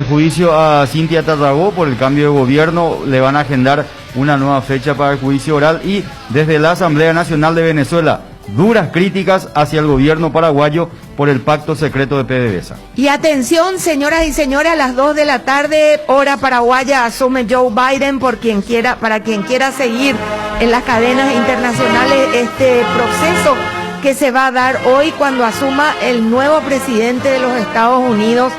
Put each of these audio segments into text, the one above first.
juicio a Cintia Tarragó por el cambio de gobierno. Le van a agendar una nueva fecha para el juicio oral. Y desde la Asamblea Nacional de Venezuela, duras críticas hacia el gobierno paraguayo por el pacto secreto de PDVSA. Y atención, señoras y señores, a las 2 de la tarde, hora paraguaya, asume Joe Biden para quien quiera seguir en las cadenas internacionales este proceso que se va a dar hoy cuando asuma el nuevo presidente de los Estados Unidos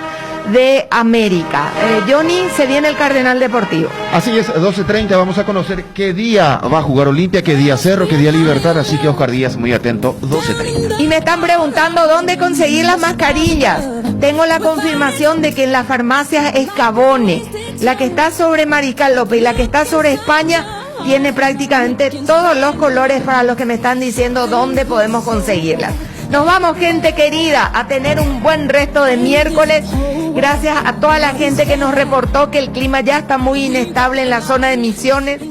de América. Johnny, se viene el Cardenal Deportivo. Así es, 12:30 vamos a conocer qué día va a jugar Olimpia, qué día Cerro, qué día Libertad, así que Oscar Díaz, muy atento, 12:30. Y me están preguntando dónde conseguir las mascarillas. Tengo la confirmación de que en las farmacias Escabone, la que está sobre Mariscal López y la que está sobre España, tiene prácticamente todos los colores para los que me están diciendo dónde podemos conseguirlas. Nos vamos, gente querida, a tener un buen resto de miércoles. Gracias a toda la gente que nos reportó que el clima ya está muy inestable en la zona de Misiones.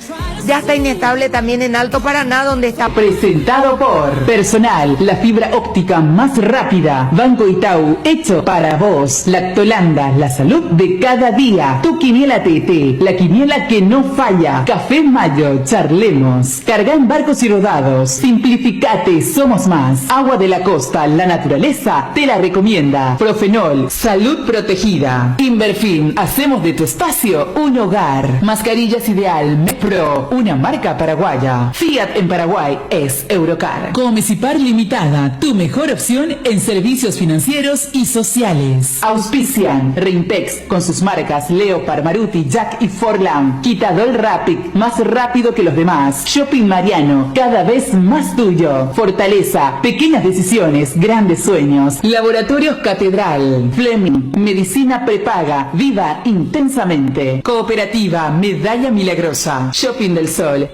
Ya está inestable también en Alto Paraná, donde está... Presentado por Personal, la fibra óptica más rápida. Banco Itaú, hecho para vos. Lactolanda, la salud de cada día. Tu quiniela TT, la quiniela que no falla. Café Mayo, charlemos. Carga en barcos y rodados. Simplificate, somos más. Agua de la costa, la naturaleza te la recomienda. Profenol, salud protegida. Inverfin, hacemos de tu espacio un hogar. Mascarillas Ideal, Pro, una marca paraguaya. Fiat en Paraguay es Eurocar. Comecipar Limitada, tu mejor opción en servicios financieros y sociales. Auspician Rintex con sus marcas Leopard, Maruti, Jack y Forlam. Quitadol Rapid, más rápido que los demás. Shopping Mariano, cada vez más tuyo. Fortaleza, pequeñas decisiones, grandes sueños. Laboratorios Catedral, Fleming, medicina prepaga, viva intensamente. Cooperativa Medalla Milagrosa, Shopping del Sol.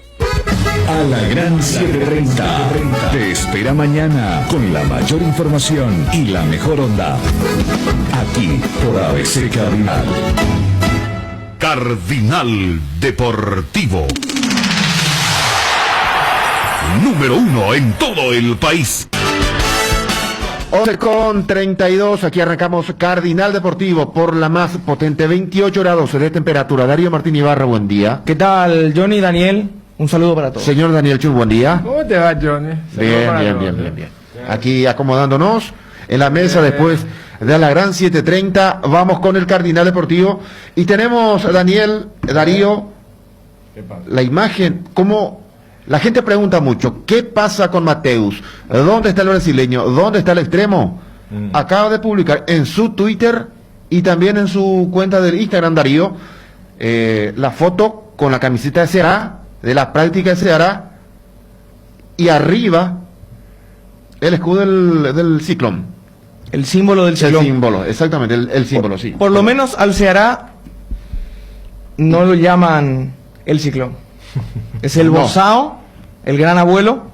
A la gran 7:30. Te espera mañana con la mayor información y la mejor onda. Aquí por ABC Cardinal. Cardinal Deportivo. Número 1 en todo el país. 11:32, aquí arrancamos Cardinal Deportivo por la más potente, 28 grados de temperatura. Darío Martín Ibarra, buen día. ¿Qué tal, Johnny, Daniel? Un saludo para todos. Señor Daniel Chur, buen día. ¿Cómo te va, Johnny? Bien. Aquí acomodándonos en la mesa después de la gran 7:30, vamos con el Cardinal Deportivo. Y tenemos, Daniel, Darío, la imagen, como... La gente pregunta mucho, ¿qué pasa con Mateus? ¿Dónde está el brasileño? ¿Dónde está el extremo? Acaba de publicar en su Twitter y también en su cuenta del Instagram, Darío, la foto con la camiseta de Ceará, de la práctica de Ceará, y arriba el escudo del Ciclón. El símbolo del Ciclón. El símbolo, exactamente, el símbolo, sí. Por lo menos al Ceará no lo llaman el Ciclón. Es el Bozao, el gran abuelo,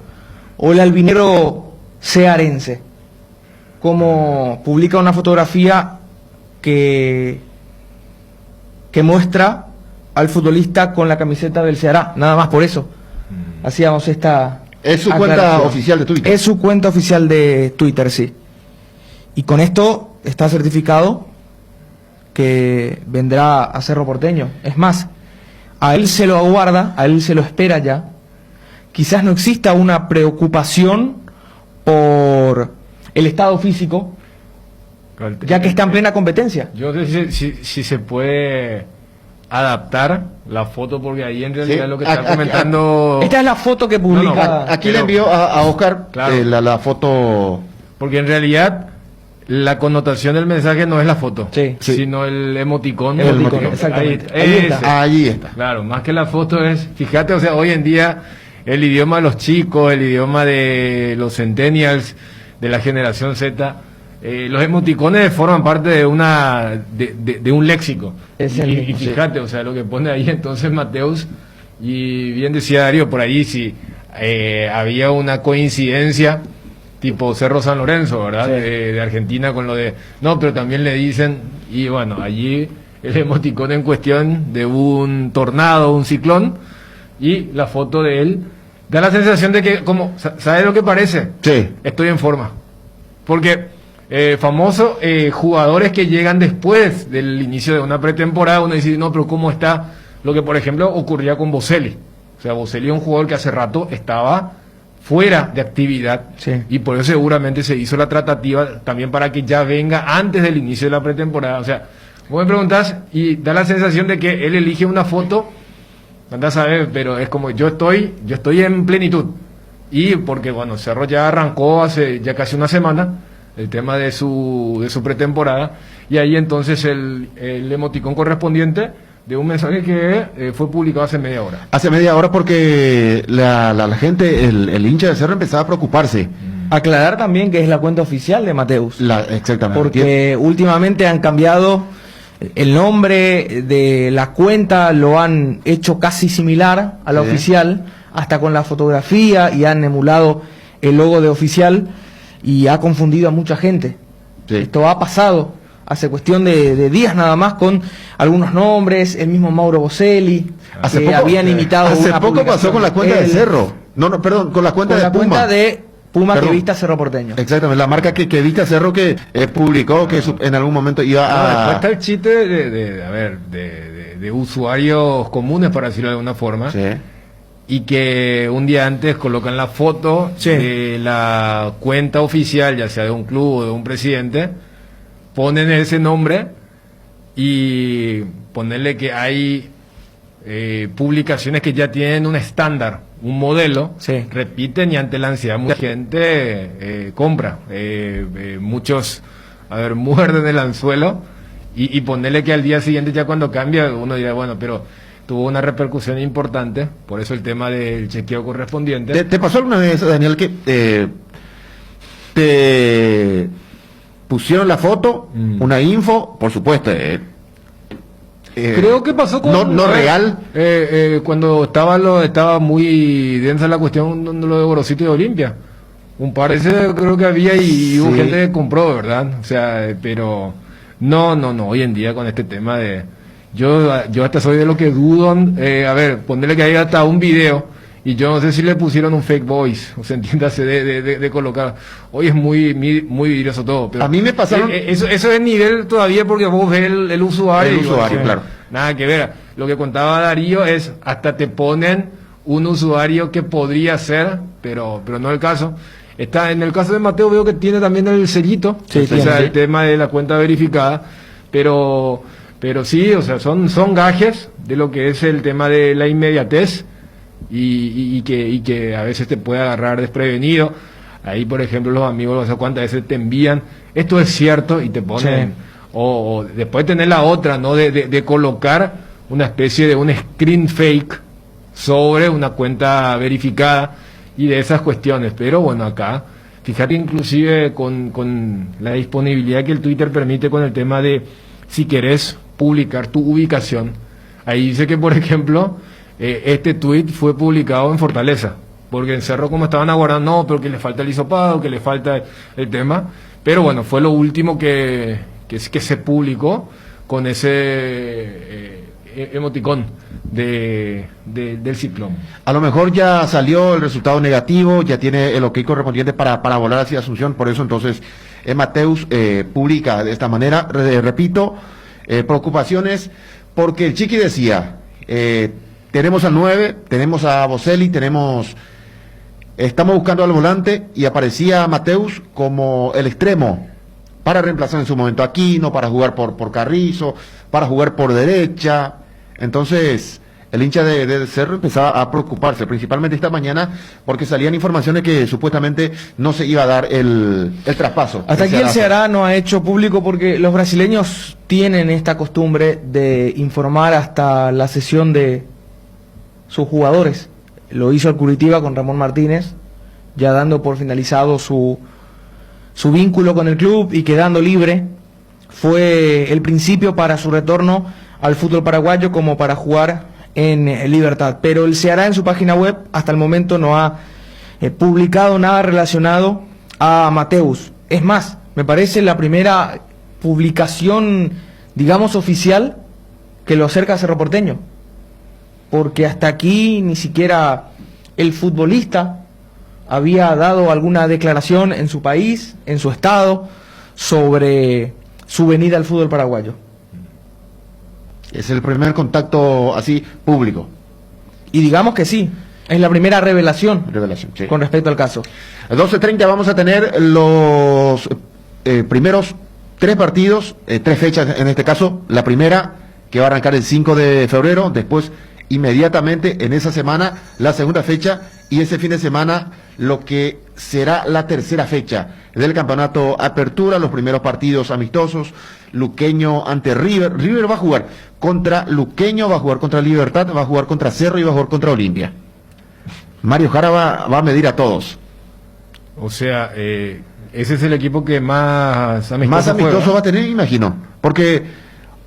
o el albinero cearense. Como publica una fotografía que muestra al futbolista con la camiseta del Ceará, nada más por eso. Hacíamos esta... Es su cuenta oficial de Twitter. Es su cuenta oficial de Twitter, sí. Y con esto está certificado que vendrá a Cerro Porteño. Es más, a él se lo aguarda, a él se lo espera ya. Quizás no exista una preocupación por el estado físico, ya que está en plena competencia. Yo no sé si se puede adaptar la foto, porque ahí en realidad lo que está comentando... Esta es la foto que publica... Aquí le envió a Oscar, claro, la foto... Porque en realidad la connotación del mensaje no es la foto, sino el emoticón. Exactamente. Ahí está. Claro, más que la foto es... Fíjate, o sea, hoy en día el idioma de los chicos, el idioma de los centennials, de la generación Z... los emoticones forman parte de un léxico. Y fíjate, o sea, lo que pone ahí entonces Mateus, y bien decía Darío, por ahí si había una coincidencia tipo Cerro San Lorenzo, ¿verdad? Sí. De Argentina con lo de... No, pero también le dicen, y bueno, allí el emoticón en cuestión de un tornado, un ciclón, y la foto de él, da la sensación de que, como, ¿sabes lo que parece? Sí. Estoy en forma. Porque... famoso, jugadores que llegan después del inicio de una pretemporada, uno dice, no, pero ¿cómo está? Lo que, por ejemplo, ocurría con Boselli. O sea, Boselli es un jugador que hace rato estaba fuera de actividad, Sí. y por eso seguramente se hizo la tratativa también para que ya venga antes del inicio de la pretemporada. O sea, vos me preguntás y da la sensación de que él elige una foto, andás a ver, pero es como yo estoy en plenitud. Y porque, bueno, Cerro ya arrancó hace ya casi una semana el tema de su pretemporada, y ahí entonces el emoticón correspondiente de un mensaje que fue publicado hace media hora. Hace media hora porque la gente, el hincha de Cerro empezaba a preocuparse. Aclarar también que es la cuenta oficial de Mateus. Exactamente. Porque últimamente han cambiado el nombre de la cuenta, lo han hecho casi similar a la Sí. oficial, hasta con la fotografía, y han emulado el logo de oficial, y ha confundido a mucha gente. Sí. Esto ha pasado hace cuestión de días nada más, con algunos nombres, el mismo Mauro Boselli, que habían imitado hace una poco pasó publicación con la cuenta de él, Cerro. No, perdón, con la cuenta con de la Puma. cuenta de Puma Perdón. que vista Cerro Porteño. Exactamente, la marca que viste Cerro que publicó que en algún momento iba Después a... está el chiste de usuarios comunes, para decirlo de alguna forma, Sí. y que un día antes colocan la foto Sí. de la cuenta oficial, ya sea de un club o de un presidente, ponen ese nombre y ponerle que hay publicaciones que ya tienen un estándar, un modelo, Sí. repiten, y ante la ansiedad mucha gente compra. Muchos, muerden el anzuelo, y ponerle que al día siguiente, ya cuando cambia, uno dirá, bueno, pero tuvo una repercusión importante, por eso el tema del chequeo correspondiente. ¿Te pasó alguna vez, Daniel, que te pusieron la foto, una info, por supuesto, Creo que pasó con... no real. Cuando estaba muy densa la cuestión de lo de Gorosito y de Olimpia. Un par de veces creo que había, y hubo Sí. gente que compró, ¿verdad? O sea, pero no, hoy en día con este tema de... Yo hasta soy de lo que dudo, ponerle que hay hasta un video, y yo no sé si le pusieron un fake voice, o sea, entiéndase de colocar. Hoy es muy vidrioso todo, pero A mí me pasaron- eso es nivel todavía, porque vos ves el usuario. El y usuario, claro. Nada que ver. Lo que contaba Darío es, hasta te ponen un usuario que podría ser, pero no el caso. En el caso de Mateo veo que tiene también el sellito, Sí, o sea, tiene, sí. el tema de la cuenta verificada, pero sí, o sea, son gajes de lo que es el tema de la inmediatez, y que a veces te puede agarrar desprevenido. Ahí, por ejemplo, los amigos, o sea, cuántas veces te envían, esto es cierto, y te ponen, Sí. o después tener la otra, ¿no? De colocar una especie de un screen fake sobre una cuenta verificada, y de esas cuestiones. Pero bueno, acá, fíjate, inclusive con la disponibilidad que el Twitter permite con el tema de, si querés publicar tu ubicación, ahí dice que, por ejemplo, este tweet fue publicado en Fortaleza, porque en Cerro, como estaban aguardando, no, pero que le falta el hisopado, que le falta el tema, pero bueno, fue lo último que se publicó con ese emoticón del ciclón. A lo mejor ya salió el resultado negativo, ya tiene el ok correspondiente para volar hacia Asunción, por eso entonces Mateus publica de esta manera. Repito, preocupaciones, porque el Chiqui decía, tenemos al 9, tenemos a Boselli, estamos buscando al volante, y aparecía Mateus como el extremo para reemplazar en su momento a Aquino, para jugar por Carrizo, para jugar por derecha. Entonces el hincha de Cerro empezaba a preocuparse, principalmente esta mañana, porque salían informaciones que supuestamente no se iba a dar el traspaso. Hasta aquí el Ceará no ha hecho público, porque los brasileños tienen esta costumbre de informar hasta la sesión de sus jugadores. Lo hizo el Curitiba con Ramón Martínez, ya dando por finalizado su vínculo con el club y quedando libre. Fue el principio para su retorno al fútbol paraguayo, como para jugar en Libertad. Pero el Ceará, en su página web, hasta el momento no ha publicado nada relacionado a Mateus. Es más, me parece la primera publicación, digamos, oficial que lo acerca a Cerro Porteño, porque hasta aquí ni siquiera el futbolista había dado alguna declaración en su país, en su estado, sobre su venida al fútbol paraguayo. Es el primer contacto así público. Y digamos que sí, es la primera revelación, Sí. con respecto al caso. A 12:30 vamos a tener los primeros 3 partidos, 3 fechas en este caso. La primera que va a arrancar el 5 de febrero, después inmediatamente en esa semana la segunda fecha y ese fin de semana lo que será la tercera fecha del campeonato Apertura, los primeros partidos amistosos. Luqueño ante River. River va a jugar contra Luqueño, va a jugar contra Libertad, va a jugar contra Cerro y va a jugar contra Olimpia. Mario Jara va a medir a todos. O sea, ese es el equipo que más amistoso Va a tener, imagino. Porque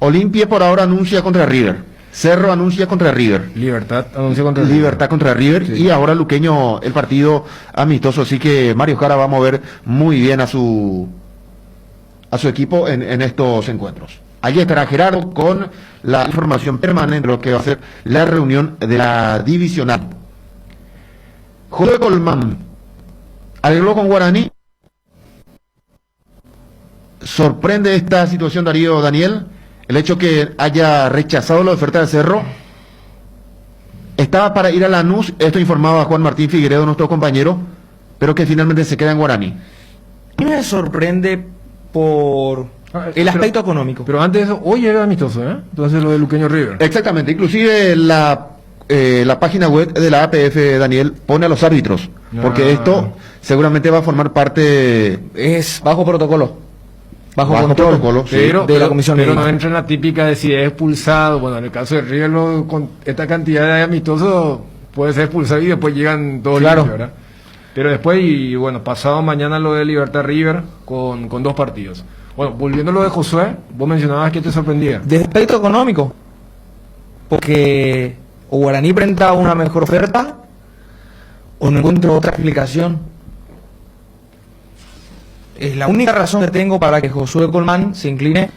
Olimpia por ahora anuncia contra River. Cerro anuncia contra River. Libertad anuncia contra Libertad contra River. Sí. Y ahora Luqueño el partido amistoso. Así que Mario Jara va a mover muy bien a su equipo en estos encuentros. Allí estará Gerardo con la información permanente de lo que va a ser la reunión de la divisional. Josué Colmán arregló con Guaraní. ¿Sorprende esta situación, Darío Daniel? El hecho que haya rechazado la oferta de Cerro. Estaba para ir a Lanús, esto informaba Juan Martín Figueredo, nuestro compañero, pero que finalmente se queda en Guaraní. Me sorprende por el aspecto económico. Pero antes de eso, hoy era amistoso, ¿eh? Entonces lo de Luqueño River. Exactamente, inclusive la página web de la APF, Daniel, pone a los árbitros, porque esto seguramente va a formar parte... Es bajo protocolo. Bajo control protocolo, sí, de la comisión. Pero no entra en la típica de si es expulsado. Bueno, en el caso de River, con esta cantidad de amistosos, puede ser expulsado y después llegan todos Claro. ¿verdad? Pero después, y bueno, pasado mañana lo de Libertad River con 2 partidos. Bueno, volviendo a lo de Josué, vos mencionabas que te sorprendía. Desde aspecto económico, porque o Guaraní presenta una mejor oferta o no encuentro otra explicación. Es la única razón que tengo para que Josué Colmán se incline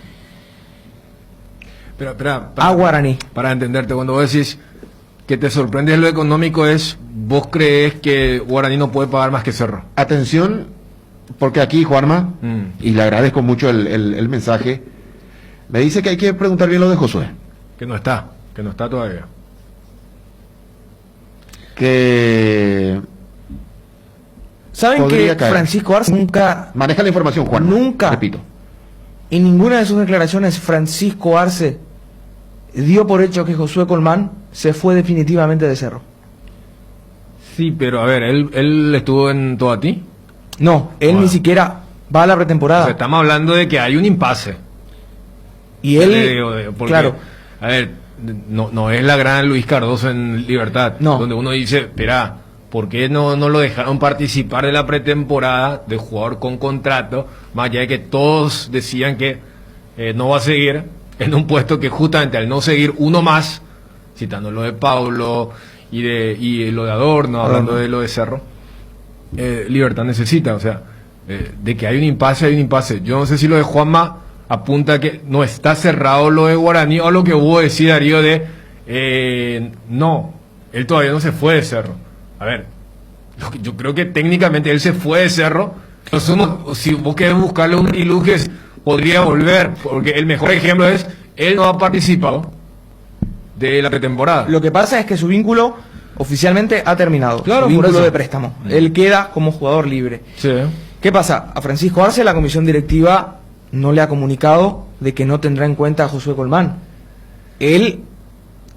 Pero, a Guaraní. Para entenderte, cuando vos decís que te sorprende lo económico, es vos crees que Guaraní no puede pagar más que Cerro. Atención, porque aquí Juanma, y le agradezco mucho el mensaje, me dice que hay que preguntar bien lo de Josué. Que no está todavía. Que ¿Saben podría que caer. Francisco Arce nunca, Maneja la información, Juan. Nunca. Repito. en ninguna de sus declaraciones, Francisco Arce dio por hecho que Josué Colmán se fue definitivamente de Cerro? Sí, pero a ver, él estuvo en Toatí. No, él Bueno. ni siquiera va a la O pretemporada. sea, estamos hablando de que hay un impasse. Y él, Porque, claro, a ver, no es la gran Luis Cardoso en Libertad, No. donde uno dice, espera, ¿por qué no lo dejaron participar de la pretemporada de jugador con contrato? Más allá de que todos decían que no va a seguir en un puesto que justamente al no seguir uno más, citando lo de Paulo y lo de Adorno, hablando de lo de Cerro, Libertad necesita, o sea, de que hay un impasse. Yo no sé si lo de Juanma apunta a que no está cerrado lo de Guaraní o lo que hubo decir Darío de no, él todavía no se fue de Cerro. A ver, yo creo que técnicamente él se fue de Cerro. Si vos querés buscarle un iluges, podría volver, porque el mejor ejemplo es él no ha participado de la pretemporada. lo que pasa es que su vínculo oficialmente ha terminado. Claro, su por vínculo eso. de préstamo. Él queda como jugador libre. Sí. ¿Qué pasa? A Francisco Arce la comisión directiva no le ha comunicado de que no tendrá en cuenta a Josué Colmán. Él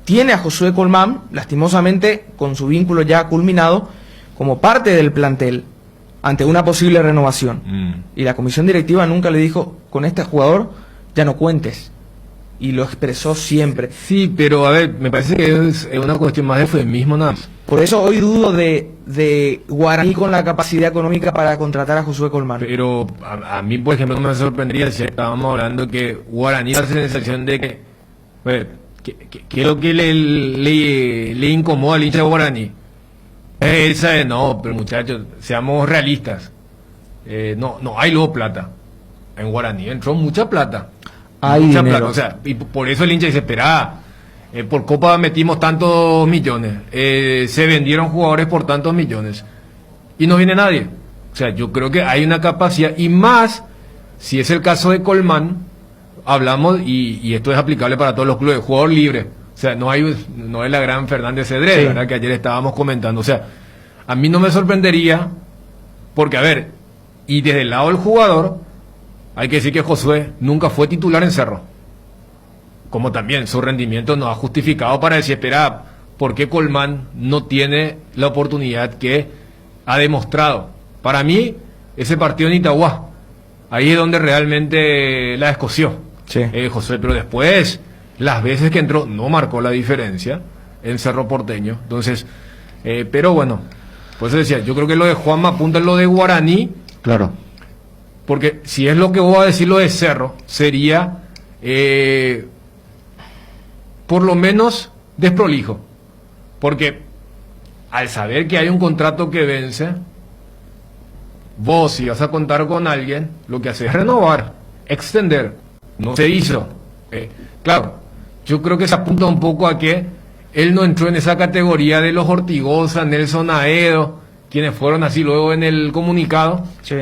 tiene a Josué Colmán, lastimosamente, con su vínculo ya culminado, como parte del plantel, ante una posible renovación. Y la comisión directiva nunca le dijo, con este jugador ya no cuentes. Y lo expresó siempre. Sí, pero a ver, me parece que es una cuestión más de eufemismo nada más. Por eso hoy dudo de Guaraní con la capacidad económica para contratar a Josué Colmán. Pero a mí, por ejemplo, no me sorprendería si estábamos hablando que Guaraní da la sensación de que, ¿qué es lo que le incomoda al hincha de Guaraní? Esa de no, pero muchachos, seamos realistas. No hay luego plata. En Guaraní entró mucha plata. Hay Mucha dinero. plata. O sea, y por eso el hincha dice, espera, por Copa metimos tantos millones, se vendieron jugadores por tantos millones y no viene nadie. O sea, yo creo que hay una capacidad, y más si es el caso de Colmán, hablamos, y esto es aplicable para todos los clubes, jugador libre. O sea, no es la gran Fernández Cedrés, Sí. ¿verdad? Que ayer estábamos comentando. O sea, a mí no me sorprendería, porque a ver, y desde el lado del jugador, hay que decir que Josué nunca fue titular en Cerro. Como también su rendimiento nos ha justificado para decir, espera, ¿por qué Colmán no tiene la oportunidad que ha demostrado? Para mí, ese partido en Itagua, ahí es donde realmente la escoció Sí. Josué, pero después, las veces que entró, no marcó la diferencia en Cerro Porteño. Entonces, pero bueno, por eso decía, yo creo que lo de Juanma apunta en lo de Guaraní, Claro. porque si es lo que voy a decir lo de Cerro, sería por lo menos desprolijo. Porque al saber que hay un contrato que vence, vos si vas a contar con alguien, lo que haces es renovar, extender. No se hizo. Claro, yo creo que se apunta un poco a que él no entró en esa categoría de los Ortigosa, Nelson Aedo, quienes fueron así luego en el comunicado. Sí.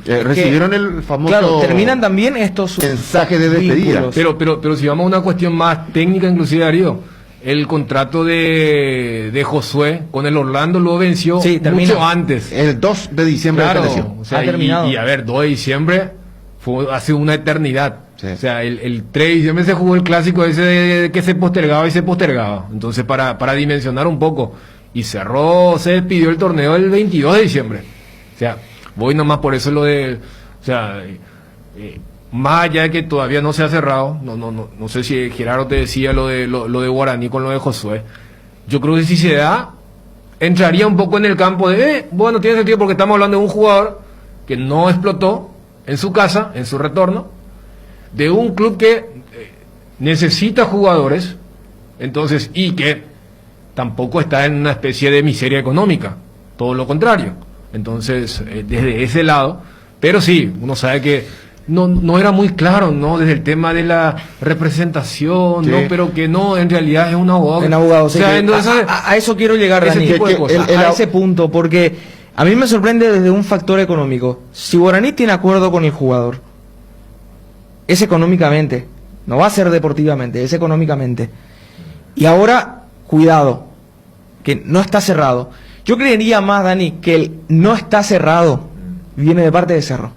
Recibieron el famoso Claro, terminan también estos mensaje de despedida. vínculos. Pero si vamos a una cuestión más técnica, inclusive, Darío, el contrato de Josué con el Orlando lo venció Sí, termina. mucho antes. El 2 de diciembre Claro, de selección. o sea, Ha terminado. y a ver, 2 de diciembre hace una eternidad. Sí. O sea, el 3 de diciembre se jugó el clásico ese de que se postergaba y se postergaba. Entonces, para dimensionar un poco. Y Cerró se despidió el torneo el 22 de diciembre. O sea, voy nomás por eso lo de... O sea, más allá de que todavía no se ha cerrado, no sé si Gerardo te decía lo de Guaraní con lo de Josué. Yo creo que si se da, entraría un poco en el campo de, bueno, tiene sentido porque estamos hablando de un jugador que no explotó en su casa, en su retorno, de un club que necesita jugadores, entonces, y que tampoco está en una especie de miseria económica, todo lo contrario. Entonces, desde ese lado, pero sí, uno sabe que no era muy claro, ¿no? Desde el tema de la representación, Sí. ¿no? Pero que no, en realidad es un abogado. En abogado, sí, O sea, que entonces, a eso quiero llegar, ese Dani. tipo de cosas. A ese punto, porque a mí me sorprende desde un factor económico. Si Guaraní tiene acuerdo con el jugador, es económicamente, no va a ser deportivamente, es económicamente. Y ahora, cuidado, que no está cerrado. Yo creería más, Dani, que el no está cerrado viene de parte de Cerro.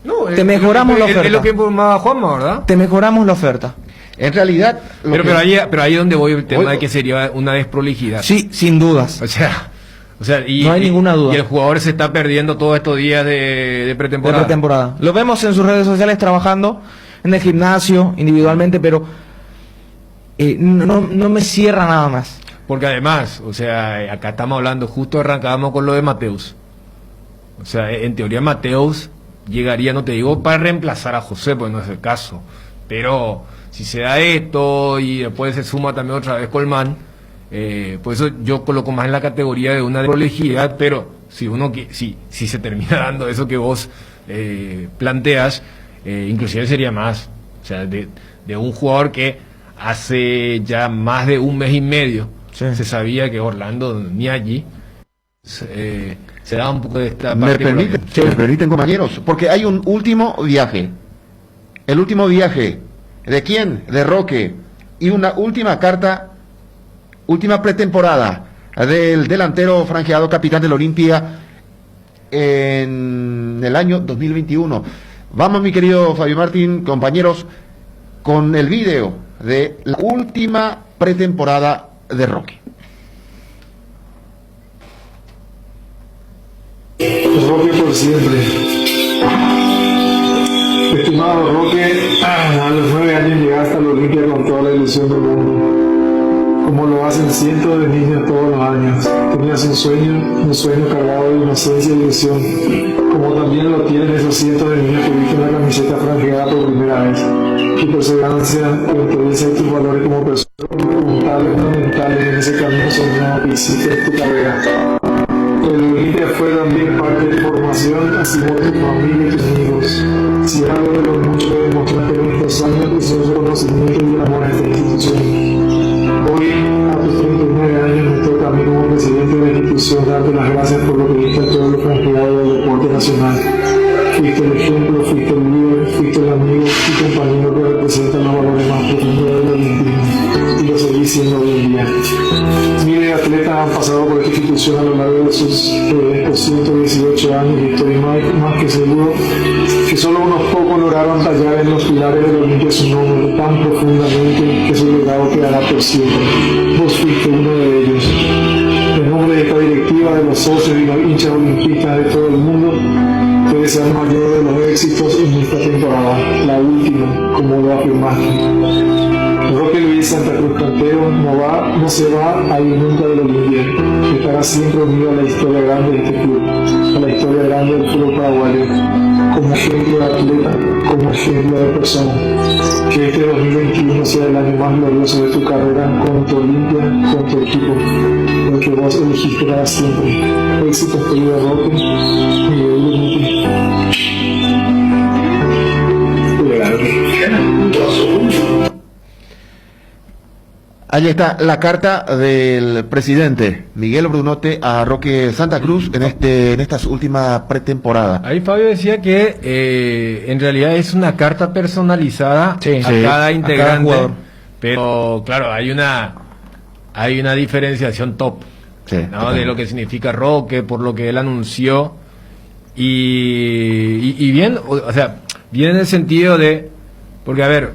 no, te mejoramos la es oferta. lo que informaba Juanma, ¿verdad? Te mejoramos la oferta. En realidad, lo que- Pero ahí es donde voy el tema Voy- de que sería una desprolijidad. Sí, sin dudas. O sea, No hay ninguna duda. Y el jugador se está perdiendo todos estos días de De pretemporada. pretemporada. Lo vemos en sus redes sociales trabajando en el gimnasio, individualmente, pero no me cierra nada más. Porque además, o sea, acá estamos hablando, justo arrancábamos con lo de Mateus. O sea, en teoría Mateus llegaría, no te digo para reemplazar a José, pues no es el caso. Pero si se da esto y después se suma también otra vez Colmán, por eso yo coloco más en la categoría de una prolijidad, pero si si se termina dando eso que vos planteas, inclusive sería más. O sea, de un jugador que hace ya más de un mes y medio se sabía que Orlando ni allí se da un poco de esta me particularidad. permiten, compañeros, porque hay un último viaje. El último viaje. ¿De quién? De Roque. Y una última carta, última pretemporada del delantero franjeado, capitán del Olimpia en el año 2021. Vamos, mi querido Fabio Martín, compañeros, con el video de la última pretemporada de Roque. Roque por siempre. Estimado Roque, a los 9 años llegaste a la Olimpia con toda la ilusión del mundo, como lo hacen cientos de niños todos los años. Tenías un sueño cargado de inocencia y ilusión, como también lo tienen esos cientos de niños que visten la camiseta franjeada por primera vez. Tu perseverancia, tu experiencia y tus valores como persona fundamentales en ese camino soñado que hiciste en tu carrera. El Olimpia fue también parte de tu formación, así como tu familia y tus amigos. Si algo de lo mucho que demostraste en estos años, es un reconocimiento y el amor a esta institución. Hoy, a tus 39 años, me toca a mí como presidente de la institución darte las gracias por lo que diste al pueblo franjeado del deporte nacional. Fuiste profundo del olimpismo y lo seguís siendo hoy en día. Miles de atletas han pasado por esta institución a lo largo de sus 118 años y estoy más que seguro que solo unos pocos lograron tallar en los pilares del Olimpia su nombre tan profundamente que su legado quedará por siempre. Vos fuiste uno de ellos. En nombre de esta directiva, de los socios y los hinchas olimpistas de todo el mundo, te deseo el mayor de los éxitos en esta temporada, la última, como lo afirmaste. Roque Luis Santa Cruz Cantero no se va a ir nunca del Olimpia. Estará siempre unido a la historia grande de este club, a la historia grande del fútbol paraguayo, como ejemplo de atleta, como ejemplo de persona. Que este 2021 sea el año más glorioso de tu carrera con tu Olimpia, con tu equipo, el que vos elegiste para siempre. Éxitos, querido Roque, Miguel. Ahí está la carta del presidente Miguel Brunote a Roque Santa Cruz en esta última pretemporada. Ahí Fabio decía que en realidad es una carta personalizada a cada integrante, jugador. pero claro, hay una diferenciación top, ¿no? De lo que significa Roque, por lo que él anunció y bien, o sea, bien en el sentido de, porque a ver,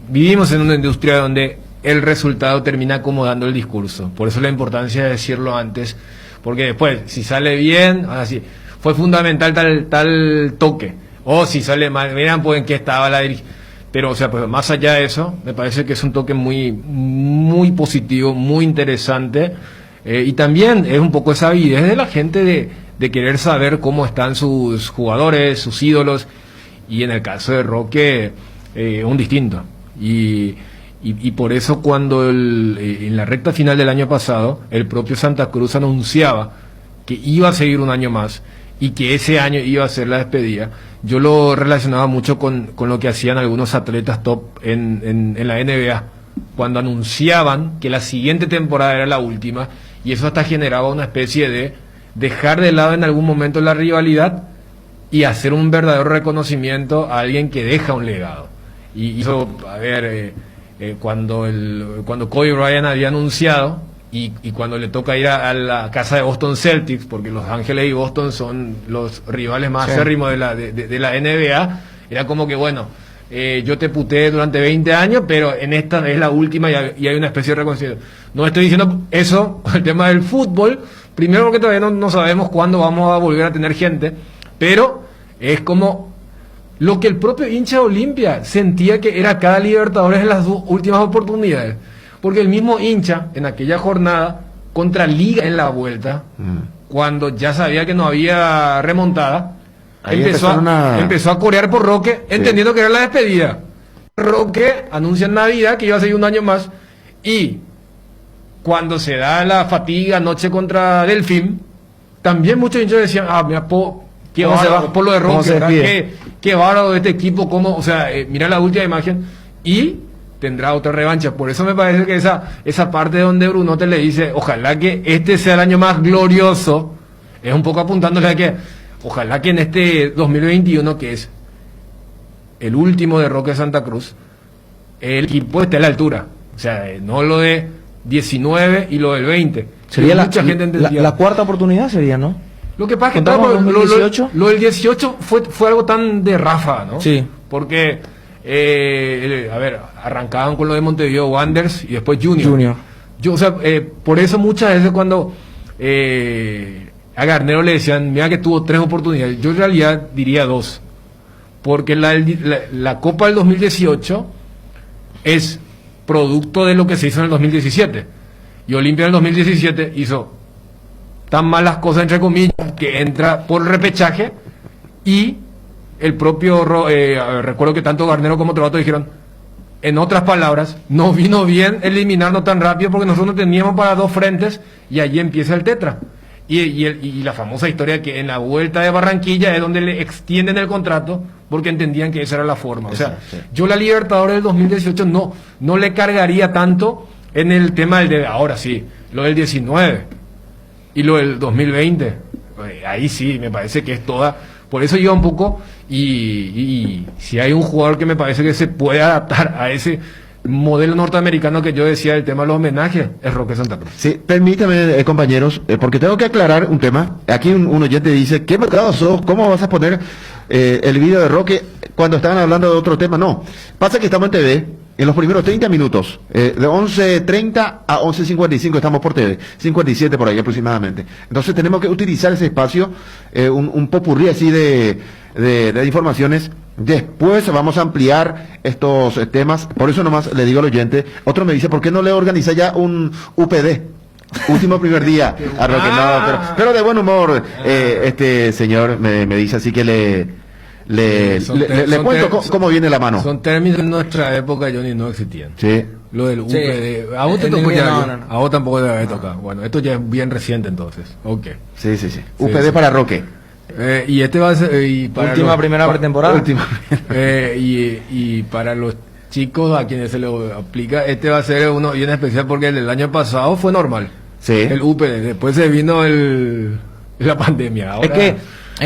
vivimos en una industria donde el resultado termina acomodando el discurso. Por eso la importancia de decirlo antes, porque después, si sale bien, así, fue fundamental tal toque, o si sale mal, miran pues en qué estaba la dirigencia. Pero, o sea, pues más allá de eso, me parece que es un toque muy positivo, muy interesante, y también es un poco esa avidez de la gente de querer saber cómo están sus jugadores, sus ídolos, y en el caso de Roque, un distinto. Y por eso cuando en la recta final del año pasado, el propio Santa Cruz anunciaba que iba a seguir un año más y que ese año iba a ser la despedida, yo lo relacionaba mucho con lo que hacían algunos atletas top en la NBA, cuando anunciaban que la siguiente temporada era la última, y eso hasta generaba una especie de dejar de lado en algún momento la rivalidad y hacer un verdadero reconocimiento a alguien que deja un legado. Y eso, a ver... cuando Kobe Bryant había anunciado y cuando le toca ir a la casa de Boston Celtics, porque Los Ángeles y Boston son los rivales más acérrimos de la NBA, era como que bueno, yo te puteé durante 20 años, pero en esta es la última y hay una especie de reconocimiento. No estoy diciendo eso con el tema del fútbol, primero porque todavía no sabemos cuándo vamos a volver a tener gente, pero es como lo que el propio hincha de Olimpia sentía que era cada Libertadores en las últimas oportunidades. Porque el mismo hincha, en aquella jornada, contra Liga en la vuelta, cuando ya sabía que no había remontada, empezó a corear por Roque, entendiendo que era la despedida. Roque anuncia en Navidad que iba a seguir un año más, y cuando se da la fatiga anoche contra Delfín, también muchos hinchas decían, mira, qué bárbaro, por lo de Roque, qué bárbaro de este equipo, cómo, o sea, mira la última imagen, y tendrá otra revancha. Por eso me parece que esa parte donde Brunote le dice, ojalá que este sea el año más glorioso, es un poco apuntándole a que, ojalá que en este 2021, que es el último de Roque Santa Cruz, el equipo esté a la altura. O sea, no lo de 19 y lo del 20. Sería mucha gente entendía. la cuarta oportunidad sería, ¿no? Lo que pasa es que lo del 18 fue algo tan de ráfaga, ¿no? Sí. Porque, a ver, arrancaban con lo de Montevideo Wanderers y después Junior. O sea, por eso muchas veces cuando a Garnero le decían, mira que tuvo 3 oportunidades, yo en realidad diría 2. Porque la Copa del 2018 es producto de lo que se hizo en el 2017. Y Olimpia en el 2017 hizo tan malas cosas, entre comillas, que entra por repechaje, y el propio recuerdo que tanto Garnero como Trovato dijeron, en otras palabras, no vino bien eliminarnos tan rápido porque nosotros no teníamos para 2 frentes, y allí empieza el tetra. Y la famosa historia que en la vuelta de Barranquilla es donde le extienden el contrato porque entendían que esa era la forma. O sea, yo la Libertadores del 2018 no le cargaría tanto en el tema del ahora sí, lo del 19 y lo del 2020, ahí sí, me parece que es toda. Por eso iba un poco, y si hay un jugador que me parece que se puede adaptar a ese modelo norteamericano que yo decía del tema de los homenajes, es Roque Santa Cruz. Sí, permítame, compañeros, porque tengo que aclarar un tema. Aquí un oyente dice, ¿qué mercado sos? ¿Cómo vas a poner el video de Roque cuando estaban hablando de otro tema? No, pasa que estamos en TV, en los primeros 30 minutos, de 11:30 a 11:55 estamos por TV, 57 por ahí aproximadamente. Entonces tenemos que utilizar ese espacio, un popurrí así de informaciones. Después vamos a ampliar estos temas, por eso nomás le digo al oyente. Otro me dice, ¿por qué no le organiza ya un UPD? Último primer día a Roque. No, pero de buen humor, este señor me dice, así que le cuento cómo viene la mano. Son términos de nuestra época, Johnny, no existían. Sí. Lo del Sí. UPD. A vos te tocó ya. A vos tampoco te había tocado. Bueno, esto ya es bien reciente entonces. Ok. Sí. UPD para Roque. Y este va a ser. Y para Última primera pretemporada. Última. Y para los chicos a quienes se le aplica, este va a ser uno bien especial porque el del año pasado fue normal. Sí. El UPD. Después se vino la pandemia. Ahora, Es que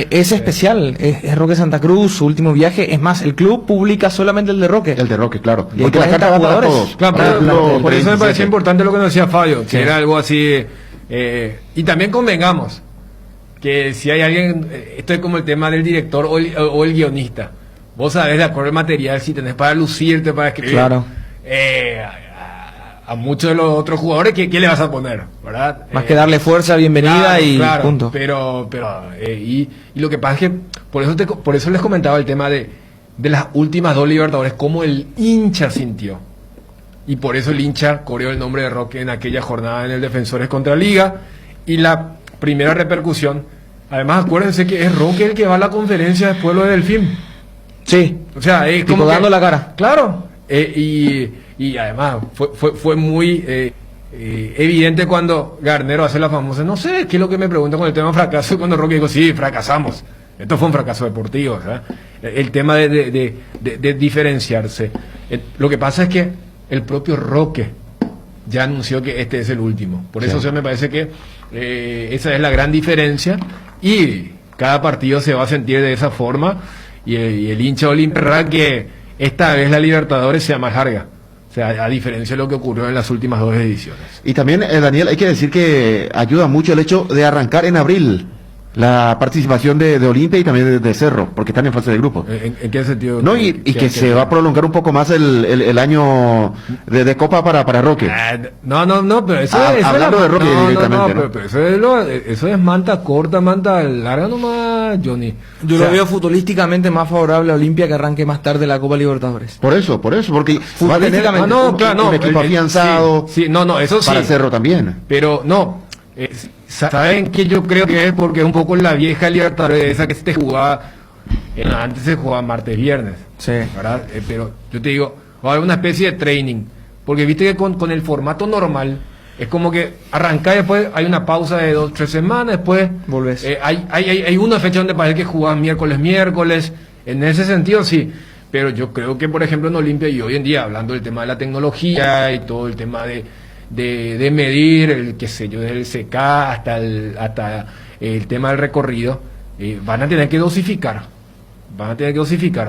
es especial, es Roque Santa Cruz, su último viaje. Es más, el club publica solamente el de Roque. El de Roque, claro. Y hay Porque la 40 carta va para jugadores. todos. Claro, Para pero los por eso me 37. parecía importante lo que nos decía Fabio, que Sí. era algo así. Y también convengamos que si hay alguien, esto es como el tema del director o el guionista. Vos sabés de acuerdo al material si tenés para lucirte, para escribir. Claro. A muchos de los otros jugadores, ¿qué le vas a poner? ¿Verdad? Más que darle fuerza, bienvenida Claro, y claro, punto. Pero y lo que pasa es que por eso les comentaba el tema de las últimas 2 Libertadores, cómo el hincha sintió. Y por eso el hincha coreó el nombre de Roque en aquella jornada en el Defensores contra Liga. Y la primera repercusión, además acuérdense que es Roque el que va a la conferencia después de lo del film. Sí, O sea, es tipo como dando que, la cara. Claro. Y además fue muy evidente cuando Garnero hace la famosa, no sé, ¿qué es lo que me pregunta con el tema fracaso? Y cuando Roque dijo, sí, fracasamos. Esto fue un fracaso deportivo, ¿verdad? El tema de diferenciarse. Lo que pasa es que el propio Roque ya anunció que este es el último. Por eso, Sí. o sea, me parece que esa es la gran diferencia y cada partido se va a sentir de esa forma y el hincha Olimpia que esta vez la Libertadores sea más larga. O sea, a diferencia de lo que ocurrió en las últimas 2 ediciones. Y también, Daniel, hay que decir que ayuda mucho el hecho de arrancar en abril la participación de Olimpia y también de Cerro, porque están en fase de grupo. ¿En qué sentido? No, y que se va a prolongar un poco más el año de Copa para Roque. No, pero eso es Hablando de Roque directamente, ¿no? pero eso es manta corta, manta larga nomás, Johnny. Yo O sea, lo veo futbolísticamente más favorable a Olimpia que arranque más tarde la Copa Libertadores. Por eso, porque va a tener Futbolísticamente. un equipo afianzado Sí, eso sí. para Cerro también. Pero no, ¿saben qué yo creo que es? Porque es un poco la vieja Libertadores esa que se jugaba, antes se jugaba martes-viernes, Sí. ¿verdad? Pero yo te digo, va a haber una especie de training, porque viste que con el formato normal, es como que arranca y después hay una pausa de 2-3 semanas, después Volvés. hay una fecha donde parece que jugás miércoles, en ese sentido sí. Pero yo creo que, por ejemplo, en Olimpia y hoy en día, hablando del tema de la tecnología y todo el tema de medir, desde el CK hasta el tema del recorrido, van a tener que dosificar.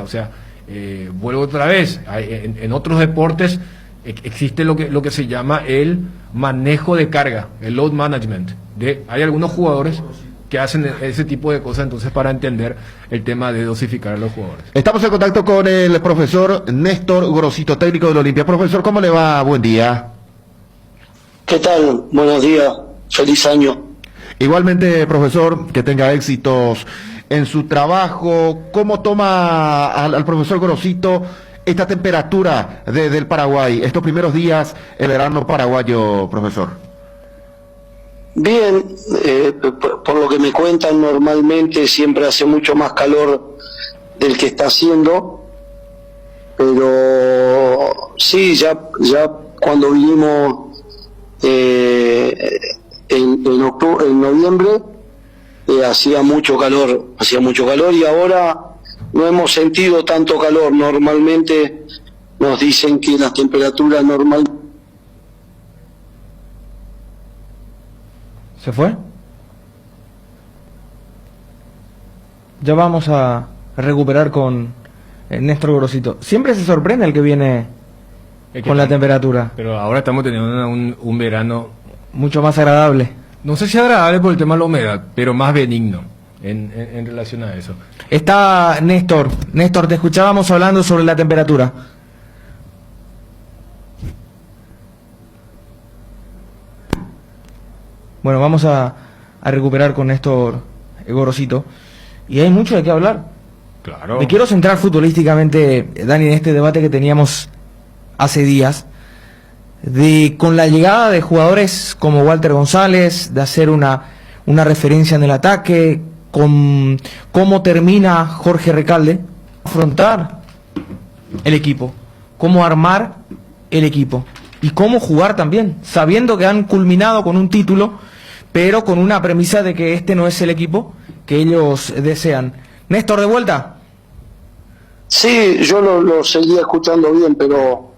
O sea, vuelvo otra vez, en otros deportes existe lo que se llama el manejo de carga, el load management. Hay algunos jugadores que hacen ese tipo de cosas, entonces, para entender el tema de dosificar a los jugadores. Estamos en contacto con el profesor Néstor Grosito, técnico del Olimpia. Profesor, ¿cómo le va? Buen día. ¿Qué tal? Buenos días. Feliz año. Igualmente, profesor, que tenga éxitos en su trabajo. ¿Cómo toma al profesor Grosito esta temperatura del Paraguay, estos primeros días, el verano paraguayo, profesor? Bien, por lo que me cuentan, normalmente siempre hace mucho más calor del que está haciendo, pero sí, ya cuando vinimos en noviembre, hacía mucho calor y ahora no hemos sentido tanto calor. Normalmente nos dicen que las temperaturas normales. ¿Se fue? Ya vamos a recuperar con Néstor Gorosito. Siempre se sorprende el que viene con la temperatura. Pero ahora estamos teniendo un verano mucho más agradable. No sé si agradable por el tema de la humedad, pero más benigno en relación a eso. Está Néstor. Néstor, te escuchábamos hablando sobre la temperatura. Bueno, vamos a recuperar con Néstor Gorosito. Y hay mucho de qué hablar. Claro. Me quiero centrar futbolísticamente, Dani, en este debate que teníamos hace días, con la llegada de jugadores como Walter González, de hacer una referencia en el ataque, con cómo termina Jorge Recalde, afrontar el equipo, cómo armar el equipo y cómo jugar también, sabiendo que han culminado con un título, pero con una premisa de que este no es el equipo que ellos desean. Néstor, de vuelta. Sí, yo lo seguía escuchando bien, pero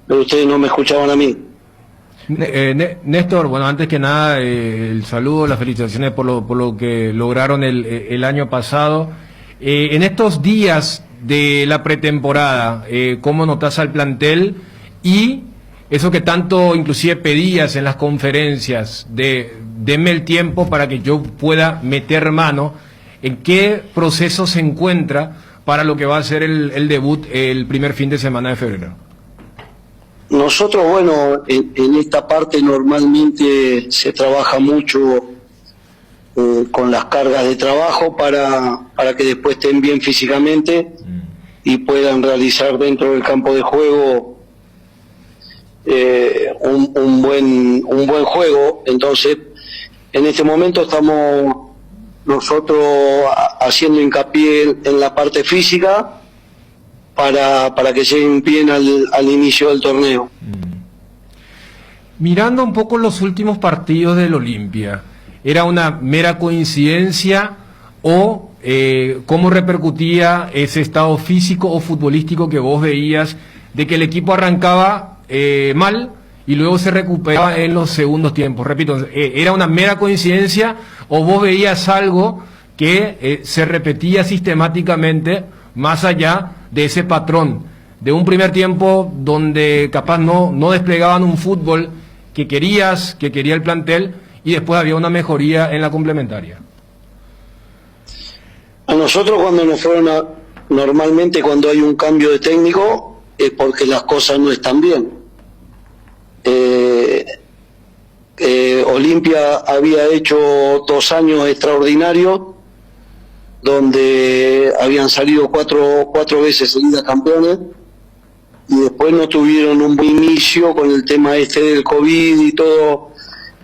ustedes no me escuchaban a mí. Néstor, bueno, antes que nada, el saludo, las felicitaciones por lo que lograron el año pasado. En estos días de la pretemporada, ¿cómo notas al plantel? Y eso que tanto inclusive pedías en las conferencias, denme el tiempo para que yo pueda meter mano, ¿en qué proceso se encuentra para lo que va a ser el debut el primer fin de semana de febrero? Nosotros, bueno, en esta parte normalmente se trabaja mucho con las cargas de trabajo para que después estén bien físicamente y puedan realizar dentro del campo de juego un buen juego. Entonces, en este momento estamos nosotros haciendo hincapié en la parte física para que lleguen bien al inicio del torneo. Mirando un poco los últimos partidos del Olimpia, ¿era una mera coincidencia o cómo repercutía ese estado físico o futbolístico que vos veías de que el equipo arrancaba mal y luego se recuperaba en los segundos tiempos? Repito, ¿era una mera coincidencia o vos veías algo que se repetía sistemáticamente más allá de ese patrón de un primer tiempo donde capaz no desplegaban un fútbol que quería el plantel y después había una mejoría en la complementaria? A nosotros normalmente cuando hay un cambio de técnico es porque las cosas no están bien. Olimpia había hecho 2 años extraordinarios donde habían salido cuatro veces seguidas campeones y después no tuvieron un buen inicio con el tema del COVID y todo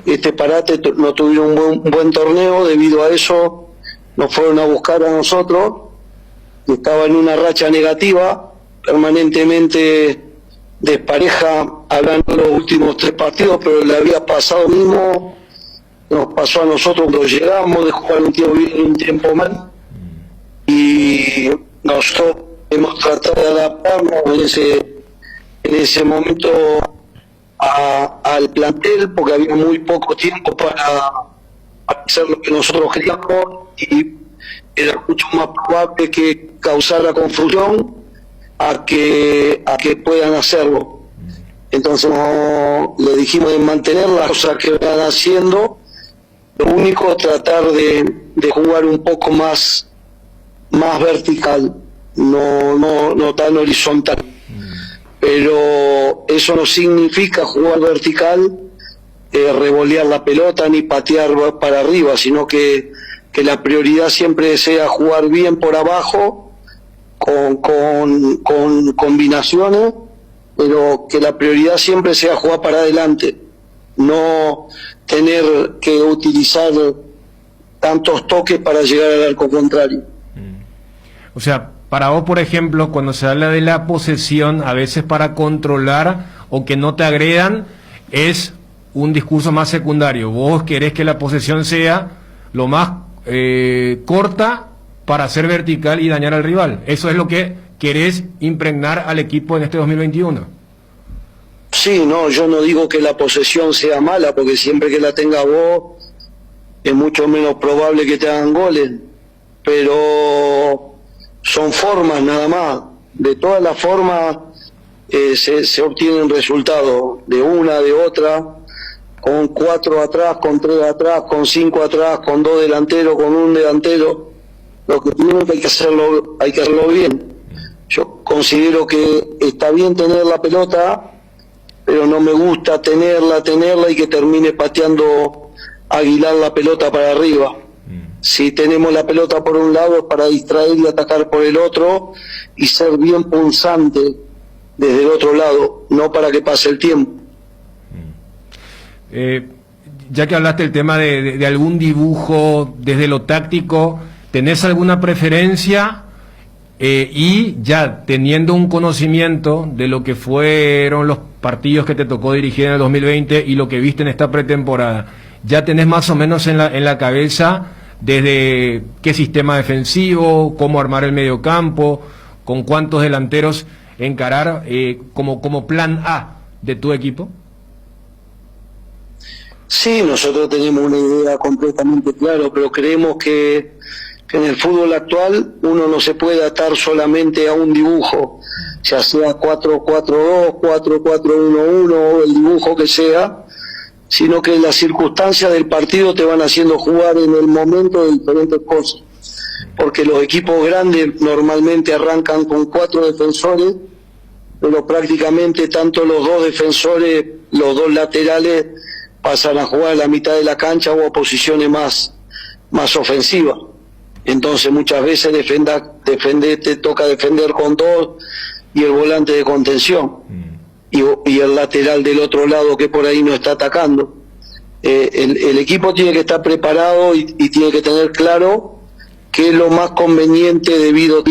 este parate, no tuvieron un buen torneo. Debido a eso nos fueron a buscar a nosotros, estaba en una racha negativa, permanentemente despareja, hablando los últimos 3 partidos, pero le había pasado mismo, nos pasó a nosotros cuando llegamos de jugar un tiempo bien y un tiempo mal, y nosotros hemos tratado de adaptarnos en ese momento al plantel, porque había muy poco tiempo para hacer lo que nosotros queríamos y era mucho más probable que causara confusión a que puedan hacerlo. Entonces le dijimos de mantener las cosas que van haciendo, lo único tratar de jugar un poco más vertical, no tan horizontal. Pero eso no significa jugar vertical, revolear la pelota ni patear para arriba, sino que la prioridad siempre sea jugar bien por abajo, con combinaciones, pero que la prioridad siempre sea jugar para adelante, no tener que utilizar tantos toques para llegar al arco contrario. O sea, para vos, por ejemplo, cuando se habla de la posesión, a veces para controlar o que no te agredan, es un discurso más secundario. Vos querés que la posesión sea lo más corta para ser vertical y dañar al rival. Eso es lo que querés impregnar al equipo en este 2021. Sí, no, yo no digo que la posesión sea mala, porque siempre que la tengas vos es mucho menos probable que te hagan goles, pero son formas nada más. De todas las formas se obtienen resultados, de una, de otra, con 4 atrás, con 3 atrás, con 5 atrás, con 2 delanteros, con 1 delantero. Lo que tiene que hay que hacerlo bien. Yo considero que está bien tener la pelota, pero no me gusta tenerla y que termine pateando Aguilar la pelota para arriba. Si tenemos la pelota por un lado es para distraer y atacar por el otro y ser bien punzante desde el otro lado, no para que pase el tiempo. Ya que hablaste del tema de algún dibujo desde lo táctico, ¿tenés alguna preferencia? Y ya teniendo un conocimiento de lo que fueron los partidos que te tocó dirigir en el 2020 y lo que viste en esta pretemporada, ¿ya tenés más o menos en la cabeza desde qué sistema defensivo, cómo armar el mediocampo, con cuántos delanteros encarar como plan A de tu equipo? Sí, nosotros tenemos una idea completamente clara, pero creemos que en el fútbol actual uno no se puede atar solamente a un dibujo, ya sea 4-4-2, 4-4-1-1 o el dibujo que sea, sino que las circunstancias del partido te van haciendo jugar en el momento de diferentes cosas, porque los equipos grandes normalmente arrancan con 4 defensores, pero prácticamente tanto los 2 defensores, los 2 laterales pasan a jugar a la mitad de la cancha o a posiciones más ofensivas. Entonces muchas veces te toca defender con 2 y el volante de contención y el lateral del otro lado que por ahí no está atacando. El equipo tiene que estar preparado y tiene que tener claro qué es lo más conveniente debido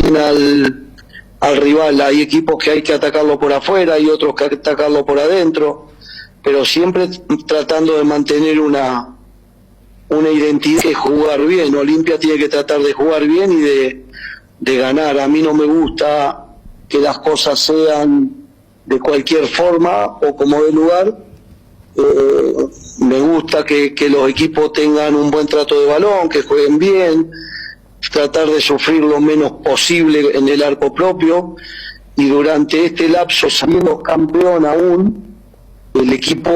al rival. Hay equipos que hay que atacarlo por afuera y otros que hay que atacarlo por adentro, pero siempre tratando de mantener una identidad, que es jugar bien. Olimpia tiene que tratar de jugar bien y de ganar. A mí no me gusta que las cosas sean de cualquier forma o como de lugar. Me gusta que los equipos tengan un buen trato de balón, que jueguen bien, tratar de sufrir lo menos posible en el arco propio, y durante este lapso, siendo campeón aún, el equipo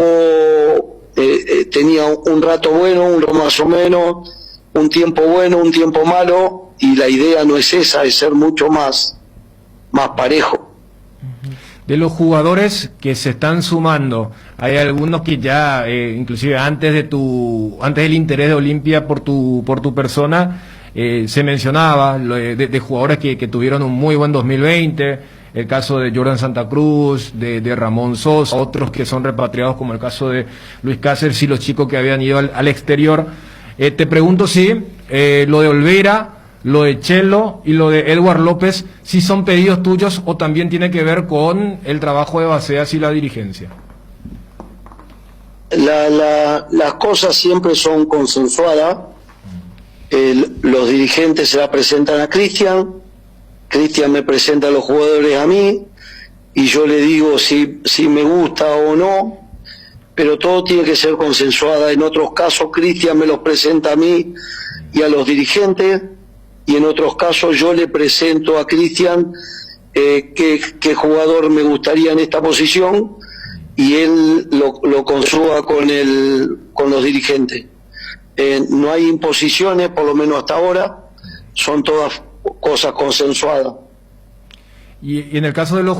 tenía un rato bueno, un rato más o menos, un tiempo bueno, un tiempo malo, y la idea no es esa, es ser mucho más parejo. De los jugadores que se están sumando, hay algunos que ya, inclusive antes del interés de Olimpia por tu persona, se mencionaba de jugadores que tuvieron un muy buen 2020, el caso de Jordan Santa Cruz, de Ramón Sosa, otros que son repatriados como el caso de Luis Cáceres y los chicos que habían ido al exterior. Te pregunto si lo de Olvera, lo de Chelo y lo de Edward López, si son pedidos tuyos o también tiene que ver con el trabajo de Baceas y la dirigencia. Las cosas siempre son consensuadas. Los dirigentes se la presentan a Cristian me presenta a los jugadores a mí y yo le digo si me gusta o no, pero todo tiene que ser consensuado. En otros casos Cristian me los presenta a mí y a los dirigentes, y en otros casos yo le presento a Cristian qué jugador me gustaría en esta posición y él lo consúa con los dirigentes. No hay imposiciones, por lo menos hasta ahora, son todas cosas consensuadas. Y en el caso de los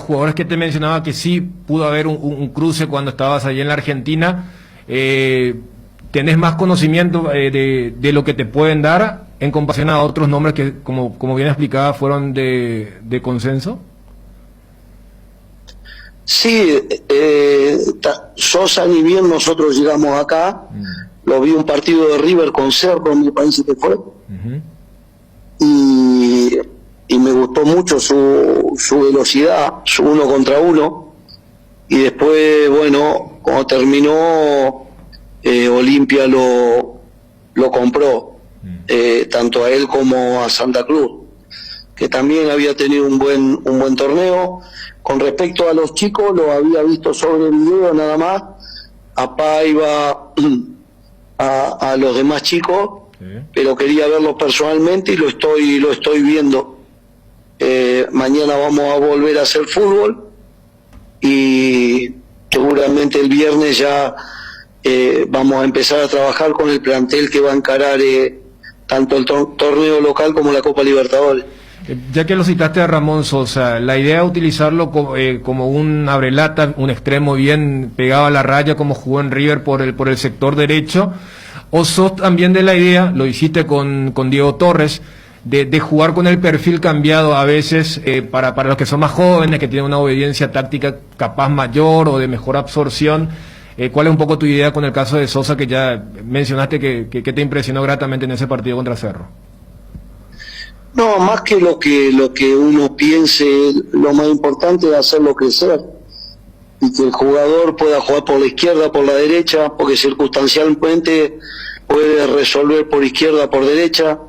jugadores que te mencionaba, que sí pudo haber un cruce cuando estabas allí en la Argentina, ¿tenés más conocimiento de lo que te pueden dar en comparación a otros nombres que, como bien explicaba, fueron de consenso? Sí, Sosa, ni bien nosotros llegamos acá, lo vi un partido de River con Cerro, me parece que fue, y me gustó mucho su velocidad, su 1 contra 1, y después, bueno, cuando terminó, Olimpia lo compró, tanto a él como a Santa Cruz, que también había tenido un buen torneo. Con respecto a los chicos, lo había visto sobre video nada más, a Paiva, a los demás chicos, pero quería verlo personalmente y lo estoy viendo. Mañana vamos a volver a hacer fútbol y seguramente el viernes ya vamos a empezar a trabajar con el plantel que va a encarar tanto el torneo local como la Copa Libertadores. Ya que lo citaste a Ramón Sosa, la idea es utilizarlo como un abrelata, un extremo bien pegado a la raya, como jugó en River por el sector derecho, o sos también de la idea, lo hiciste con Diego Torres, de jugar con el perfil cambiado a veces para los que son más jóvenes, que tienen una obediencia táctica capaz mayor o de mejor absorción. ¿Cuál es un poco tu idea con el caso de Sosa, que ya mencionaste que te impresionó gratamente en ese partido contra Cerro? No, más que lo que uno piense, lo más importante es hacerlo crecer y que el jugador pueda jugar por la izquierda, por la derecha, porque circunstancialmente puede resolver por izquierda, por derecha.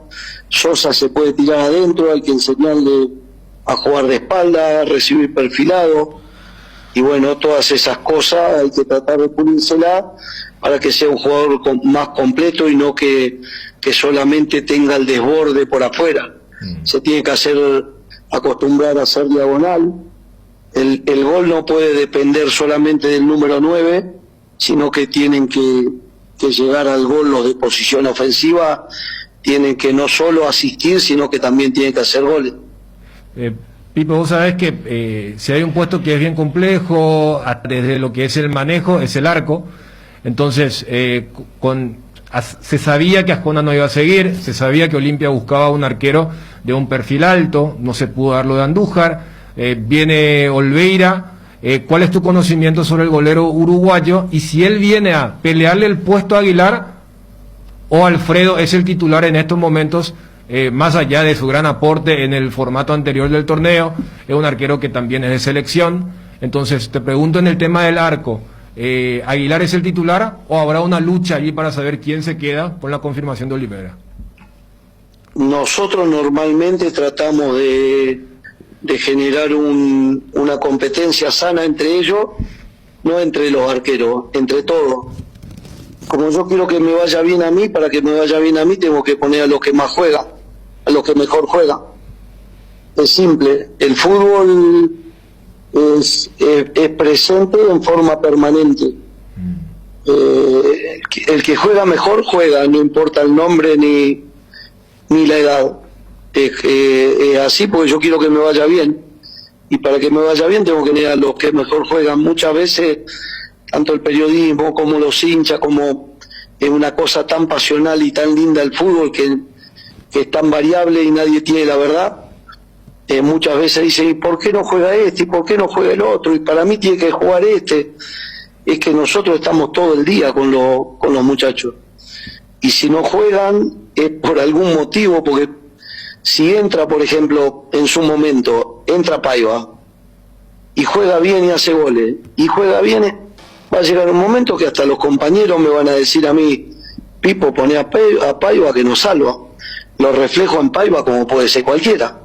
Sosa se puede tirar adentro, hay que enseñarle a jugar de espalda, a recibir perfilado, y bueno, todas esas cosas hay que tratar de pulírsela para que sea un jugador más completo y no que solamente tenga el desborde por afuera. Se tiene que acostumbrar a hacer diagonal. El gol no puede depender solamente del número 9, sino que tienen que llegar al gol los de posición ofensiva, tienen que no solo asistir, sino que también tienen que hacer goles. Pipo, vos sabés que si hay un puesto que es bien complejo, desde lo que es el manejo, es el arco. Entonces, se sabía que Ascona no iba a seguir, se sabía que Olimpia buscaba un arquero de un perfil alto, no se pudo dar lo de Andújar, viene Olveira. ¿Cuál es tu conocimiento sobre el golero uruguayo? Y si él viene a pelearle el puesto a Aguilar, o Alfredo es el titular en estos momentos, más allá de su gran aporte en el formato anterior del torneo, es un arquero que también es de selección. Entonces te pregunto en el tema del arco, ¿Aguilar es el titular o habrá una lucha allí para saber quién se queda con la confirmación de Olivera? Nosotros normalmente tratamos de generar una competencia sana entre ellos, no entre los arqueros, entre todos. Como yo quiero que me vaya bien a mí, para que me vaya bien a mí tengo que poner a los que más juegan, a los que mejor juegan. Es simple, el fútbol es presente en forma permanente. El que juega mejor juega, no importa el nombre ni la edad. Es así porque yo quiero que me vaya bien, y para que me vaya bien tengo que tener a los que mejor juegan. Muchas veces tanto el periodismo como los hinchas, como es una cosa tan pasional y tan linda el fútbol que es tan variable y nadie tiene la verdad. Muchas veces dicen, ¿y por qué no juega este? ¿Y por qué no juega el otro? Y para mí tiene que jugar este. Es que nosotros estamos todo el día con los muchachos. Y si no juegan es por algún motivo, porque si entra, por ejemplo, en su momento, entra Paiva y juega bien y hace goles, y juega bien, va a llegar un momento que hasta los compañeros me van a decir a mí, Pipo, poné a Paiva que nos salva. Lo reflejo en Paiva como puede ser cualquiera.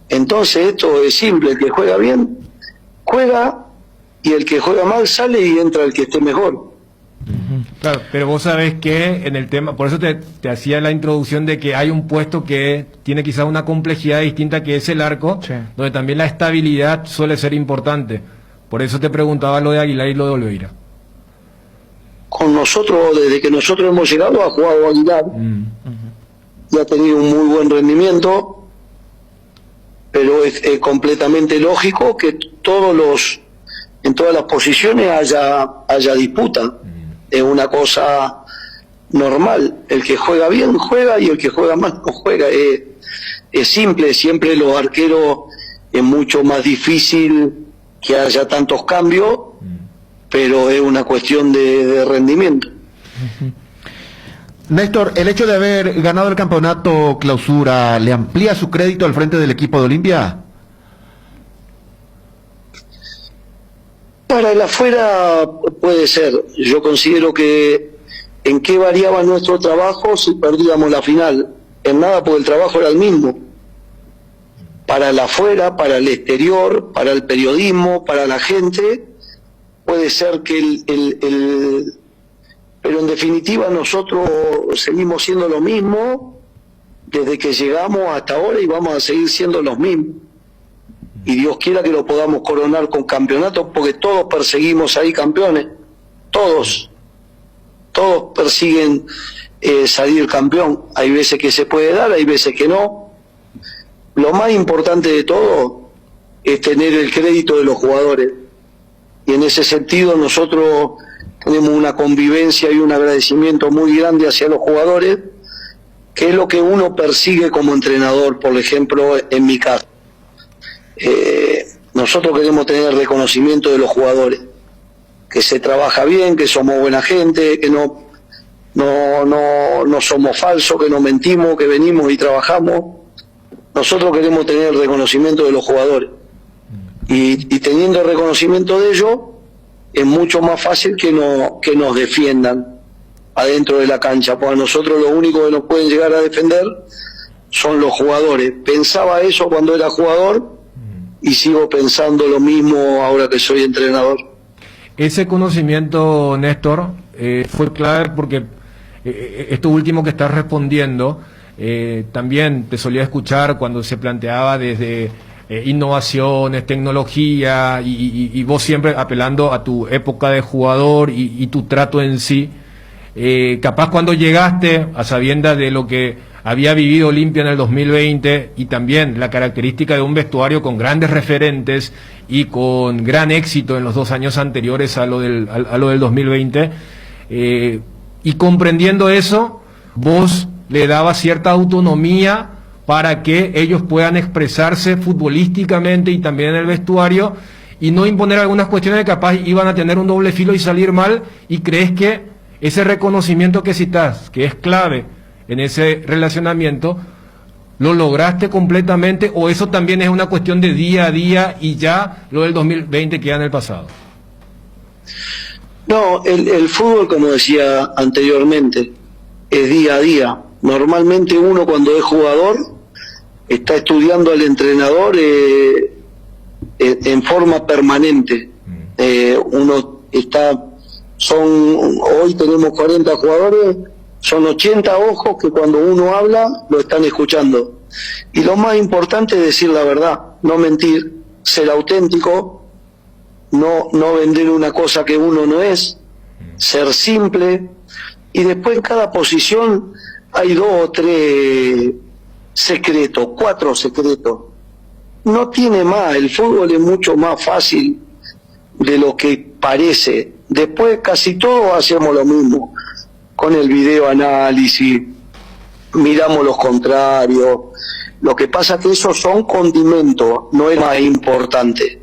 Entonces esto es simple, el que juega bien, juega, y el que juega mal sale y entra el que esté mejor. Claro, pero vos sabés que en el tema, por eso te hacía la introducción de que hay un puesto que tiene quizás una complejidad distinta, que es el arco, sí, donde también la estabilidad suele ser importante. Por eso te preguntaba lo de Aguilar y lo de Olveira. Con nosotros, desde que nosotros hemos llegado, ha jugado Aguilar, y ha tenido un muy buen rendimiento, pero es completamente lógico que en todas las posiciones haya disputa. Es una cosa normal. El que juega bien juega y el que juega mal no juega. Es simple. Siempre los arqueros es mucho más difícil que haya tantos cambios, pero es una cuestión de rendimiento. Néstor, ¿el hecho de haber ganado el campeonato clausura le amplía su crédito al frente del equipo de Olimpia? Para el afuera puede ser. Yo considero que en qué variaba nuestro trabajo si perdíamos la final. En nada, porque el trabajo era el mismo. Para el afuera, para el exterior, para el periodismo, para la gente, puede ser que pero en definitiva nosotros seguimos siendo lo mismo desde que llegamos hasta ahora y vamos a seguir siendo los mismos. Y Dios quiera que lo podamos coronar con campeonatos, porque todos perseguimos ahí campeones, todos persiguen salir campeón. Hay veces que se puede dar, hay veces que no. Lo más importante de todo es tener el crédito de los jugadores, y en ese sentido nosotros tenemos una convivencia y un agradecimiento muy grande hacia los jugadores, que es lo que uno persigue como entrenador. Por ejemplo, en mi caso, nosotros queremos tener reconocimiento de los jugadores, que se trabaja bien, que somos buena gente, que no somos falsos, que no mentimos, que venimos y trabajamos. Nosotros queremos tener el reconocimiento de los jugadores, y teniendo el reconocimiento de ellos es mucho más fácil que nos defiendan adentro de la cancha, porque a nosotros lo único que nos pueden llegar a defender son los jugadores. Pensaba eso cuando era jugador y sigo pensando lo mismo ahora que soy entrenador. Ese conocimiento, Néstor, fue clave porque esto último que estás respondiendo, también te solía escuchar cuando se planteaba desde innovaciones, tecnología, y vos siempre apelando a tu época de jugador y tu trato en sí. Capaz cuando llegaste a sabiendas de lo que había vivido Olimpia en el 2020 y también la característica de un vestuario con grandes referentes y con gran éxito en los 2 años anteriores a lo del 2020, y comprendiendo eso, vos le dabas cierta autonomía para que ellos puedan expresarse futbolísticamente y también en el vestuario, y no imponer algunas cuestiones que capaz iban a tener un doble filo y salir mal. ¿Y crees que ese reconocimiento que citas, que es clave en ese relacionamiento, lo lograste completamente, o eso también es una cuestión de día a día y ya lo del 2020 queda en el pasado? No, el fútbol, como decía anteriormente, es día a día. Normalmente uno, cuando es jugador, está estudiando al entrenador en forma permanente. Uno está, hoy tenemos 40 jugadores, son 80 ojos que cuando uno habla lo están escuchando. Y lo más importante es decir la verdad, no mentir, ser auténtico, no vender una cosa que uno no es, ser simple. Y después en cada posición hay 2 o 3 secretos, 4 secretos. No tiene más, el fútbol es mucho más fácil de lo que parece. Después casi todos hacemos lo mismo, con el videoanálisis, miramos los contrarios. Lo que pasa es que esos son condimentos, no es más importante.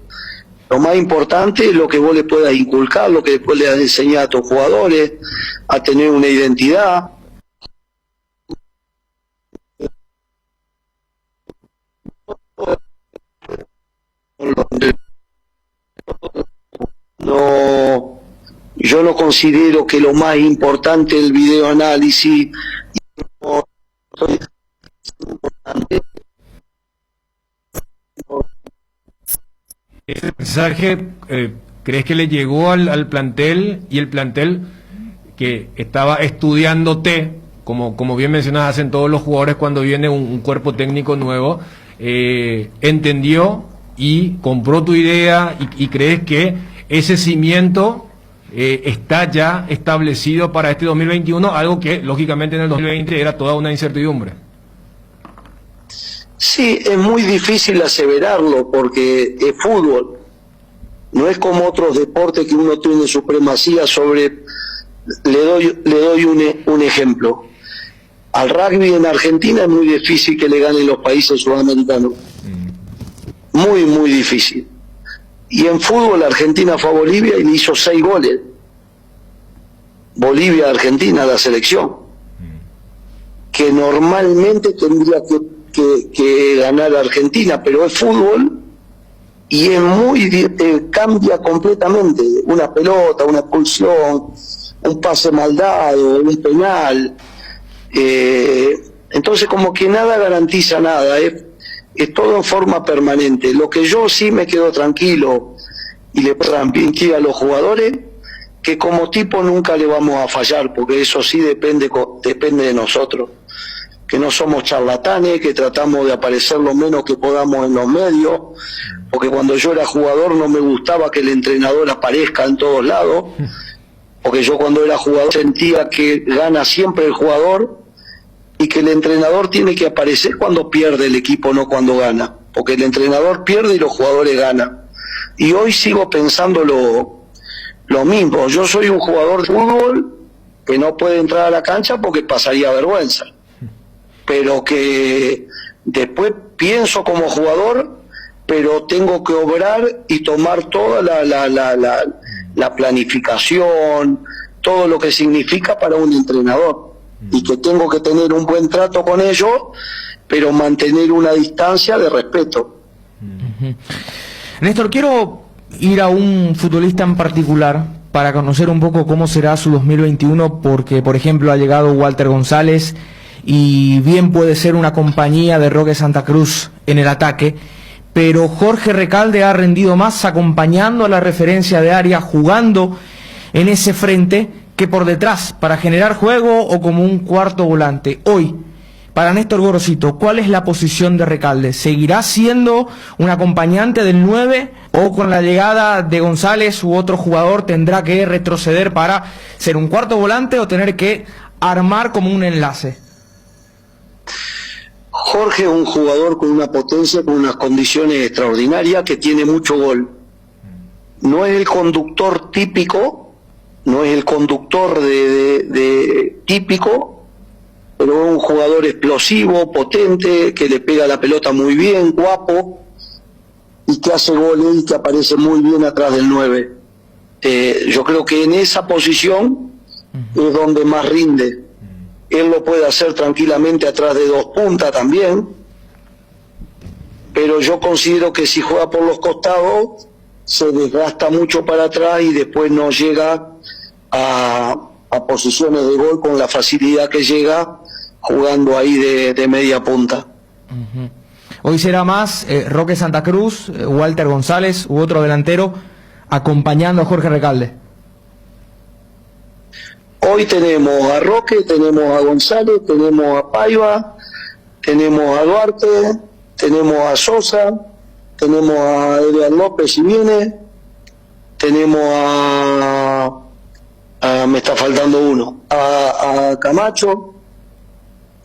Lo más importante es lo que vos le puedas inculcar, lo que después le das a enseñar a tus jugadores, a tener una identidad. No, yo no considero que lo más importante es el videoanálisis. ¿Ese mensaje crees que le llegó al plantel, y el plantel que estaba estudiándote, como bien mencionas, hacen todos los jugadores cuando viene un cuerpo técnico nuevo, entendió y compró tu idea, y crees que ese cimiento está ya establecido para este 2021, algo que lógicamente en el 2020 era toda una incertidumbre? Sí, es muy difícil aseverarlo porque es fútbol. No es como otros deportes que uno tiene supremacía sobre. Le doy un ejemplo. Al rugby en Argentina es muy difícil que le ganen los países sudamericanos. Muy, muy difícil. Y en fútbol Argentina fue a Bolivia y le hizo 6 goles. Bolivia-Argentina, la selección. Que normalmente tendría que ganar Argentina, pero es fútbol y es cambia completamente. Una pelota, una expulsión, un pase mal dado, un penal. Entonces como que nada garantiza nada, es todo en forma permanente. Lo que yo sí me quedo tranquilo y le transmití a los jugadores que como tipo nunca le vamos a fallar, porque eso sí depende de nosotros, que no somos charlatanes, que tratamos de aparecer lo menos que podamos en los medios, porque cuando yo era jugador no me gustaba que el entrenador aparezca en todos lados, porque yo cuando era jugador sentía que gana siempre el jugador y que el entrenador tiene que aparecer cuando pierde el equipo, no cuando gana, porque el entrenador pierde y los jugadores ganan. Y hoy sigo pensando lo mismo. Yo soy un jugador de fútbol que no puede entrar a la cancha porque pasaría vergüenza, pero que después pienso como jugador, pero tengo que obrar y tomar toda la planificación, todo lo que significa para un entrenador, y que tengo que tener un buen trato con ellos, pero mantener una distancia de respeto. Néstor, quiero ir a un futbolista en particular para conocer un poco cómo será su 2021, porque, por ejemplo, ha llegado Walter González y bien puede ser una compañía de Roque Santa Cruz en el ataque, pero Jorge Recalde ha rendido más acompañando a la referencia de área, jugando en ese frente, que por detrás, para generar juego o como un cuarto volante. Hoy, para Néstor Gorosito, ¿cuál es la posición de Recalde? ¿Seguirá siendo un acompañante del 9 o con la llegada de González u otro jugador tendrá que retroceder para ser un cuarto volante o tener que armar como un enlace? Jorge es un jugador con una potencia, con unas condiciones extraordinarias, que tiene mucho gol. No es el conductor típico, no es el conductor de típico, pero es un jugador explosivo, potente, que le pega la pelota muy bien, guapo, y que hace goles y que aparece muy bien atrás del 9. Yo creo que en esa posición es donde más rinde. Él lo puede hacer tranquilamente atrás de dos puntas también, pero yo considero que si juega por los costados se desgasta mucho para atrás y después no llega a posiciones de gol con la facilidad que llega jugando ahí de media punta. Hoy será más Roque Santa Cruz, Walter González u otro delantero acompañando a Jorge Recalde. Hoy tenemos a Roque, tenemos a González, tenemos a Paiva, tenemos a Duarte, tenemos a Sosa, tenemos a Edgar López si viene, tenemos me está faltando uno, a Camacho.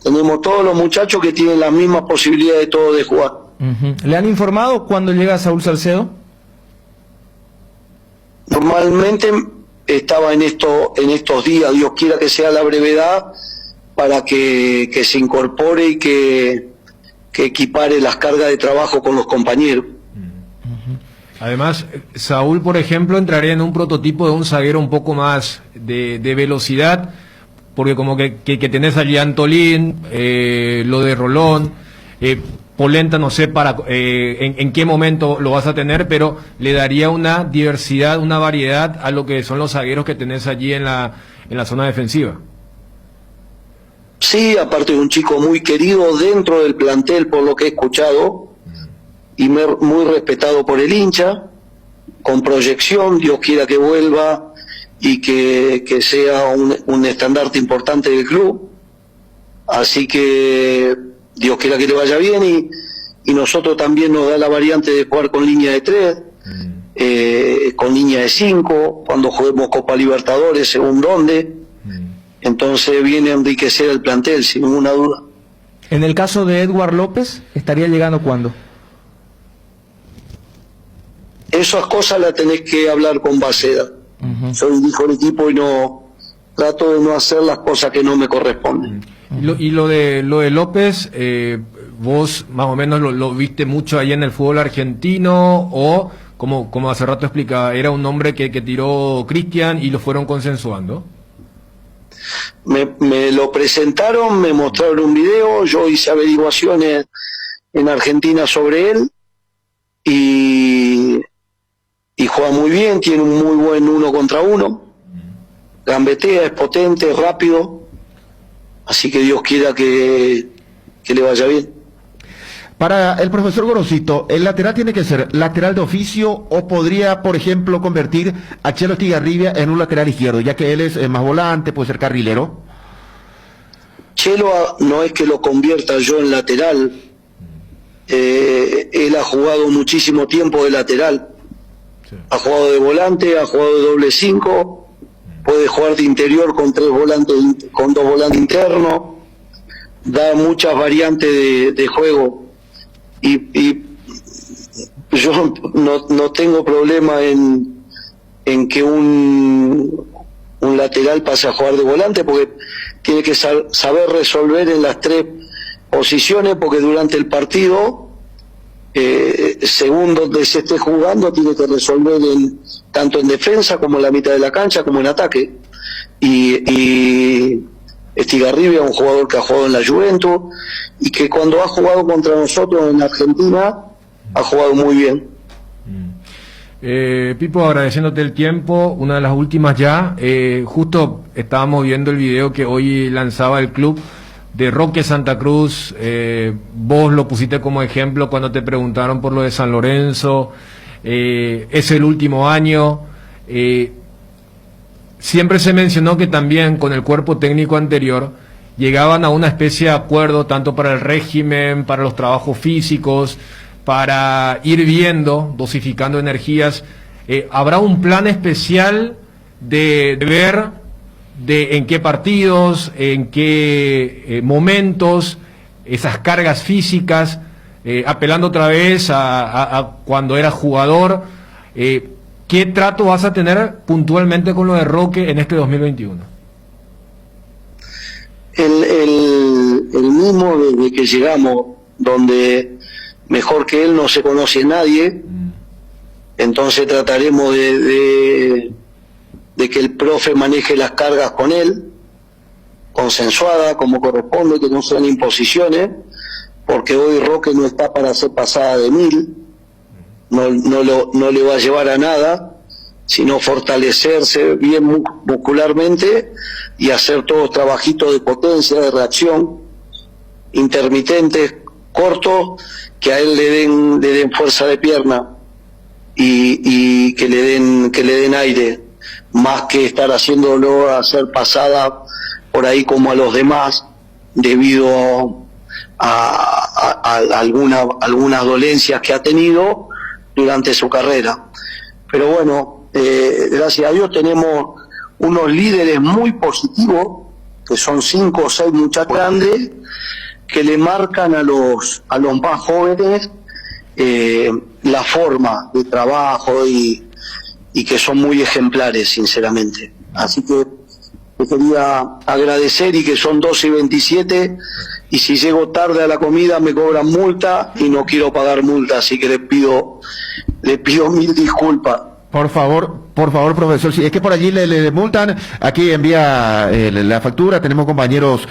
Tenemos todos los muchachos que tienen las mismas posibilidades todos de jugar. ¿Le han informado cuándo llega Saúl Salcedo? Normalmente estaba en estos días, Dios quiera que sea la brevedad, para que se incorpore y que equipare las cargas de trabajo con los compañeros. Además, Saúl, por ejemplo, entraría en un prototipo de un zaguero un poco más de velocidad, porque como que tenés allí a Antolín, lo de Rolón, Polenta, no sé en qué momento lo vas a tener, pero le daría una diversidad, una variedad a lo que son los zagueros que tenés allí en la zona defensiva. Sí, aparte de un chico muy querido dentro del plantel por lo que he escuchado, y muy respetado por el hincha, con proyección, Dios quiera que vuelva y que sea un estandarte importante del club. Así que Dios quiera que le vaya bien, y nosotros también nos da la variante de jugar con línea de 3, con línea de 5, cuando juguemos Copa Libertadores, según dónde. Entonces viene a enriquecer el plantel, sin ninguna duda. En el caso de Edgar López, ¿estaría llegando cuándo? Esas cosas las tenés que hablar con Baceda. Yo dirijo el equipo y trato de no hacer las cosas que no me corresponden. Y lo de López, vos más o menos lo viste mucho ahí en el fútbol argentino, o como hace rato explicaba, era un nombre que tiró Cristian y lo fueron consensuando. Me lo presentaron, me mostraron un video, yo hice averiguaciones en Argentina sobre él y juega muy bien, tiene un muy buen 1 contra 1, gambetea, es potente, es rápido, así que Dios quiera que le vaya bien. Para el profesor Gorosito, ¿el lateral tiene que ser lateral de oficio o podría, por ejemplo, convertir a Chelo Estigarribia en un lateral izquierdo, ya que él es más volante, puede ser carrilero? Chelo no es que lo convierta yo en lateral, él ha jugado muchísimo tiempo de lateral, ha jugado de volante, ha jugado de doble 5, puede jugar de interior con 3 volantes, con 2 volantes internos, da muchas variantes de juego. Y yo no tengo problema en que un lateral pase a jugar de volante, porque tiene que saber resolver en las 3 posiciones, porque durante el partido, según donde se esté jugando, tiene que resolver tanto en defensa como en la mitad de la cancha, como en ataque. Y Estigarribia es un jugador que ha jugado en la Juventus y que cuando ha jugado contra nosotros en Argentina ha jugado muy bien. Pipo, agradeciéndote el tiempo, una de las últimas ya, justo estábamos viendo el video que hoy lanzaba el club de Roque Santa Cruz, vos lo pusiste como ejemplo cuando te preguntaron por lo de San Lorenzo, es el último año, siempre se mencionó que también con el cuerpo técnico anterior llegaban a una especie de acuerdo tanto para el régimen, para los trabajos físicos, para ir viendo, dosificando energías. ¿Habrá un plan especial de ver en qué partidos, en qué momentos, esas cargas físicas, apelando otra vez a cuando era jugador? ¿Qué trato vas a tener puntualmente con lo de Roque en este 2021? El mismo desde que llegamos, donde mejor que él no se conoce nadie, entonces trataremos de que el profe maneje las cargas con él, consensuada, como corresponde, que no sean imposiciones, porque hoy Roque no está para hacer pasada de 1000, no le va a llevar a nada, sino fortalecerse bien muscularmente y hacer todos trabajitos de potencia, de reacción, intermitentes, cortos, que a él le den fuerza de pierna y que le den aire, más que estar haciéndolo hacer pasada por ahí como a los demás, debido a algunas dolencias que ha tenido durante su carrera. Pero bueno, gracias a Dios tenemos unos líderes muy positivos, que son 5 o 6 muchachos grandes, que le marcan a los más jóvenes la forma de trabajo y que son muy ejemplares, sinceramente. Así que te quería agradecer, y que son 12:27, y si llego tarde a la comida me cobran multa y no quiero pagar multa, así que le pido 1000 disculpas. Por favor, profesor, si es que por allí le multan, aquí envía la factura. Tenemos compañeros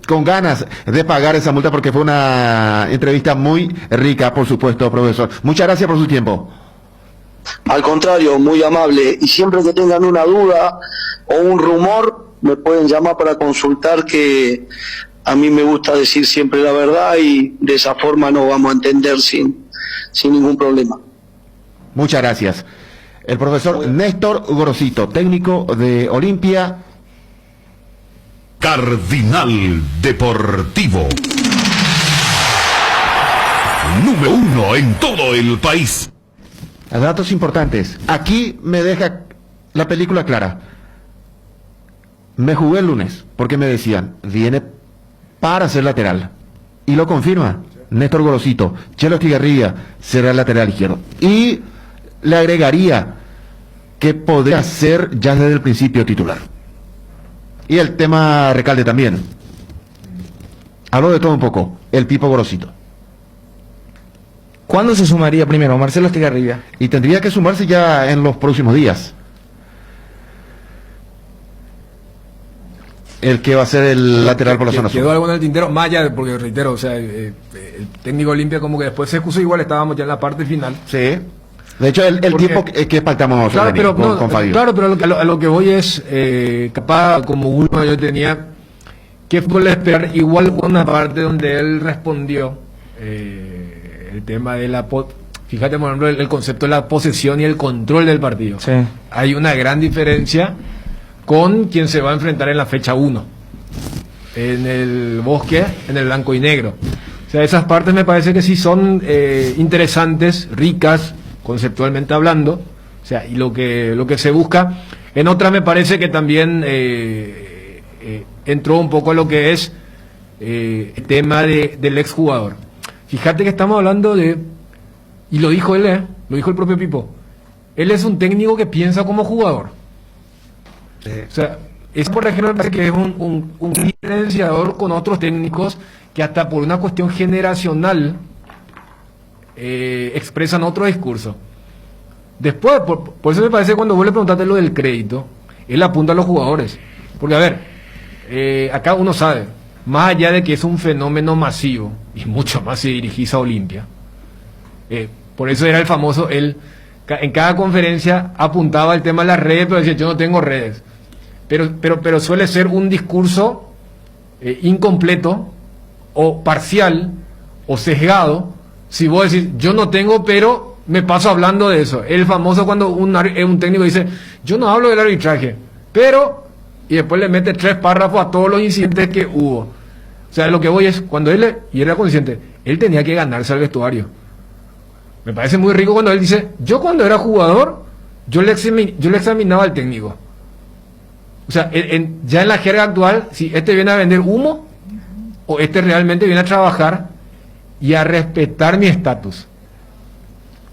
con ganas de pagar esa multa, porque fue una entrevista muy rica, por supuesto, profesor. Muchas gracias por su tiempo. Al contrario, muy amable, y siempre que tengan una duda o un rumor, me pueden llamar para consultar, que a mí me gusta decir siempre la verdad, y de esa forma nos vamos a entender sin ningún problema. Muchas gracias. El profesor Néstor Gorosito, técnico de Olimpia. Cardinal Deportivo. Número 1 en todo el país. Datos importantes. Aquí me deja la película clara. Me jugué el lunes porque me decían, viene para ser lateral. Y lo confirma Néstor Gorosito. Chelo Estigarribia será el lateral izquierdo. Y le agregaría que podría ser ya desde el principio titular. Y el tema Recalde también. Habló de todo un poco, el Pipo Gorosito. ¿Cuándo se sumaría primero Marcelo Estigarribia? Y tendría que sumarse ya en los próximos días. El que va a ser el lateral por la zona sur. ¿Quedó algo en el tintero? Más allá, porque reitero, o sea, el técnico Olimpia como que después se excusó, igual estábamos ya en la parte final. Sí. De hecho, el tiempo que pactamos claro, con Fabio. Claro, pero a lo que voy es, capaz, como uno yo tenía, que fue esperar igual una parte donde él respondió el tema de fíjate, por ejemplo, el concepto de la posesión y el control del partido. Sí. Hay una gran diferencia con quien se va a enfrentar en la fecha 1, en el Bosque, en el blanco y negro. O sea, esas partes me parece que sí son interesantes, ricas, conceptualmente hablando. O sea, y lo que se busca. En otra me parece que también entró un poco a lo que es el tema del exjugador. Fíjate que estamos hablando y lo dijo él, lo dijo el propio Pipo, él es un técnico que piensa como jugador. O sea, es por ejemplo, me parece que es un diferenciador con otros técnicos que hasta por una cuestión generacional expresan otro discurso. Después, por eso me parece que cuando vos le preguntaste lo del crédito, él apunta a los jugadores. Porque, a ver, acá uno sabe, más allá de que es un fenómeno masivo, y mucho más si dirigís a Olimpia, por eso era el famoso, él en cada conferencia apuntaba el tema de las redes, pero decía, yo no tengo redes. Pero suele ser un discurso incompleto, o parcial, o sesgado, si vos decís, yo no tengo, pero me paso hablando de eso. El famoso cuando un técnico dice, yo no hablo del arbitraje, pero, y después le mete 3 párrafos a todos los incidentes que hubo. O sea, lo que voy es, cuando él, y era consciente, él tenía que ganarse al vestuario. Me parece muy rico cuando él dice, yo cuando era jugador, yo le examinaba al técnico. O sea, ya en la jerga actual, si este viene a vender humo, o este realmente viene a trabajar y a respetar mi estatus.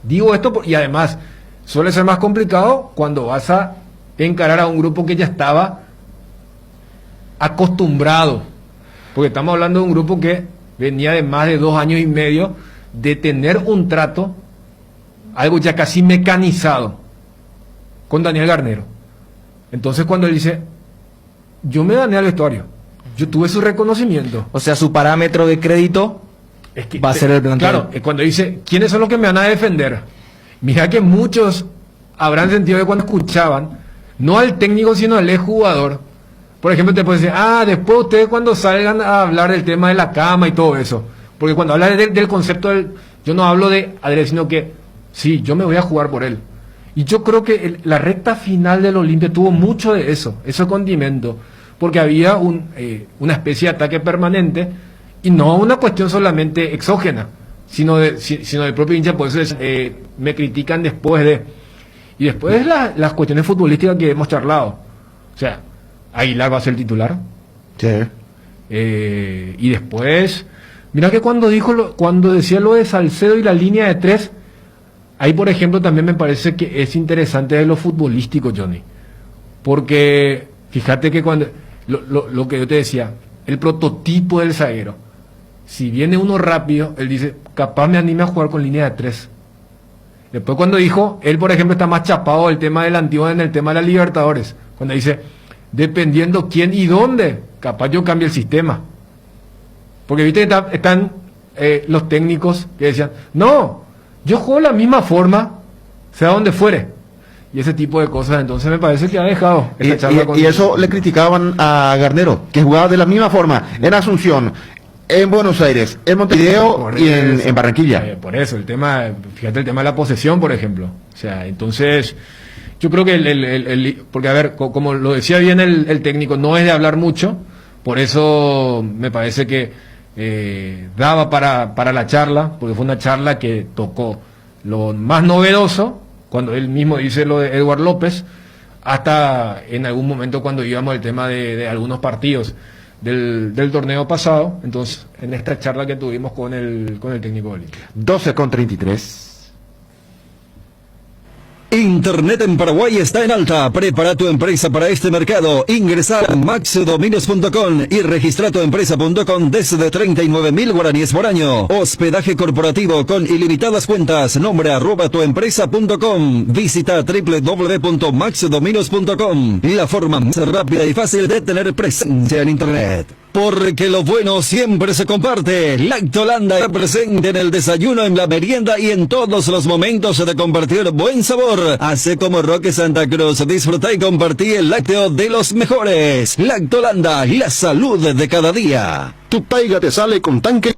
Digo esto y además suele ser más complicado cuando vas a encarar a un grupo que ya estaba acostumbrado, porque estamos hablando de un grupo que venía de más de 2 años y medio de tener un trato, algo ya casi mecanizado, con Daniel Garnero. Entonces cuando él dice, yo me gané al vestuario, yo tuve su reconocimiento. O sea, su parámetro de crédito es que, va a ser el plantel. Claro, cuando dice, ¿quiénes son los que me van a defender? Mira que muchos habrán sentido que cuando escuchaban, no al técnico, sino al exjugador. Por ejemplo, te pueden decir, después ustedes cuando salgan a hablar del tema de la cama y todo eso. Porque cuando hablan del concepto yo no hablo de Adrián, sino que, sí, yo me voy a jugar por él. Y yo creo que la recta final del Olimpia tuvo mucho de eso, ese condimento. Porque había una especie de ataque permanente, y no una cuestión solamente exógena, sino del propio hincha. Por eso me critican después de... Y después las cuestiones futbolísticas que hemos charlado. O sea, Aguilar va a ser titular. Sí. Y después, mira que cuando decía lo de Salcedo y la línea de 3, ahí por ejemplo también me parece que es interesante de lo futbolístico, Johnny. Porque fíjate que cuando... Lo que yo te decía, el prototipo del zaguero, si viene uno rápido, él dice, capaz me anime a jugar con línea de 3. Después cuando dijo, él por ejemplo está más chapado del tema del antiguo en el tema de la Libertadores, cuando dice, dependiendo quién y dónde, capaz yo cambio el sistema. Porque viste que están los técnicos que decían, no, yo juego la misma forma, sea donde fuere. Y ese tipo de cosas, entonces me parece que ha dejado esa charla y eso le criticaban a Garnero, que jugaba de la misma forma en Asunción, en Buenos Aires, en Montevideo y en Barranquilla. Por eso, fíjate el tema de la posesión, por ejemplo. O sea, entonces, yo creo que porque a ver, como lo decía bien el técnico, no es de hablar mucho, por eso me parece que daba para la charla, porque fue una charla que tocó lo más novedoso, cuando él mismo dice lo de Edward López, hasta en algún momento cuando íbamos al tema de algunos partidos del torneo pasado. Entonces, en esta charla que tuvimos con el técnico de Olimpia. 12:33. Internet en Paraguay está en alta. Prepara tu empresa para este mercado. Ingresa a maxdominios.com y registra tu empresa.com desde 39.000 guaraníes por año. Hospedaje corporativo con ilimitadas cuentas. Nombre @tuempresa.com. Visita www.maxdominios.com. La forma más rápida y fácil de tener presencia en Internet. Porque lo bueno siempre se comparte. Lactolanda está presente en el desayuno, en la merienda y en todos los momentos de compartir buen sabor. Hace como Roque Santa Cruz. Disfruta y compartí el lácteo de los mejores. Lactolanda, la salud de cada día. Tu Taiga te sale con tanque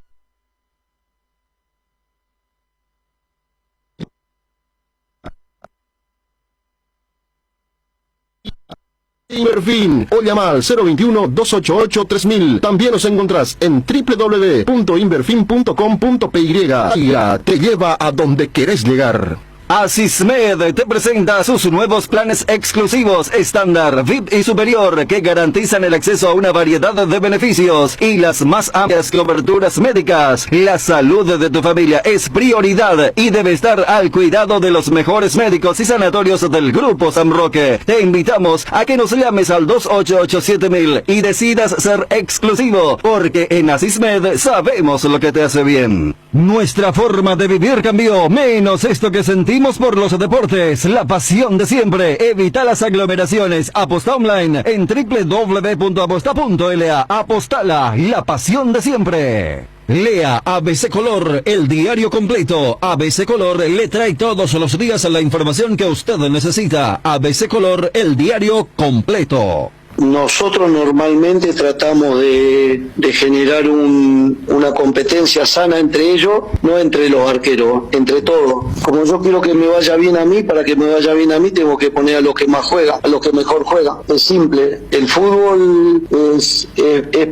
Inverfin o llama al 021-288-3000. También nos encontrás en www.inverfin.com.py. Te lleva a donde querés llegar. Asismed te presenta sus nuevos planes exclusivos estándar, VIP y superior que garantizan el acceso a una variedad de beneficios y las más amplias coberturas médicas. La salud de tu familia es prioridad y debe estar al cuidado de los mejores médicos y sanatorios del Grupo San Roque. Te invitamos a que nos llames al 288-7000 y decidas ser exclusivo, porque en Asismed sabemos lo que te hace bien. Nuestra forma de vivir cambió, menos esto que sentimos por los deportes, la pasión de siempre. Evita las aglomeraciones. Aposta online en www.aposta.la. Apostala, la pasión de siempre. Lea ABC Color, el diario completo. ABC Color le trae todos los días la información que usted necesita. ABC Color, el diario completo. Nosotros normalmente tratamos de generar una competencia sana entre ellos, no entre los arqueros, entre todos. Como yo quiero que me vaya bien a mí, para que me vaya bien a mí tengo que poner a los que más juegan, a los que mejor juegan. Es simple, el fútbol es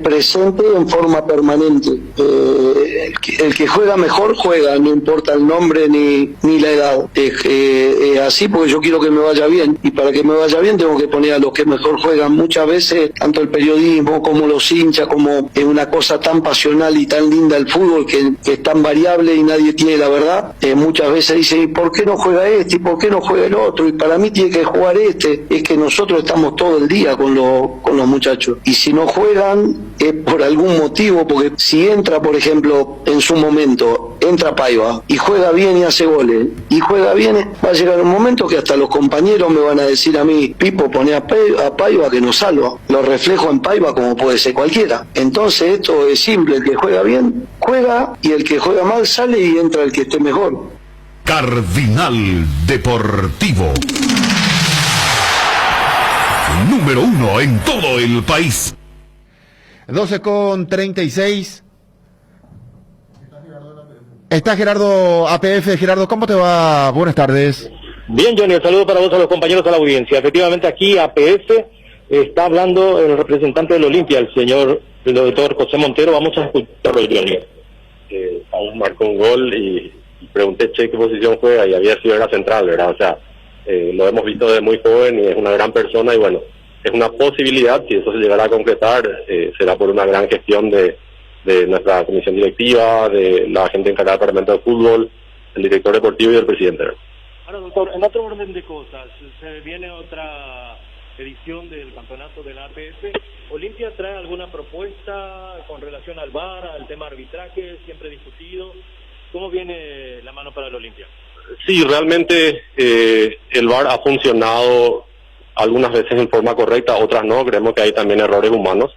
presente en forma permanente. El que juega mejor juega, no importa el nombre ni la edad. Así porque yo quiero que me vaya bien, y para que me vaya bien tengo que poner a los que mejor juegan. Muchas veces, tanto el periodismo como los hinchas, como es una cosa tan pasional y tan linda el fútbol, que es tan variable y nadie tiene la verdad, muchas veces dicen, ¿y por qué no juega este? ¿Y por qué no juega el otro? Y para mí tiene que jugar este. Es que nosotros estamos todo el día con los muchachos, y si no juegan es por algún motivo, porque si entra, por ejemplo, en su momento, entra Paiva y juega bien y hace goles, y juega bien, va a llegar un momento que hasta los compañeros me van a decir a mí, Pipo, poné a Paiva que nos salva. Lo reflejo en Paiva como puede ser cualquiera. Entonces esto es simple, el que juega bien, juega, y el que juega mal sale y entra el que esté mejor. Cardinal Deportivo. Número 1 en todo el país. 12:36. Está Gerardo APF. Gerardo, ¿cómo te va? Buenas tardes. Bien, Johnny, un saludo para vos, a los compañeros, a la audiencia. Efectivamente, aquí APF está hablando el representante del Olimpia, el doctor José Montero. Vamos a escucharlo, Johnny. Aún marcó un gol y pregunté qué posición juega, y había sido en la central, ¿verdad? O sea, lo hemos visto desde muy joven y es una gran persona, y bueno, es una posibilidad. Si eso se llegara a concretar, será por una gran gestión de nuestra comisión directiva, de la gente encargada del Parlamento de Fútbol, el director deportivo y el presidente. Ahora, doctor, en otro orden de cosas, se viene otra edición del campeonato de la APF. ¿Olimpia trae alguna propuesta con relación al VAR, al tema arbitraje, siempre discutido? ¿Cómo viene la mano para el Olimpia? Sí, realmente el VAR ha funcionado algunas veces en forma correcta, otras no. Creemos que hay también errores humanos.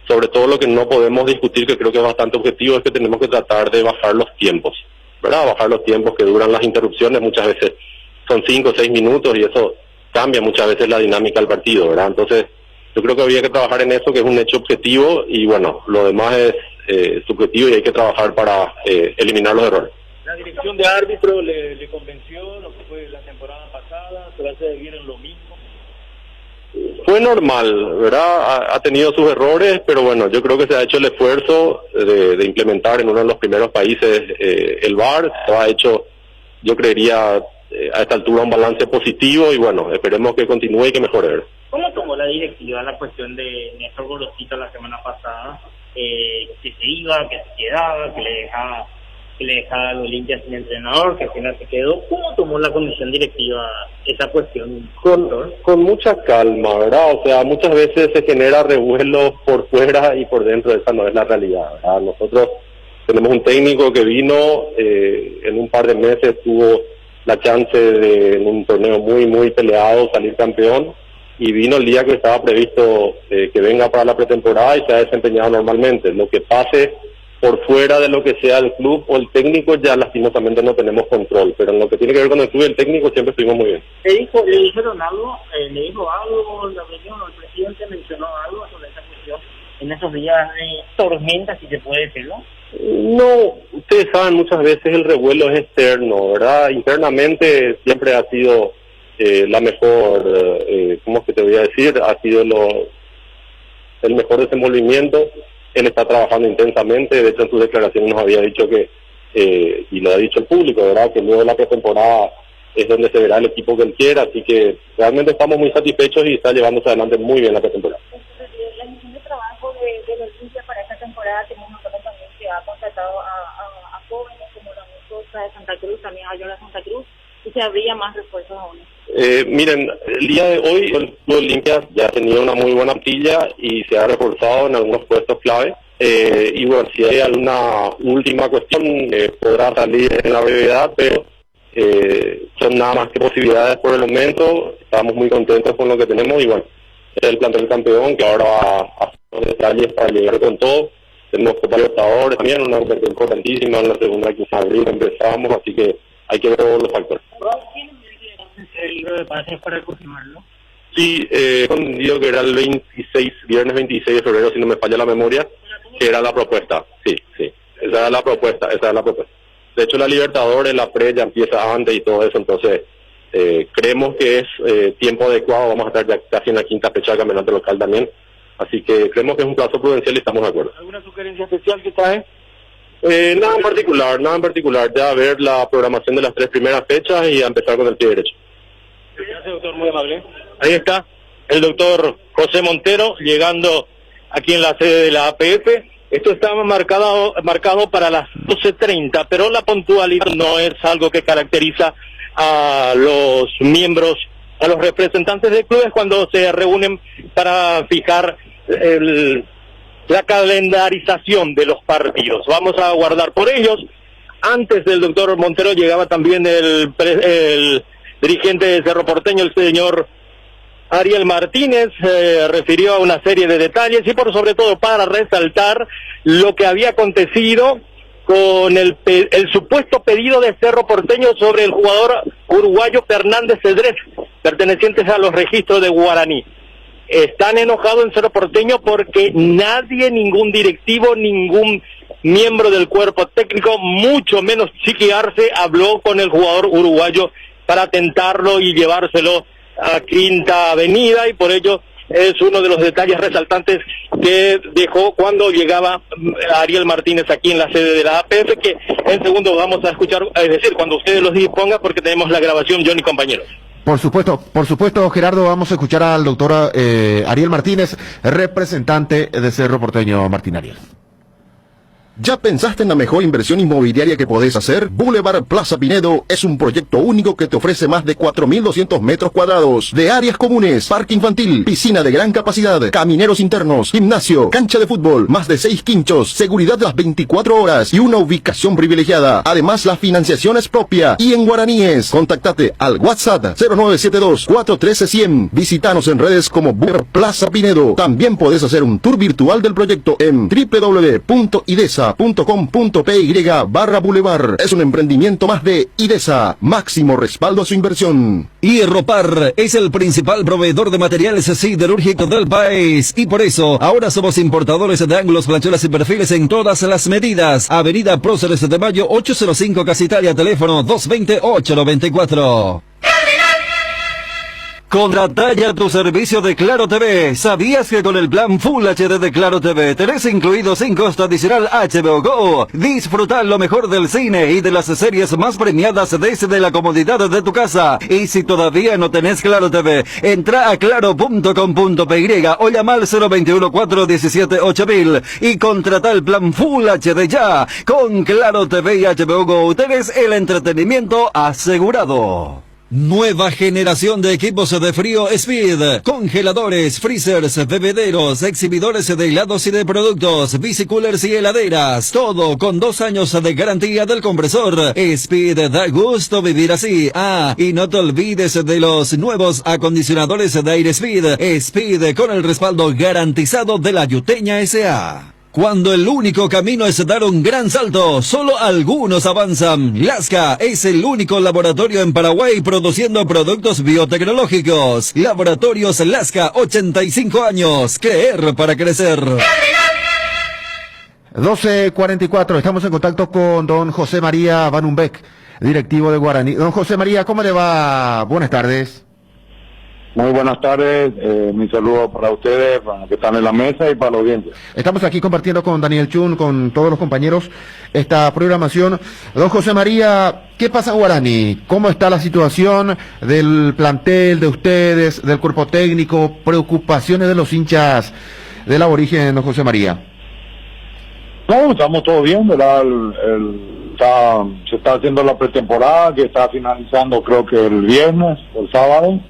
Sobre todo lo que no podemos discutir, que creo que es bastante objetivo, es que tenemos que tratar de bajar los tiempos, ¿verdad? Bajar los tiempos que duran las interrupciones. Muchas veces son 5 o 6 minutos y eso cambia muchas veces la dinámica del partido, ¿verdad? Entonces, yo creo que habría que trabajar en eso, que es un hecho objetivo, y bueno, lo demás es subjetivo, y hay que trabajar para eliminar los errores. ¿La dirección de árbitro le convenció lo que fue la temporada pasada? ¿Se va a seguir en lo mismo? Fue normal, ¿verdad? Ha tenido sus errores, pero bueno, yo creo que se ha hecho el esfuerzo de implementar en uno de los primeros países el VAR. Se ha hecho, yo creería, a esta altura un balance positivo, y bueno, esperemos que continúe y que mejore. ¿Cómo tomó la directiva la cuestión de Néstor Gorosito la semana pasada? Que se iba, que se quedaba, que le dejaba al Olimpia sin entrenador, que al final se quedó. ¿Cómo tomó la comisión directiva esa cuestión? Con mucha calma, ¿verdad? O sea, muchas veces se genera revuelo por fuera y por dentro, esa no es la realidad, ¿verdad? Nosotros tenemos un técnico que vino, en un par de meses tuvo la chance de, en un torneo muy, muy peleado, salir campeón, y vino el día que estaba previsto que venga para la pretemporada, y se ha desempeñado normalmente. Lo que pase por fuera de lo que sea el club o el técnico, ya lastimosamente no tenemos control, pero en lo que tiene que ver con el club y el técnico siempre estuvimos muy bien. ¿Le dijeron algo? ¿Le dijo algo la reunión, o el presidente mencionó algo sobre esa cuestión en esos días de tormenta, si se puede decirlo? No, ustedes saben, muchas veces el revuelo es externo, ¿verdad? Internamente siempre ha sido la mejor, ¿cómo es que te voy a decir? Ha sido el mejor desenvolvimiento. Él está trabajando intensamente, de hecho en sus declaraciones nos había dicho que, y lo ha dicho el público, ¿verdad?, que luego de la pretemporada es donde se verá el equipo que él quiera, así que realmente estamos muy satisfechos y está llevándose adelante muy bien la pretemporada. La misión de trabajo de los Olimpia para esta temporada, tenemos un notado también que ha contratado a jóvenes como la Mendoza de Santa Cruz, también a Yola Santa Cruz, y se habría más refuerzos aún. Miren, el día de hoy el Club Olimpia ya ha tenido una muy buena plantilla y se ha reforzado en algunos puestos clave. Y bueno, si hay alguna última cuestión, podrá salir en la brevedad, pero son nada más que posibilidades por el momento. Estamos muy contentos con lo que tenemos y bueno, es el plantel campeón que ahora va a hacer los detalles para llegar con todo. Tenemos Copa Libertadores también, una competencia importantísima, en la segunda que en abril empezamos, así que hay que ver todos los factores. El libro de pases para confirmarlo. Sí, digo que era el viernes 26 de febrero, si no me falla la memoria, que era la propuesta. Sí, esa era la propuesta. De hecho, la Libertadores, la pre ya empieza antes y todo eso, entonces creemos que es tiempo adecuado. Vamos a estar ya casi en la quinta fecha del campeonato local también, así que creemos que es un plazo prudencial y estamos de acuerdo. ¿Alguna sugerencia especial que trae? Nada en particular, ya a ver la programación de las 3 primeras fechas y a empezar con el pie derecho. Gracias, doctor, muy amable. Ahí está el doctor José Montero llegando aquí en la sede de la APF. Esto estaba marcado para las 12:30, pero la puntualidad no es algo que caracteriza a los miembros, a los representantes de clubes cuando se reúnen para fijar la calendarización de los partidos. Vamos a aguardar por ellos. Antes del doctor Montero llegaba también el dirigente de Cerro Porteño, el señor Ariel Martínez, refirió a una serie de detalles y por sobre todo para resaltar lo que había acontecido con el supuesto pedido de Cerro Porteño sobre el jugador uruguayo Fernández Cedrés, pertenecientes a los registros de Guaraní. Están enojados en Cerro Porteño porque nadie, ningún directivo, ningún miembro del cuerpo técnico, mucho menos Chiqui Arce, habló con el jugador uruguayo para tentarlo y llevárselo a Quinta Avenida, y por ello es uno de los detalles resaltantes que dejó cuando llegaba Ariel Martínez aquí en la sede de la APF, que en segundo vamos a escuchar, es decir, cuando ustedes los dispongan, porque tenemos la grabación, John y compañeros. Por supuesto, Gerardo, vamos a escuchar al doctor Ariel Martínez, representante de Cerro Porteño. Martín Ariel. ¿Ya pensaste en la mejor inversión inmobiliaria que podés hacer? Boulevard Plaza Pinedo es un proyecto único que te ofrece más de 4.200 metros cuadrados de áreas comunes, parque infantil, piscina de gran capacidad, camineros internos, gimnasio, cancha de fútbol, más de 6 quinchos, seguridad las 24 horas y una ubicación privilegiada. Además, la financiación es propia y en guaraníes. Contactate al WhatsApp 0972-413-100. Visítanos en redes como Boulevard Plaza Pinedo. También podés hacer un tour virtual del proyecto en www.idesa.com.py/Boulevard. Es un emprendimiento más de IDESA. Máximo respaldo a su inversión. Hierropar es el principal proveedor de materiales siderúrgicos del país y por eso ahora somos importadores de ángulos, planchuelas y perfiles en todas las medidas. Avenida Próceres de Mayo 805 Casa Italia, teléfono 220-894. Contrata ya tu servicio de Claro TV. ¿Sabías que con el plan Full HD de Claro TV tenés incluido sin costo adicional HBO Go? Disfrutar lo mejor del cine y de las series más premiadas desde la comodidad de tu casa. Y si todavía no tenés Claro TV, entra a claro.com.py o llama al 021-417-8000 y contrata el plan Full HD ya. Con Claro TV y HBO Go tenés el entretenimiento asegurado. Nueva generación de equipos de frío Speed, congeladores, freezers, bebederos, exhibidores de helados y de productos, bicicoolers y heladeras, todo con 2 años de garantía del compresor. Speed, da gusto vivir así. Ah, y no te olvides de los nuevos acondicionadores de aire Speed, Speed con el respaldo garantizado de la Yuteña S.A. Cuando el único camino es dar un gran salto, solo algunos avanzan. Lasca es el único laboratorio en Paraguay produciendo productos biotecnológicos. Laboratorios Lasca, 85 años. Creer para crecer. 12:44, estamos en contacto con don José María Van Umbeck, directivo de Guaraní. Don José María, ¿cómo le va? Buenas tardes. Muy buenas tardes, mi saludo para ustedes, para los que están en la mesa y para la audiencia. Estamos aquí compartiendo con Daniel Chun, con todos los compañeros, esta programación. Don José María, ¿qué pasa en Guaraní? ¿Cómo está la situación del plantel, de ustedes, del cuerpo técnico? Preocupaciones de los hinchas del aborigen, don José María. No, estamos todos bien, ¿verdad? Se está haciendo la pretemporada, que está finalizando creo que el viernes, el sábado.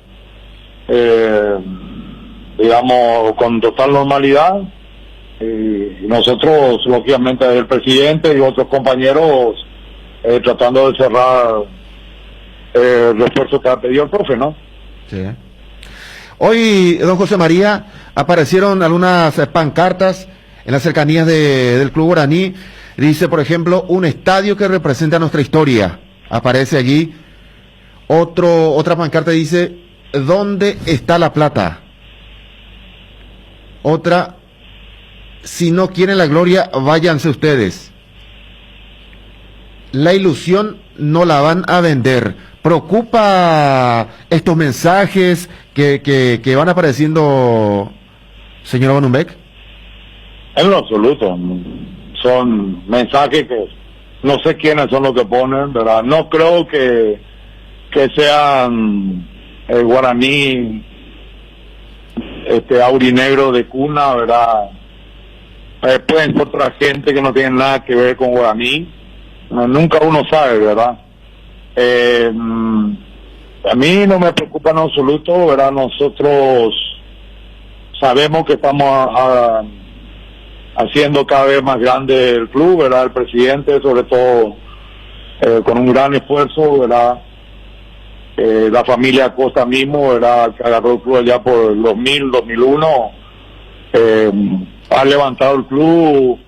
Digamos, con total normalidad. Y nosotros, lógicamente, el presidente y otros compañeros tratando de cerrar el refuerzo que ha pedido el profe, ¿no? Sí. Hoy, don José María, aparecieron algunas pancartas en las cercanías del Club Guaraní. Dice, por ejemplo, un estadio que representa nuestra historia. Aparece allí. Otra pancarta dice, ¿dónde está la plata? Otra, si no quieren la gloria, váyanse ustedes. La ilusión no la van a vender. ¿Preocupa estos mensajes que van apareciendo, señor Banumbeck? En lo absoluto. Son mensajes que no sé quiénes son los que ponen, ¿verdad? No creo que sean el guaraní aurinegro de cuna, ¿verdad? Pueden ser otra gente que no tiene nada que ver con guaraní. Nunca uno sabe, ¿verdad? A mí no me preocupa en absoluto, ¿verdad? Nosotros sabemos que estamos haciendo cada vez más grande el club, ¿verdad? El presidente, sobre todo, con un gran esfuerzo, ¿verdad? La familia Acosta mismo, ¿verdad? Que agarró el club allá por el 2000, 2001, ha levantado el club,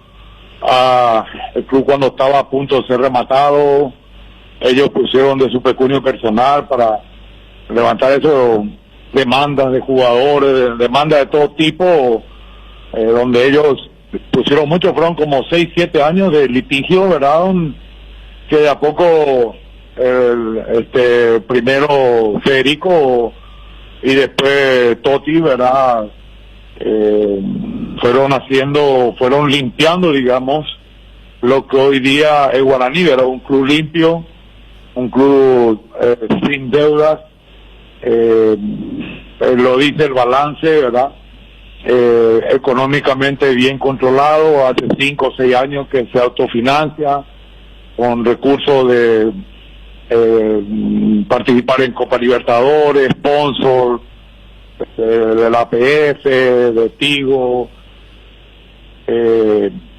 el club cuando estaba a punto de ser rematado, ellos pusieron de su pecunio personal para levantar eso, demandas de jugadores, demandas de todo tipo, donde ellos pusieron mucho, fueron como 6, 7 años de litigio, ¿verdad? Que de a poco primero Federico y después Totti, ¿verdad? Fueron limpiando, digamos, lo que hoy día es Guaraní, ¿verdad? Un club limpio, un club sin deudas, lo dice el balance, ¿verdad? Económicamente bien controlado, hace 5 o 6 años que se autofinancia, con recursos de participar en Copa Libertadores, sponsor, del APF, de Tigo,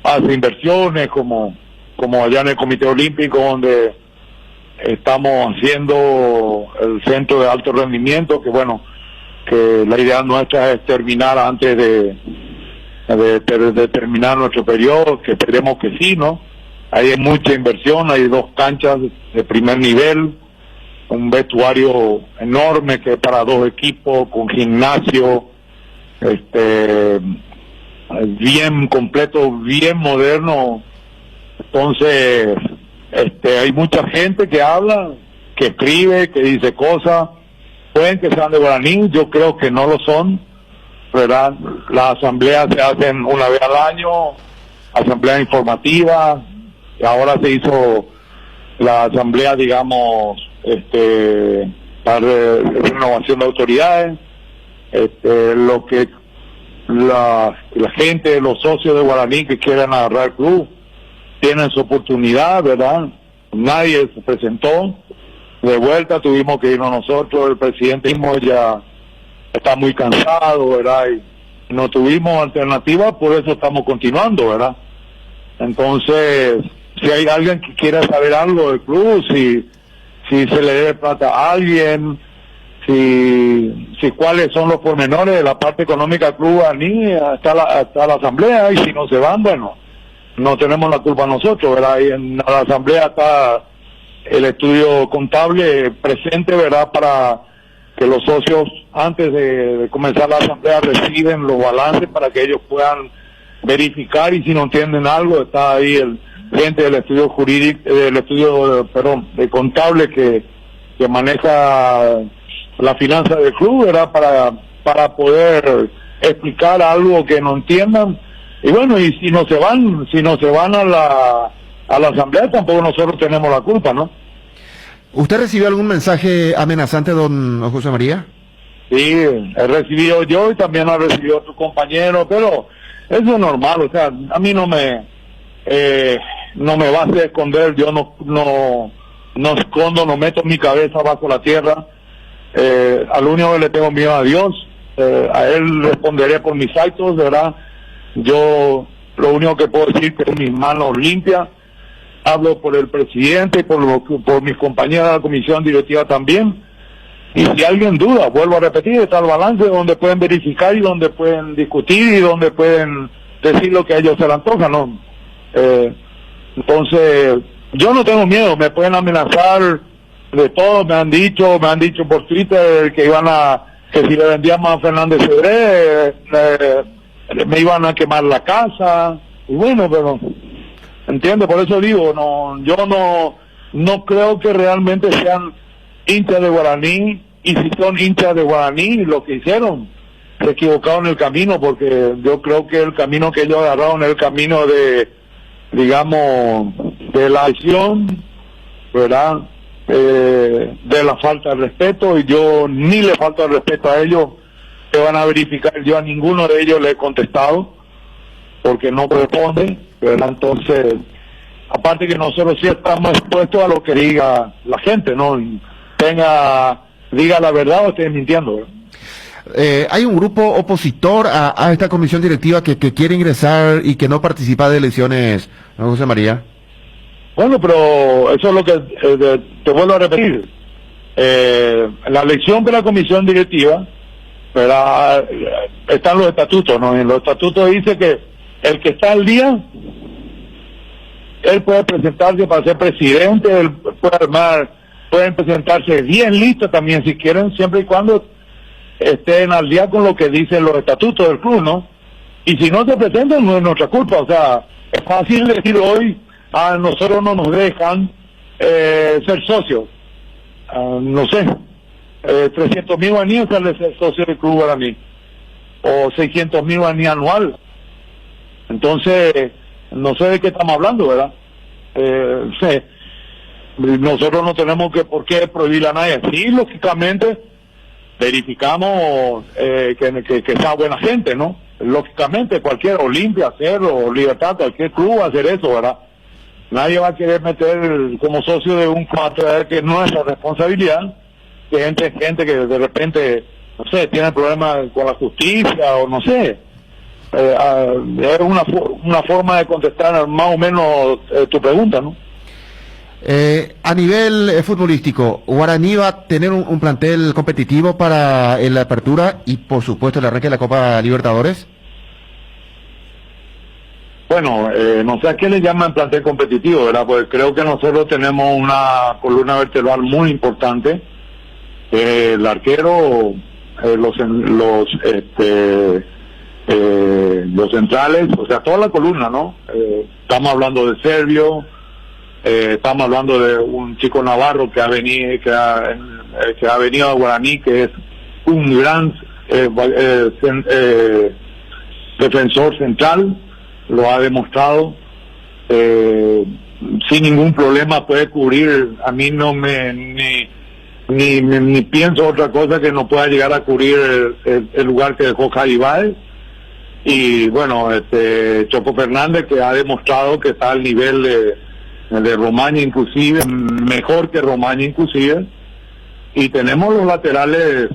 hace inversiones como allá en el Comité Olímpico, donde estamos haciendo el centro de alto rendimiento, que bueno, que la idea nuestra es terminar antes de terminar nuestro periodo, que esperemos que sí, ¿no? Hay mucha inversión, hay 2 canchas de primer nivel, un vestuario enorme que es para 2 equipos, con gimnasio, bien completo, bien moderno. Entonces, hay mucha gente que habla, que escribe, que dice cosas. Pueden que sean de Guaraní, yo creo que no lo son, ¿verdad? Las asambleas se hacen una vez al año, asamblea informativa, y ahora se hizo la asamblea, digamos, para renovación de autoridades. Lo que la gente, los socios de Guaraní que quieran agarrar el club, tienen su oportunidad, ¿verdad? Nadie se presentó. De vuelta tuvimos que irnos nosotros, el presidente mismo ya está muy cansado, ¿verdad? Y no tuvimos alternativa, por eso estamos continuando, ¿verdad? Entonces, si hay alguien que quiera saber algo del club, si se le debe plata a alguien, si cuáles son los pormenores de la parte económica del club, está la asamblea, y si no se van, bueno, no tenemos la culpa nosotros, ¿verdad? Y en la asamblea está el estudio contable presente, ¿verdad? Para que los socios, antes de comenzar la asamblea, reciben los balances para que ellos puedan verificar, y si no entienden algo, está ahí el gente del estudio jurídico, de contable que maneja la finanza del club, ¿verdad? Para poder explicar algo que no entiendan. Y bueno, y si no se van a la asamblea, tampoco nosotros tenemos la culpa, ¿no? ¿Usted recibió algún mensaje amenazante, don José María? Sí, he recibido yo y también ha recibido otro compañero, pero eso es normal, o sea, a mí no me va a hacer esconder, yo no escondo, no meto mi cabeza bajo la tierra, al único que le tengo miedo a Dios, a Él responderé por mis actos, ¿verdad? Yo lo único que puedo decir es que mis manos limpias, hablo por el presidente y por mis compañeros de la comisión directiva también. Y si alguien duda, vuelvo a repetir, está el balance donde pueden verificar y donde pueden discutir y donde pueden decir lo que a ellos se les antoja, ¿no? Entonces, yo no tengo miedo, me pueden amenazar de todo, me han dicho por Twitter que que si le vendíamos a Fernández Cedré, me iban a quemar la casa, y bueno, pero, entiende, por eso digo, yo no creo que realmente sean hinchas de Guaraní, y si son hinchas de Guaraní, lo que hicieron, se equivocaron en el camino, porque yo creo que el camino que ellos agarraron es el camino de, digamos, de la acción, ¿verdad? De la falta de respeto, y yo ni le falta el respeto a ellos, que van a verificar, yo a ninguno de ellos le he contestado, porque no responde, ¿verdad? Entonces, aparte que nosotros sí estamos expuestos a lo que diga la gente, ¿no? Diga la verdad o esté mintiendo, ¿verdad? Hay un grupo opositor a esta comisión directiva que quiere ingresar y que no participa de elecciones, ¿no, José María? Bueno, pero eso es lo que te vuelvo a repetir. La elección de la comisión directiva, ¿verdad? Están los estatutos, ¿no? En los estatutos dice que el que está al día, él puede presentarse para ser presidente, él pueden presentarse bien listos también si quieren, siempre y cuando estén al día con lo que dicen los estatutos del club, ¿no? Y si no se presentan, no es nuestra culpa, o sea, es fácil decir hoy, a nosotros no nos dejan ser socios, no sé, 300.000 guaraníes sale ser socio del club guaraní, o 600.000 guaraníes anual. Entonces, no sé de qué estamos hablando, ¿verdad? Nosotros no tenemos por qué prohibir a nadie. Sí, lógicamente, verificamos que sea buena gente, ¿no? Lógicamente, cualquier Olimpia, Cerro, Libertad, cualquier club va a hacer eso, ¿verdad? Nadie va a querer meter como socio de un club que no es nuestra responsabilidad, que gente que de repente, no sé, tiene problemas con la justicia o no sé. Es una forma de contestar más o menos tu pregunta, ¿no? A nivel futbolístico, ¿Guaraní va a tener un plantel competitivo para la apertura y por supuesto el arranque de la Copa Libertadores? Bueno, no sé a qué le llaman plantel competitivo, ¿verdad? Pues creo que nosotros tenemos una columna vertebral muy importante. El arquero, los centrales, o sea, toda la columna, ¿no? Estamos hablando de Servio, estamos hablando de un chico navarro que ha venido a Guaraní, que es un gran defensor central, lo ha demostrado, sin ningún problema puede cubrir. A mí no ni pienso otra cosa que no pueda llegar a cubrir el lugar que dejó Jaribáez. Y bueno, Choco Fernández, que ha demostrado que está al nivel de Romaña, inclusive mejor que Romaña inclusive. Y tenemos los laterales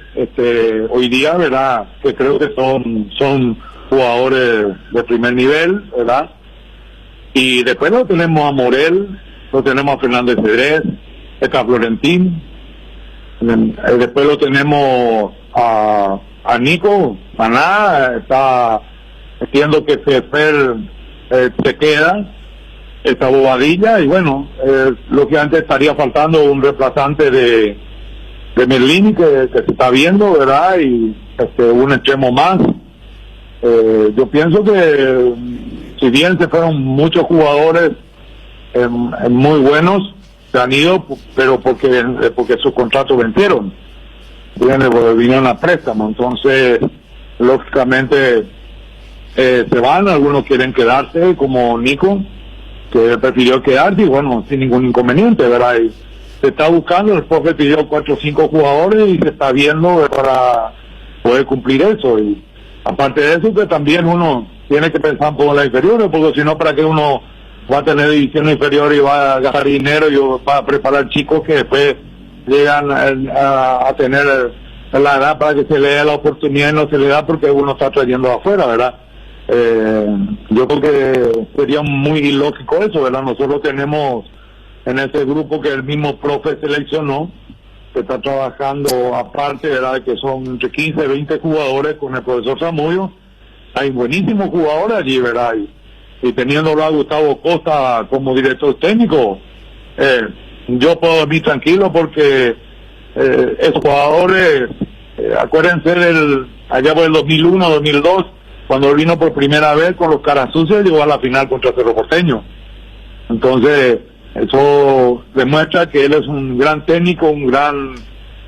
hoy día, ¿verdad? Que creo que son jugadores de primer nivel, ¿verdad? Y después lo tenemos a Morel, lo tenemos a Fernández Cedrés, a Florentín, después lo tenemos a Nico Maná, está entiendo que Fefer se queda, está Bobadilla, y bueno, lógicamente estaría faltando un reemplazante de Merlini que se está viendo, ¿verdad? Y un extremo más. Yo pienso que si bien se fueron muchos jugadores muy buenos, se han ido, pero porque sus contratos vencieron. vinieron a préstamo. Entonces, lógicamente, se van, algunos quieren quedarse, como Nico, que prefirió quedarse, y bueno, sin ningún inconveniente, ¿verdad? Y se está buscando, el profe pidió 4 o 5 jugadores y se está viendo para poder cumplir eso. Y aparte de eso, que también uno tiene que pensar un poco en la inferior, porque si no, ¿para qué uno va a tener división inferior y va a gastar dinero y va a preparar chicos que después llegan a tener la edad para que se le dé la oportunidad y no se le da porque uno está trayendo afuera, ¿verdad? Yo creo que sería muy ilógico eso, ¿verdad? Nosotros tenemos en ese grupo que el mismo profe seleccionó, que está trabajando aparte, ¿verdad? Que son entre 15 y 20 jugadores con el profesor Zamudio. Hay buenísimos jugadores allí, ¿verdad? Y teniéndolo a Gustavo Costa como director técnico, yo puedo dormir tranquilo porque esos jugadores, acuérdense allá por el 2001, 2002, cuando él vino por primera vez con los caras sucios, llegó a la final contra Cerro Porteño. Entonces, eso demuestra que él es un gran técnico, un gran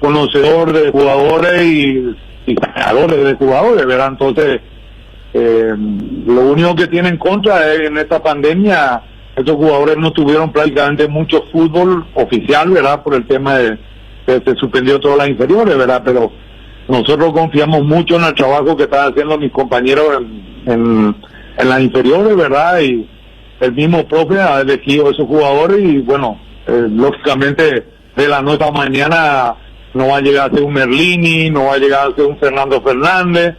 conocedor de jugadores y ganadores de jugadores, ¿verdad? Entonces, lo único que tiene en contra es en esta pandemia, estos jugadores no tuvieron prácticamente mucho fútbol oficial, ¿verdad? Por el tema de que se suspendió todas las inferiores, ¿verdad? Pero nosotros confiamos mucho en el trabajo que están haciendo mis compañeros en las inferiores, ¿verdad? Y el mismo profe ha elegido esos jugadores y bueno, lógicamente de la noche a mañana no va a llegar a ser un Merlini, no va a llegar a ser un Fernando Fernández,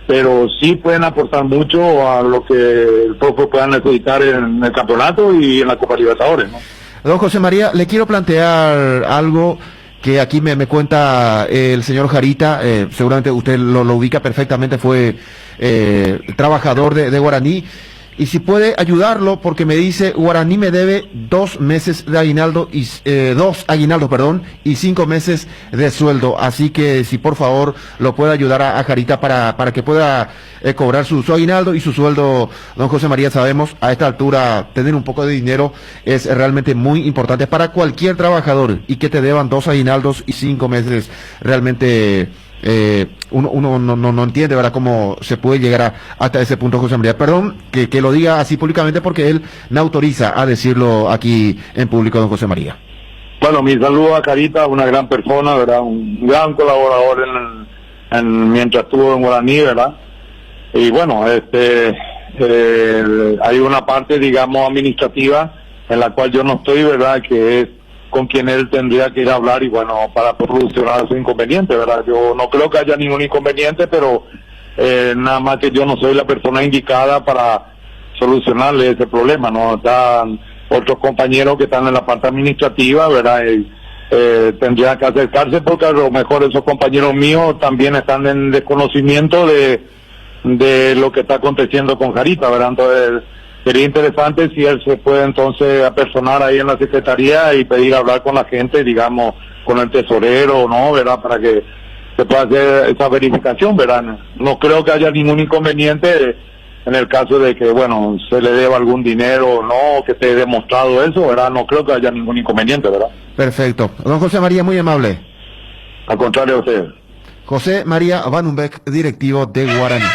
pero sí pueden aportar mucho a lo que el profe pueda necesitar en el campeonato y en la Copa Libertadores, ¿no? Don José María, le quiero plantear algo que aquí me cuenta el señor Jarita, seguramente usted lo ubica perfectamente, fue trabajador de Guaraní, y si puede ayudarlo, porque me dice, Guaraní me debe 2 meses de aguinaldo, y 2 aguinaldos, perdón, y 5 meses de sueldo, así que si por favor lo puede ayudar a Jarita para que pueda cobrar su aguinaldo y su sueldo. Don José María, sabemos, a esta altura tener un poco de dinero es realmente muy importante para cualquier trabajador, y que te deban 2 aguinaldos y 5 meses, realmente uno no entiende, ¿verdad?, cómo se puede llegar hasta ese punto, José María. Perdón que lo diga así públicamente, porque él me autoriza a decirlo aquí en público, don José María. Bueno, mi saludo a Carita, una gran persona, ¿verdad? Un gran colaborador mientras estuvo en Guaraní, ¿verdad? Y bueno, hay una parte, digamos, administrativa en la cual yo no estoy, ¿verdad?, que es con quien él tendría que ir a hablar y bueno, para solucionar su inconveniente, ¿verdad? Yo no creo que haya ningún inconveniente, pero nada más que yo no soy la persona indicada para solucionarle ese problema, ¿no? Están otros compañeros que están en la parte administrativa, ¿verdad? Y tendrían que acercarse porque a lo mejor esos compañeros míos también están en desconocimiento de lo que está aconteciendo con Jarita, ¿verdad? Entonces, sería interesante si él se puede entonces apersonar ahí en la secretaría y pedir hablar con la gente, digamos, con el tesorero, ¿no?, ¿verdad?, para que se pueda hacer esa verificación, ¿verdad? No creo que haya ningún inconveniente en el caso de que, bueno, se le deba algún dinero, no, que esté demostrado eso, ¿verdad? No creo que haya ningún inconveniente, ¿verdad? Perfecto. Don José María, muy amable. Al contrario a usted. José María Van Umbeck, directivo de Guaraní.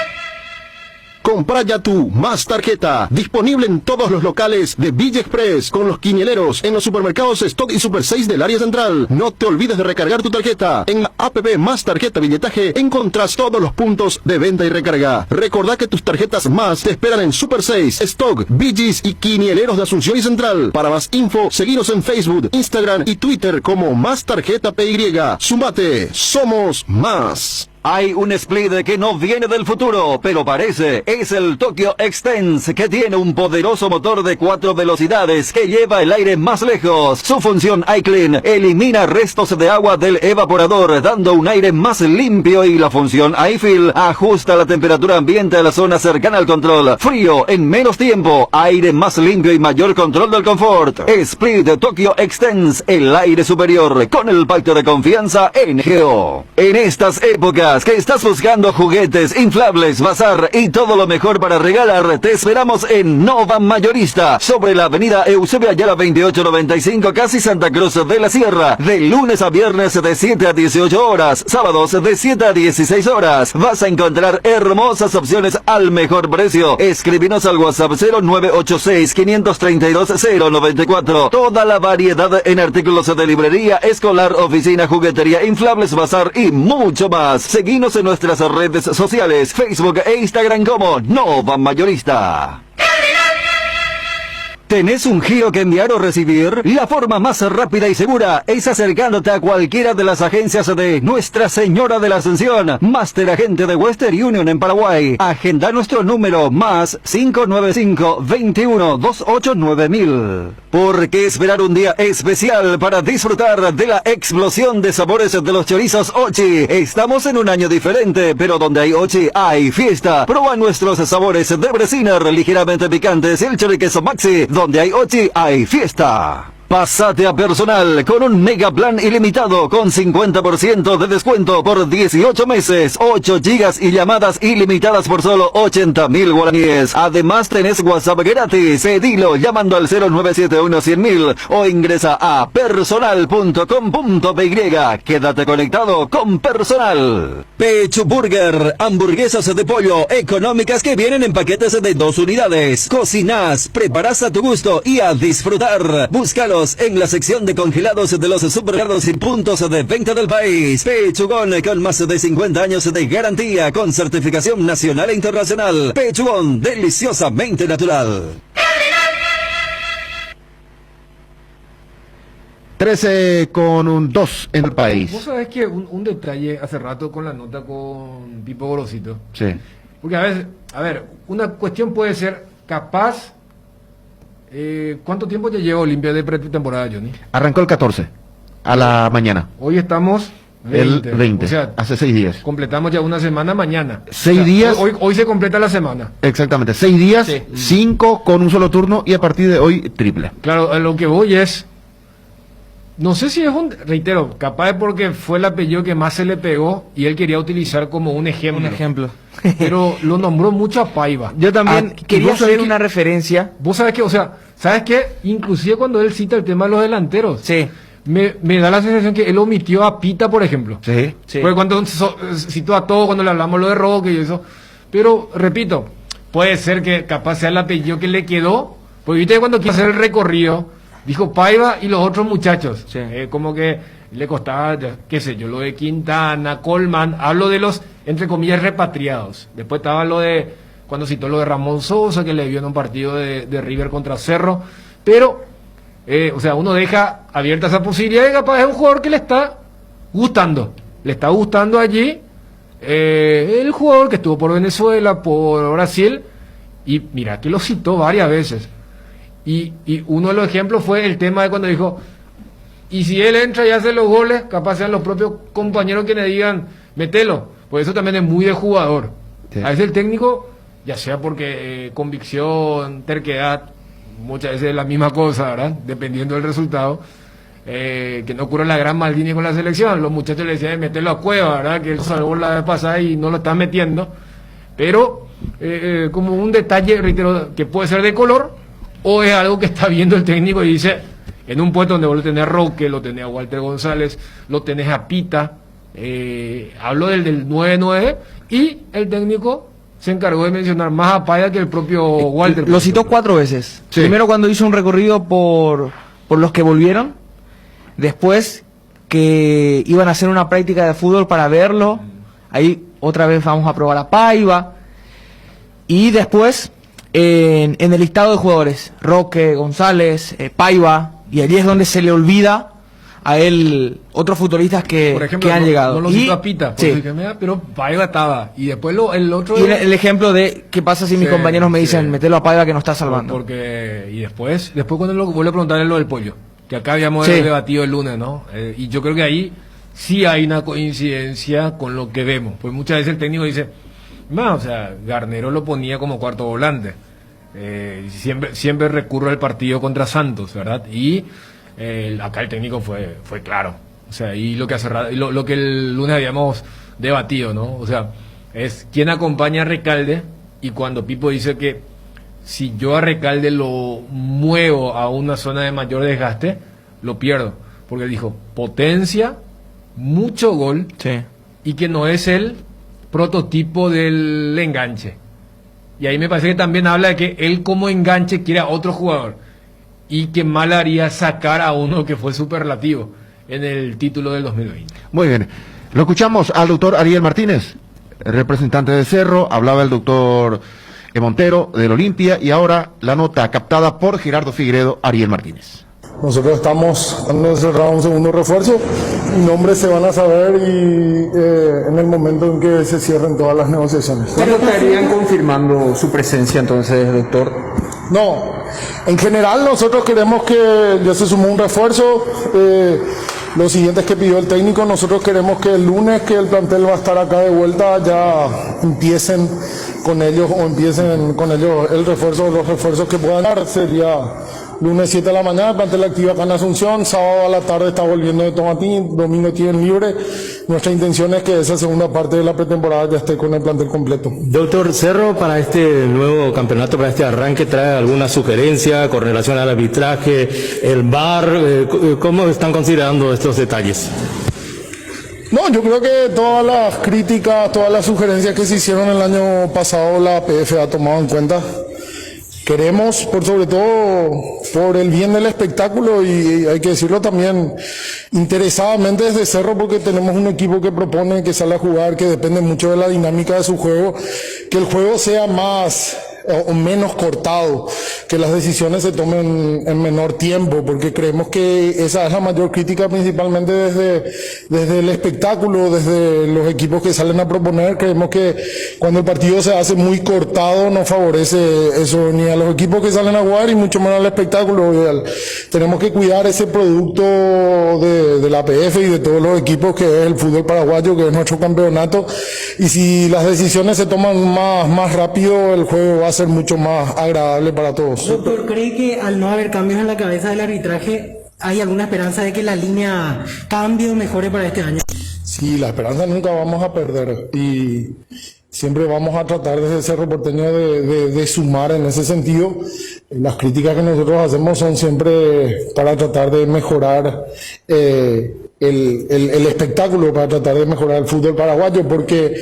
Compra ya tu Más Tarjeta, disponible en todos los locales de Villa Express, con los quinieleros, en los supermercados Stock y Super 6 del área central. No te olvides de recargar tu tarjeta. En la app Más Tarjeta Billetaje encontrás todos los puntos de venta y recarga. Recordá que tus tarjetas Más te esperan en Super 6, Stock, Vigis y quinieleros de Asunción y Central. Para más info, seguinos en Facebook, Instagram y Twitter como Más Tarjeta PY. Sumate, somos más. Hay un split que no viene del futuro, pero parece. Es el Tokyo Extense, que tiene un poderoso motor de 4 velocidades que lleva el aire más lejos. Su función iClean elimina restos de agua del evaporador, dando un aire más limpio, y la función iFill ajusta la temperatura ambiente a la zona cercana al control. Frío en menos tiempo, aire más limpio y mayor control del confort. Split Tokyo Extense, el aire superior, con el pacto de confianza NGO. En estas épocas, sabías que estás buscando juguetes, inflables, bazar y todo lo mejor para regalar? Te esperamos en Nova Mayorista, sobre la avenida Eusebio Ayala 2895, casi Santa Cruz de la Sierra. De lunes a viernes de 7 a 18 horas, sábados de 7 a 16 horas. Vas a encontrar hermosas opciones al mejor precio. Escríbenos al WhatsApp 0986-532-094. Toda la variedad en artículos de librería, escolar, oficina, juguetería, inflables, bazar y mucho más. Seguinos en nuestras redes sociales, Facebook e Instagram como Nova Mayorista. ¿Tenés un giro que enviar o recibir? La forma más rápida y segura es acercándote a cualquiera de las agencias de Nuestra Señora de la Ascensión, Máster Agente de Western Union en Paraguay. Agenda nuestro número más 595-21-289.000. ¿Por qué esperar un día especial para disfrutar de la explosión de sabores de los chorizos Ochi? Estamos en un año diferente, pero donde hay Ochi hay fiesta. Proba nuestros sabores de Bresiner, ligeramente picantes, y el choriqueso Maxi. Donde hay Ochi, hay fiesta. Pásate a Personal con un mega plan ilimitado con 50% de descuento por 18 meses, 8 gigas y llamadas ilimitadas por solo 80.000 guaraníes. Además tenés WhatsApp gratis. Pedilo llamando al 0971-100.000 o ingresa a personal.com.py. Quédate conectado con Personal. Pecho Burger, hamburguesas de pollo económicas que vienen en paquetes de 2 unidades. Cocinas, preparas a tu gusto y a disfrutar. Búscalo en la sección de congelados de los supermercados y puntos de venta del país. Pechugón con más de 50 años de garantía con certificación nacional e internacional. Pechugón, deliciosamente natural. 13:02 en el país. Vos sabés que un detalle hace rato con la nota con Pipo Gorosito. Sí. Porque a ver, una cuestión puede ser capaz. ¿Cuánto tiempo ya lleva Olimpia de pretemporada, Johnny? Arrancó el 14 a la mañana. Hoy estamos 20. El 20, o sea, hace 6 días. Completamos ya una semana mañana. 6 días. Hoy se completa la semana. Exactamente, 6 días, Sí. 5 con un solo turno y a partir de hoy triple. Claro, a lo que voy es, no sé si es reitero, capaz es porque fue el apellido que más se le pegó y él quería utilizar como un ejemplo. Un ejemplo. Pero lo nombró mucho a Paiva. Yo también quería hacer una referencia. Vos sabés que, o sea, ¿sabes qué? Inclusive cuando él cita el tema de los delanteros. Sí. Me da la sensación que él omitió a Pita, por ejemplo. Sí. Porque cuando citó a todos, cuando le hablamos lo de Roque y eso. Pero, repito, puede ser que capaz sea el apellido que le quedó. Porque viste cuando quiso hacer el recorrido, dijo Paiva y los otros muchachos. Sí. Como que le costaba, qué sé yo, lo de Quintana, Colman. Hablo de los, entre comillas, repatriados. Después estaba lo de, cuando citó lo de Ramón Sosa, que le vio en un partido de River contra Cerro. Pero, o sea, uno deja abierta esa posibilidad de capaz es un jugador que le está gustando. Le está gustando allí el jugador que estuvo por Venezuela, por Brasil. Y mira que lo citó varias veces. Y uno de los ejemplos fue el tema de cuando dijo, y si él entra y hace los goles, capaz sean los propios compañeros que le digan, metelo. Pues eso también es muy de jugador. Sí. A veces el técnico, ya sea porque convicción, terquedad, muchas veces es la misma cosa, ¿verdad? Dependiendo del resultado, que no ocurre la gran Maldini con la selección. Los muchachos le decían, metelo a Cueva, ¿verdad? Que él salvó la vez pasada y no lo están metiendo. Pero, como un detalle, reitero, que puede ser de color, o es algo que está viendo el técnico y dice, en un puesto donde vos lo tenés a Roque, lo tenés a Walter González, lo tenés a Pita, hablo del 9-9, y el técnico se encargó de mencionar más a Paya que el propio Walter. Lo citó 4 veces. Sí. Primero cuando hizo un recorrido por los que volvieron, después que iban a hacer una práctica de fútbol para verlo, ahí otra vez vamos a probar a Paiva, y después en el listado de jugadores, Roque, González, Paiva, y allí es donde se le olvida a él otros futbolistas que, por ejemplo, que han llegado. No lo citó a Pita, sí. Pero Paiva estaba. Y después el otro... Y el ejemplo de qué pasa si mis compañeros me dicen, metelo a Paiva que no está salvando. Porque y después cuando vuelvo a preguntarle lo del pollo, que acá habíamos debatido el lunes, ¿no? Y yo creo que ahí sí hay una coincidencia con lo que vemos. Pues muchas veces el técnico dice, no, o sea, Garnero lo ponía como cuarto volante. Siempre recurro al partido contra Santos, ¿verdad? Y acá el técnico fue claro. O sea, y lo que hace lo que el lunes habíamos debatido, ¿no? O sea, es quién acompaña a Recalde, y cuando Pipo dice que si yo a Recalde lo muevo a una zona de mayor desgaste, lo pierdo, porque dijo potencia, mucho gol, y que no es el prototipo del enganche. Y ahí me parece que también habla de que él como enganche quiere a otro jugador, y que mal haría sacar a uno que fue superlativo en el título del 2020. Muy bien. Lo escuchamos al doctor Ariel Martínez, representante de Cerro. Hablaba el doctor Montero del Olimpia, y ahora la nota captada por Gerardo Figueiredo, Ariel Martínez. Nosotros estamos dando cerrado un segundo refuerzo, nombres se van a saber y en el momento en que se cierren todas las negociaciones. ¿Cuándo estarían confirmando su presencia entonces, doctor? No, en general nosotros queremos que ya se sumó un refuerzo, los siguientes que pidió el técnico, nosotros queremos que el lunes que el plantel va a estar acá de vuelta ya empiecen con ellos el refuerzo, los refuerzos que puedan dar. Sería lunes 7 de la mañana, el plantel activa acá en Asunción, sábado a la tarde está volviendo de Tomatín, domingo tienen libre. Nuestra intención es que esa segunda parte de la pretemporada ya esté con el plantel completo. Doctor Cerro, para este nuevo campeonato, para este arranque, ¿trae alguna sugerencia con relación al arbitraje, el VAR? ¿Cómo están considerando estos detalles? No, yo creo que todas las críticas, todas las sugerencias que se hicieron el año pasado, la APF ha tomado en cuenta. Queremos, por sobre todo, por el bien del espectáculo, y hay que decirlo también interesadamente desde Cerro, porque tenemos un equipo que propone, que sale a jugar, que depende mucho de la dinámica de su juego, que el juego sea más o menos cortado, que las decisiones se tomen en menor tiempo, porque creemos que esa es la mayor crítica, principalmente desde el espectáculo, desde los equipos que salen a proponer. Creemos que cuando el partido se hace muy cortado no favorece eso ni a los equipos que salen a jugar y mucho menos al espectáculo. Tenemos que cuidar ese producto de la APF y de todos los equipos, que es el fútbol paraguayo, que es nuestro campeonato, y si las decisiones se toman más rápido, el juego va a ser mucho más agradable para todos. Doctor, ¿cree que al no haber cambios en la cabeza del arbitraje hay alguna esperanza de que la línea cambie o mejore para este año? Sí, la esperanza nunca vamos a perder, y siempre vamos a tratar desde Cerro Porteño de sumar en ese sentido. Las críticas que nosotros hacemos son siempre para tratar de mejorar el espectáculo, para tratar de mejorar el fútbol paraguayo, porque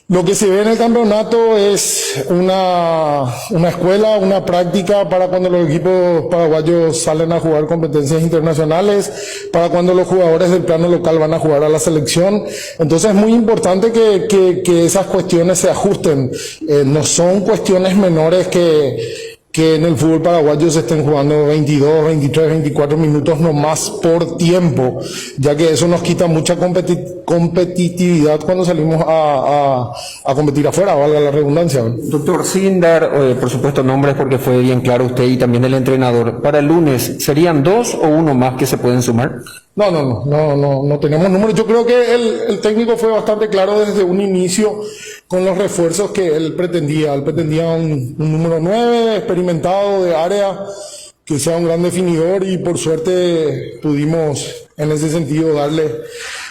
lo que se ve en el campeonato es una escuela, una práctica para cuando los equipos paraguayos salen a jugar competencias internacionales, para cuando los jugadores del plano local van a jugar a la selección. Entonces es muy importante que esas cuestiones se ajusten. No son cuestiones menores que en el fútbol paraguayo se estén jugando 22, 23, 24 minutos no más por tiempo, ya que eso nos quita mucha competitividad cuando salimos a competir afuera, valga la redundancia. Doctor, sin dar, por supuesto, nombres, porque fue bien claro usted y también el entrenador, para el lunes, ¿serían 2 o 1 más que se pueden sumar? No tenemos números. Yo creo que el técnico fue bastante claro desde un inicio con los refuerzos que él pretendía. Él pretendía un número 9 experimentado de área, que sea un gran definidor, y por suerte pudimos en ese sentido darle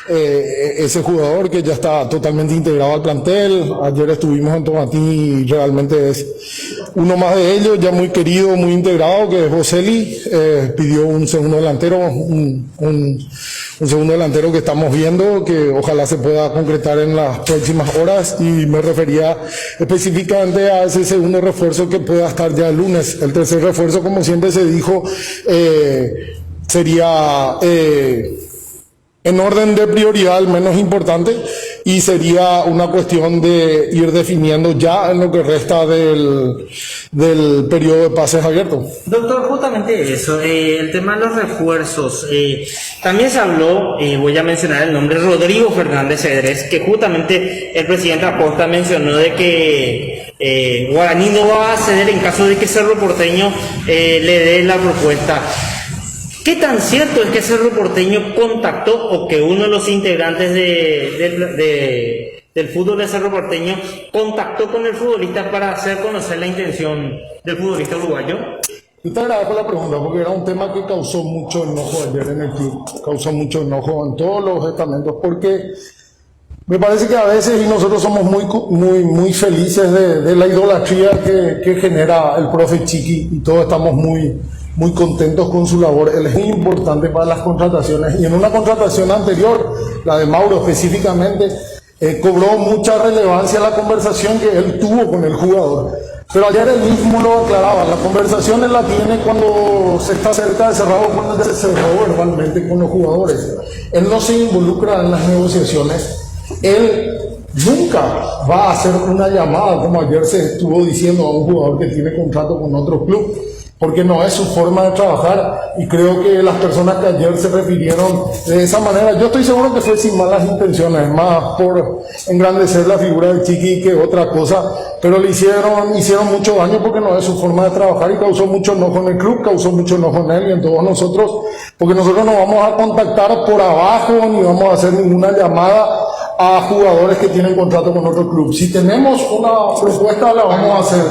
ese jugador que ya está totalmente integrado al plantel. Ayer estuvimos en Tomatín y realmente es uno más de ellos, ya muy querido, muy integrado, que es Boselli. Pidió un segundo delantero, un segundo delantero que estamos viendo, que ojalá se pueda concretar en las próximas horas, y me refería específicamente a ese segundo refuerzo que pueda estar ya el lunes. El tercer refuerzo, como siempre se dijo, sería en orden de prioridad el menos importante, y sería una cuestión de ir definiendo ya en lo que resta del periodo de pases abiertos. Doctor, justamente eso, el tema de los refuerzos, también se habló, voy a mencionar el nombre, Rodrigo Fernández Cedrés, que justamente el presidente Acosta mencionó de que Guaraní no va a ceder en caso de que Cerro Porteño le dé la propuesta. ¿Qué tan cierto es que Cerro Porteño contactó, o que uno de los integrantes del fútbol de Cerro Porteño contactó con el futbolista para hacer conocer la intención del futbolista uruguayo? Yo te agradezco la pregunta, porque era un tema que causó mucho enojo ayer en el club, causó mucho enojo en todos los estamentos, porque Me parece que a veces, y nosotros somos muy felices de la idolatría que genera el profe Chiqui, y todos estamos muy contentos con su labor. Él es muy importante para las contrataciones, y en una contratación anterior, la de Mauro específicamente, cobró mucha relevancia la conversación que él tuvo con el jugador. Pero ayer él mismo lo aclaraba, la conversación él la tiene cuando se está cerca de cerrado, cuando se cerró verbalmente con los jugadores. Él no se involucra en las negociaciones. Él nunca va a hacer una llamada, como ayer se estuvo diciendo, a un jugador que tiene contrato con otro club, porque no es su forma de trabajar, y creo que las personas que ayer se refirieron de esa manera, yo estoy seguro que fue sin malas intenciones, más por engrandecer la figura de Chiqui que otra cosa, pero le hicieron mucho daño porque no es su forma de trabajar, y causó mucho enojo en el club, causó mucho enojo en él y en todos nosotros, porque nosotros no vamos a contactar por abajo, ni vamos a hacer ninguna llamada a jugadores que tienen contrato con otro club. Si tenemos una propuesta, la vamos a hacer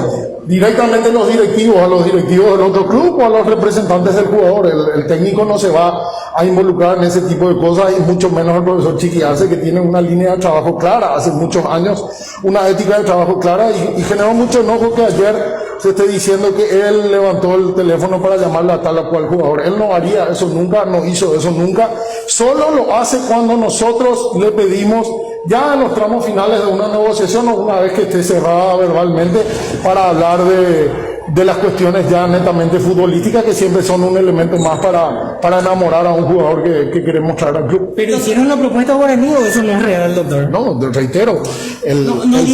directamente a los directivos del otro club o a los representantes del jugador. El técnico no se va a involucrar en ese tipo de cosas, y mucho menos el profesor Chiqui Arce, que tiene una línea de trabajo clara, hace muchos años, una ética de trabajo clara, y generó mucho enojo que ayer se esté diciendo que él levantó el teléfono para llamarle a tal o cual jugador. Él no haría eso nunca, no hizo eso nunca, solo lo hace cuando nosotros le pedimos, ya en los tramos finales de una negociación o una vez que esté cerrada verbalmente, para hablar de las cuestiones ya netamente futbolísticas, que siempre son un elemento más para enamorar a un jugador que queremos traer al club. ¿Pero hicieron la propuesta guaraní o eso no es real, doctor? No, reitero, el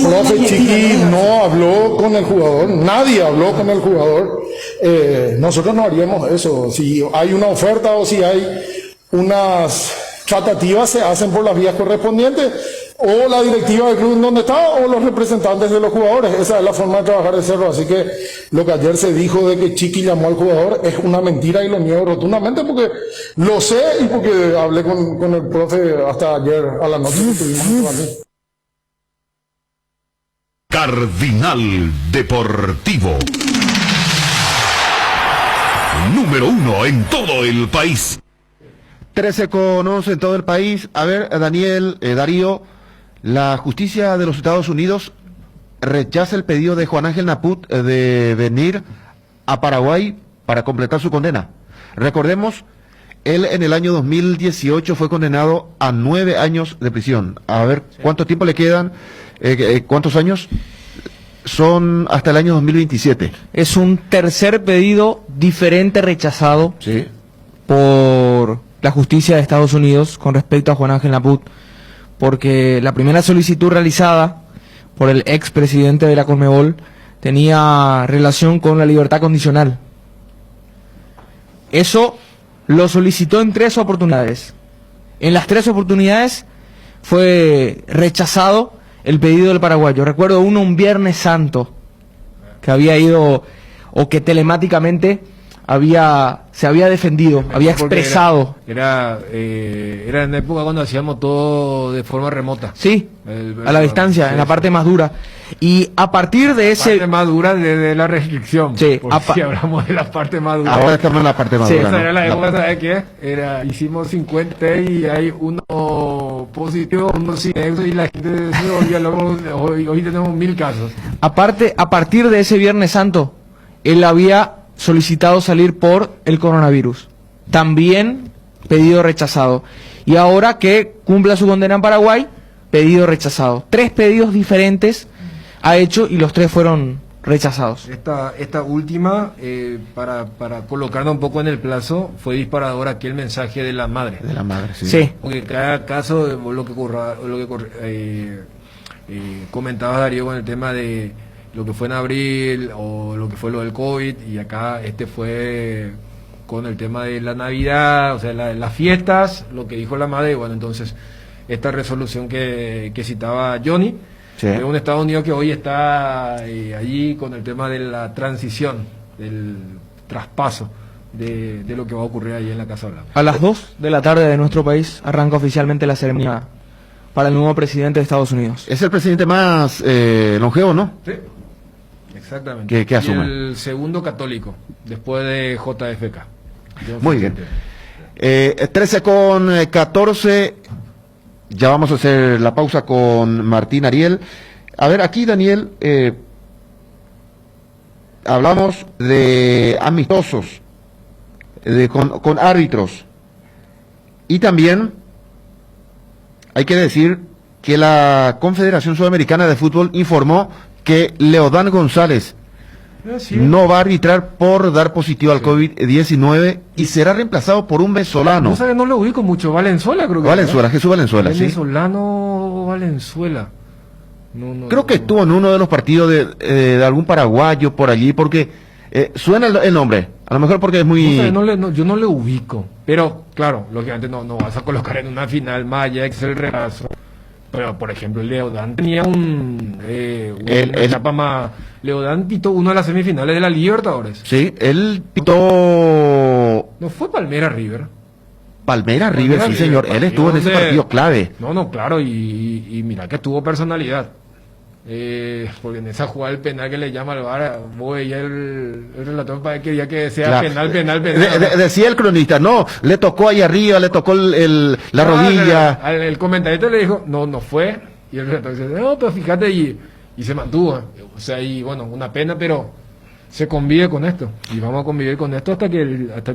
profe Chiqui no habló con el jugador, nadie habló con el jugador. Nosotros no haríamos eso. Si hay una oferta o si hay unas tratativas, se hacen por las vías correspondientes, o la directiva del club en donde está, o los representantes de los jugadores. Esa es la forma de trabajar de Cerro. Así que lo que ayer se dijo de que Chiqui llamó al jugador es una mentira, y lo niego rotundamente, porque lo sé y porque hablé con el profe hasta ayer a la noche. Cardinal Deportivo. Número 1 en todo el país. 13:11 en todo el país. A ver, Daniel, Darío, la justicia de los Estados Unidos rechaza el pedido de Juan Ángel Naput de venir a Paraguay para completar su condena. Recordemos, él en el año 2018 fue condenado a 9 años de prisión. A ver, ¿cuánto tiempo le quedan? ¿Cuántos años? Son hasta el año 2027. Es un tercer pedido diferente rechazado por la justicia de Estados Unidos con respecto a Juan Ángel Naput, porque la primera solicitud realizada por el expresidente de la Conmebol tenía relación con la libertad condicional. Eso lo solicitó en 3 oportunidades. En las 3 oportunidades fue rechazado el pedido del paraguayo. Recuerdo uno, un Viernes Santo, que había ido, o que telemáticamente se había defendido, había expresado. Era en la época cuando hacíamos todo de forma remota. Sí, a la distancia, en la parte más dura. Y a partir de ese... La parte más dura de la restricción. Sí. Si hablamos de la parte más dura. Ahora estamos en la parte más dura. Esa era la época, ¿sabes qué? Hicimos 50 y hay uno positivo, uno sin eso, y la gente se volvía loco. Hoy tenemos 1000 casos. A partir de ese Viernes Santo, él había solicitado salir por el coronavirus. También pedido rechazado. Y ahora que cumpla su condena en Paraguay, pedido rechazado. 3 pedidos diferentes ha hecho y los 3 fueron rechazados. Esta última, para colocarnos un poco en el plazo, fue disparador aquel mensaje de la madre. De la madre, sí. Sí. Porque cada caso, lo que comentaba Darío con el tema de lo que fue en abril o lo que fue lo del COVID, y acá fue con el tema de la Navidad, o sea, las fiestas, lo que dijo la madre. Y bueno, entonces esta resolución que citaba Johnny, de un Estados Unidos que hoy está allí con el tema de la transición, del traspaso de lo que va a ocurrir ahí en la Casa Blanca. A las 2 de la tarde de nuestro país arranca oficialmente la ceremonia para el nuevo presidente de Estados Unidos. Es el presidente más longevo, ¿no? Sí. Exactamente. ¿Qué asume? Y el segundo católico, después de JFK. Muy bien. 13:14. Ya vamos a hacer la pausa con Martín Ariel. A ver, aquí Daniel, hablamos de amistosos, con árbitros. Y también hay que decir que la Confederación Sudamericana de Fútbol informó que Leodán González no va a arbitrar por dar positivo al COVID-19 y será reemplazado por un venezolano. No sé, no lo ubico mucho. Valenzuela, creo que. Valenzuela, Jesús Valenzuela, sí. Venezolano Valenzuela. Creo que estuvo en uno de los partidos de algún paraguayo por allí, porque suena el nombre. A lo mejor porque es muy... Yo no le ubico. Pero, claro, lógicamente no vas a colocar en una final más allá de que es el regazo. Pero, por ejemplo, Leodán tenía una etapa más... Leodán pitó uno de las semifinales de la Libertadores. Sí, él pitó... No fue Palmeiras River. Palmeiras River, sí señor. Él estuvo en ese partido clave. No, claro, y mira que tuvo personalidad. Porque en esa jugada el penal que le llama al VAR, veía el relator para que quería que sea penal. Decía el cronista, no, le tocó ahí arriba, le tocó la rodilla. El comentarista le dijo, no fue. Y el relator dice, no, pero fíjate, y se mantuvo. O sea, y bueno, una pena, pero se convive con esto. Y vamos a convivir con esto hasta que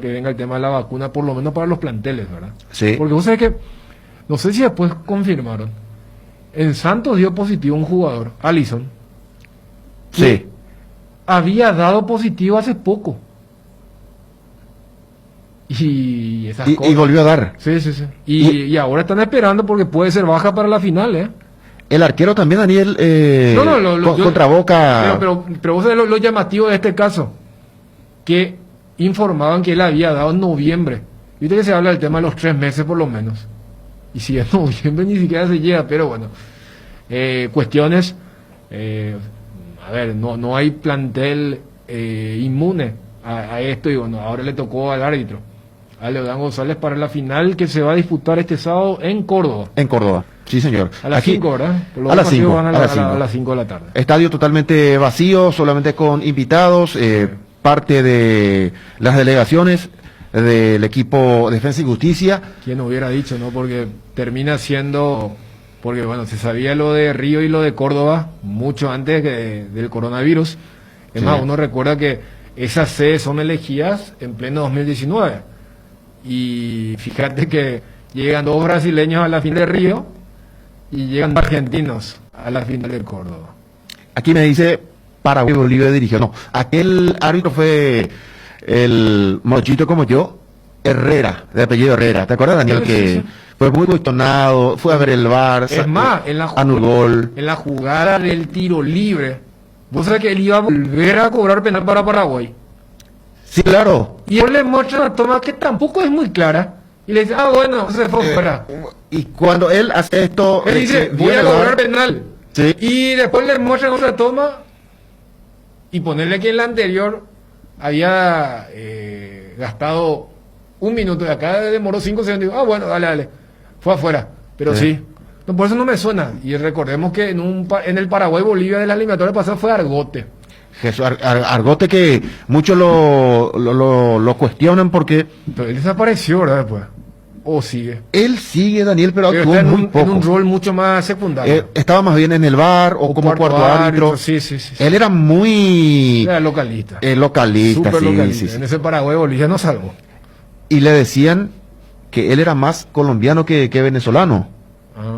venga el tema de la vacuna, por lo menos para los planteles, ¿verdad? Sí. Porque vos sabés que, no sé si después confirmaron, en Santos dio positivo un jugador, Alisson. Sí. Había dado positivo hace poco. Y esas cosas. Y volvió a dar. Sí. Y ahora están esperando porque puede ser baja para la final, ¿eh? El arquero también, Daniel, contra Boca. Pero vos sabés lo llamativo de este caso, que informaban que él había dado en noviembre. Viste que se habla del tema de los 3 meses por lo menos. Y si es noviembre ni siquiera se llega, pero bueno. Cuestiones, a ver, no hay plantel inmune a esto, y bueno, ahora le tocó al árbitro, a Leodán González, para la final que se va a disputar este sábado en Córdoba. En Córdoba, sí señor. A las 5 horas. A las 5 a las 5 de la tarde. Estadio totalmente vacío, solamente con invitados, parte de las delegaciones del equipo Defensa y Justicia. ¿Quién hubiera dicho, no? Porque termina siendo... Porque, bueno, se sabía lo de Río y lo de Córdoba mucho antes del coronavirus. Es más, uno recuerda que esas sedes son elegidas en pleno 2019. Y fíjate que llegan 2 brasileños a la final de Río y llegan 2 argentinos a la final de Córdoba. Aquí me dice Paraguay Bolivia dirigió. No, aquel árbitro fue el mochito como yo, Herrera, de apellido Herrera. ¿Te acuerdas, Daniel? Sí. Fue muy cuestionado, fue a ver el VAR, es más, anuló en la jugada del tiro libre, vos sabés que él iba a volver a cobrar penal para Paraguay. Sí, claro. Y él le muestra una toma que tampoco es muy clara, y le dice, bueno, se fue fuera. Y cuando él hace esto... Él dice, voy a cobrar penal. Sí. Y después le muestran otra toma, y ponerle que en la anterior había gastado 1 minuto, de acá demoró 5 segundos, bueno, dale, fue afuera, pero sí. No, por eso no me suena. Y recordemos que en el Paraguay-Bolivia de la eliminatoria pasada fue Argote. Jesús Argote, que muchos lo cuestionan porque... Pero él desapareció, ¿verdad? Después. ¿O sigue? Él sigue, Daniel, pero actuó muy poco. En un rol mucho más secundario. Estaba más bien en el VAR o como cuarto árbitro. Sí. Él era muy... Era localista. Localista, Súper localista. Sí. En ese Paraguay-Bolivia no salvó. Y le decían que él era más colombiano que venezolano.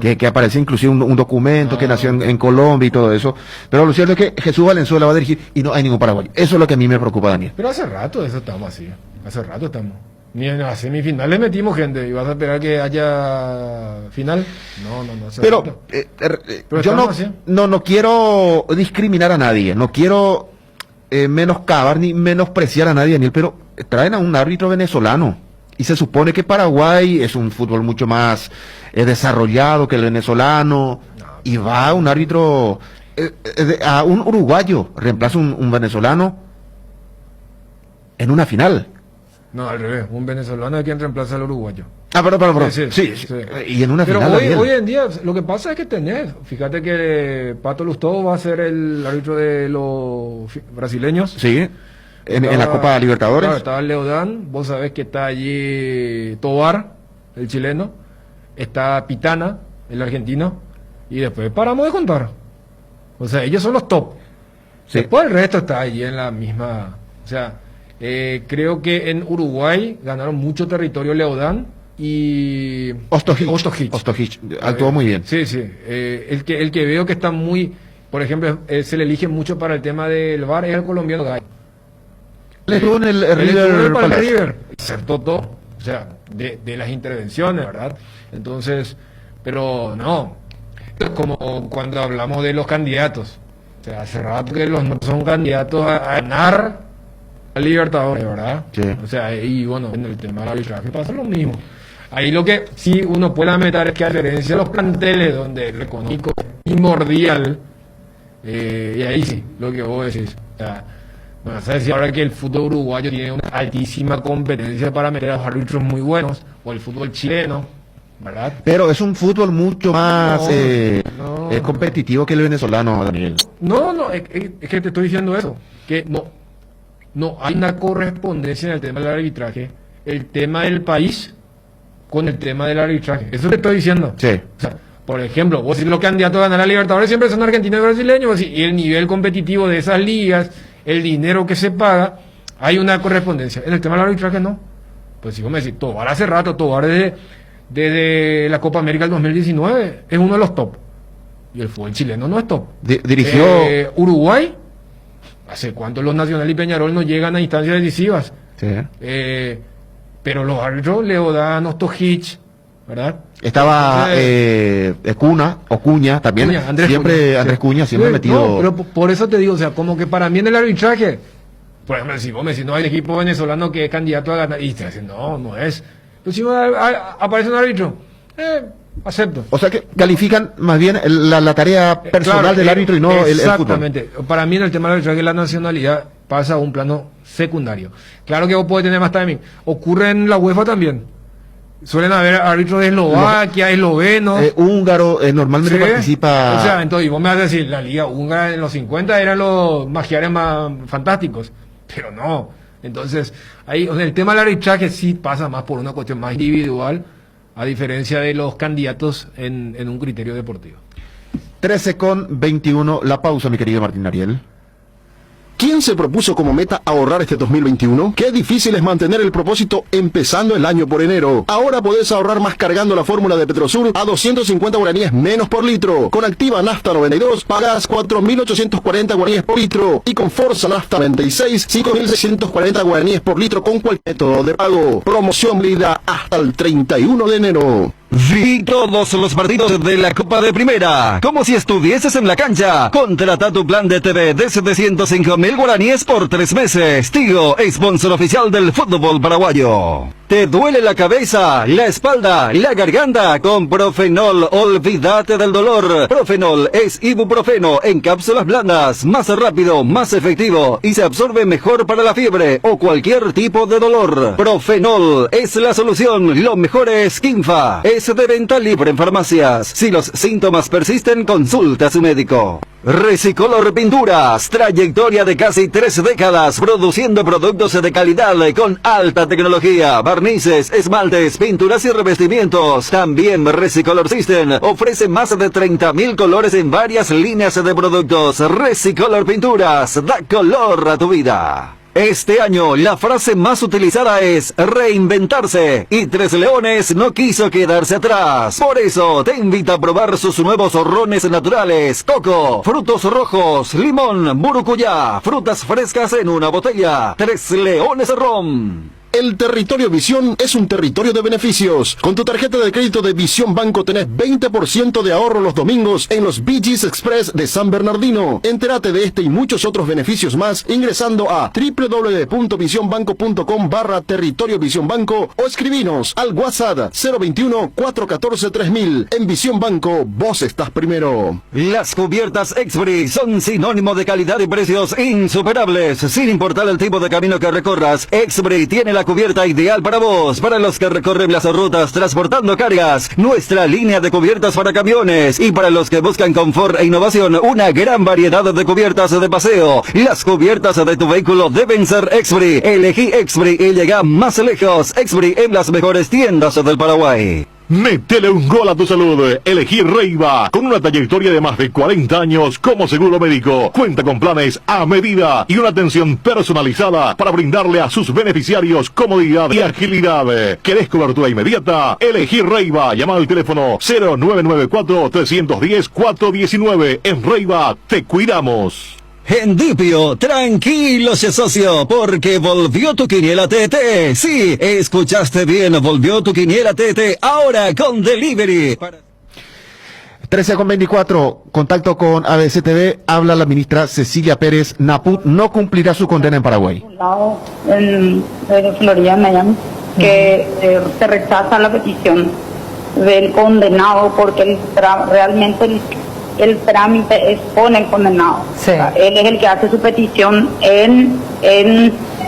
Que aparecía inclusive un documento que nació en Colombia y todo eso. Pero lo cierto es que Jesús Valenzuela va a dirigir y no hay ningún paraguayo. Eso es lo que a mí me preocupa, Daniel. Pero hace rato eso estamos así. Hace rato estamos. Ni en las semifinales metimos gente. ¿Y vas a esperar que haya final? No. Pero yo no quiero discriminar a nadie. No quiero menoscabar ni menospreciar a nadie, Daniel. Pero traen a un árbitro venezolano. Y se supone que Paraguay es un fútbol mucho más desarrollado que el venezolano. Y va un árbitro, a un uruguayo, reemplaza un venezolano en una final. No, al revés. Un venezolano es quien reemplaza al uruguayo. Perdón. Sí. Y en una pero final. Pero hoy en día, lo que pasa es que tenés. Fíjate que Pato Lustó va a ser el árbitro de los brasileños. Sí. En la Copa Libertadores. Claro, estaba Leodán, vos sabés que está allí Tobar, el chileno, está Pitana, el argentino, y después paramos de contar. O sea, ellos son los top. Sí. Después el resto está ahí en la misma... O sea, creo que en Uruguay ganaron mucho territorio Leodán y... Ostojic. Actuó muy bien. Sí, sí. El que veo que está muy... Por ejemplo, se le elige mucho para el tema del VAR es el colombiano Gay. Le estuvo en el River. Acertó todo. O sea, de las intervenciones, ¿verdad? Entonces, pero no. Es como cuando hablamos de los candidatos. O sea, hace rato que los no son candidatos a ganar a Libertadores, ¿verdad? Sí. O sea, y bueno, en el tema del arbitraje pasa lo mismo. Ahí lo que sí uno puede lamentar es que a diferencia de los planteles donde el económico es primordial, y ahí sí, lo que vos decís. O sea, no vas a decir ahora que el fútbol uruguayo tiene una altísima competencia para meter a los árbitros muy buenos, o el fútbol chileno, ¿verdad? Pero es un fútbol mucho más competitivo que el venezolano, Daniel. No, es que te estoy diciendo eso, que no hay una correspondencia en el tema del arbitraje, el tema del país con el tema del arbitraje. Eso te estoy diciendo. Sí. O sea, por ejemplo, vos si los candidatos a ganar a Libertadores siempre son argentinos y brasileños, y el nivel competitivo de esas ligas, el dinero que se paga, hay una correspondencia. En el tema del arbitraje no. Pues si vos me decís, Tobar hace rato, Tobar desde la Copa América del 2019 es uno de los top. Y el fútbol chileno no es top. Dirigió Uruguay. ¿Hace cuánto los Nacional y Peñarol no llegan a instancias decisivas? Sí. Pero los árbitros, Leodán, Ostojic, ¿verdad? Estaba Cuña también. Andrés Cuña siempre sí, metido. No, pero por eso te digo, o sea, como que para mí en el arbitraje, por ejemplo, si vos me decís, no hay equipo venezolano que es candidato a ganar, y te dicen, no es. Pero si aparece un árbitro, acepto. O sea que califican más bien la tarea personal claro, del árbitro y no el fútbol. Exactamente. Para mí en el tema del arbitraje la nacionalidad pasa a un plano secundario. Claro que vos podés tener más timing. Ocurre en la UEFA también. Suelen haber árbitros de Eslovaquia, eslovenos. Húngaro, normalmente participa. O sea, entonces, vos me vas a decir, la liga húngara en los 50 eran los magiares más fantásticos. Pero no. Entonces, ahí, o sea, el tema del arbitraje sí pasa más por una cuestión más individual, a diferencia de los candidatos en un criterio deportivo. 13:21, la pausa, mi querido Martín Ariel. ¿Quién se propuso como meta ahorrar este 2021? Qué difícil es mantener el propósito empezando el año por enero. Ahora podés ahorrar más cargando la fórmula de Petrosur a 250 guaraníes menos por litro. Con Activa Nafta 92 pagás 4.840 guaraníes por litro. Y con Forza Nafta 96, 5.640 guaraníes por litro con cualquier método de pago. Promoción válida hasta el 31 de enero. Vi todos los partidos de la Copa de Primera, como si estuvieses en la cancha. Contrata tu plan de TV de 705.000 guaraníes por 3 meses. Tigo, sponsor oficial del fútbol paraguayo. ¿Te duele la cabeza, la espalda, la garganta? Con Profenol, olvídate del dolor. Profenol es ibuprofeno en cápsulas blandas, más rápido, más efectivo y se absorbe mejor para la fiebre o cualquier tipo de dolor. Profenol es la solución, lo mejor es Kinfa. Es de venta libre en farmacias. Si los síntomas persisten, consulta a su médico. Resicolor Pinturas, trayectoria de casi 3 décadas produciendo productos de calidad con alta tecnología, barnices, esmaltes, pinturas y revestimientos. También Resicolor System ofrece más de 30.000 colores en varias líneas de productos. Resicolor Pinturas, da color a tu vida. Este año la frase más utilizada es reinventarse y Tres Leones no quiso quedarse atrás. Por eso te invita a probar sus nuevos rones naturales, coco, frutos rojos, limón, burucuyá, frutas frescas en una botella. Tres Leones Rom. El territorio Visión es un territorio de beneficios. Con tu tarjeta de crédito de Visión Banco tenés 20% de ahorro los domingos en los BG's Express de San Bernardino. Entérate de este y muchos otros beneficios más ingresando a www.visionbanco.com/territorio Visión Banco o escribinos al WhatsApp 021-414-3000. En Visión Banco, vos estás primero. Las cubiertas Expri son sinónimo de calidad y precios insuperables. Sin importar el tipo de camino que recorras, Expri tiene la cubierta ideal para vos, para los que recorren las rutas transportando cargas, nuestra línea de cubiertas para camiones y para los que buscan confort e innovación, una gran variedad de cubiertas de paseo. Las cubiertas de tu vehículo deben ser Expri. Elegí Expri y llega más lejos. Expri en las mejores tiendas del Paraguay. Métele un gol a tu salud. Elegí Reiva, con una trayectoria de más de 40 años como seguro médico. Cuenta con planes a medida y una atención personalizada para brindarle a sus beneficiarios comodidad y agilidad. ¿Querés cobertura inmediata? Elegí Reiva. Llama al teléfono 0994-310-419. En Reiva te cuidamos. Endipio, tranquilo, socio, porque volvió tu quiniela TT. Sí, escuchaste bien, volvió tu quiniela TT, ahora con delivery. 13:24, contacto con ABC TV, habla la ministra Cecilia Pérez. Naput no cumplirá su condena en Paraguay. En Florida, Miami, que se rechaza la petición del condenado porque realmente el trámite es con el condenado. Sí. O sea, él es el que hace su petición en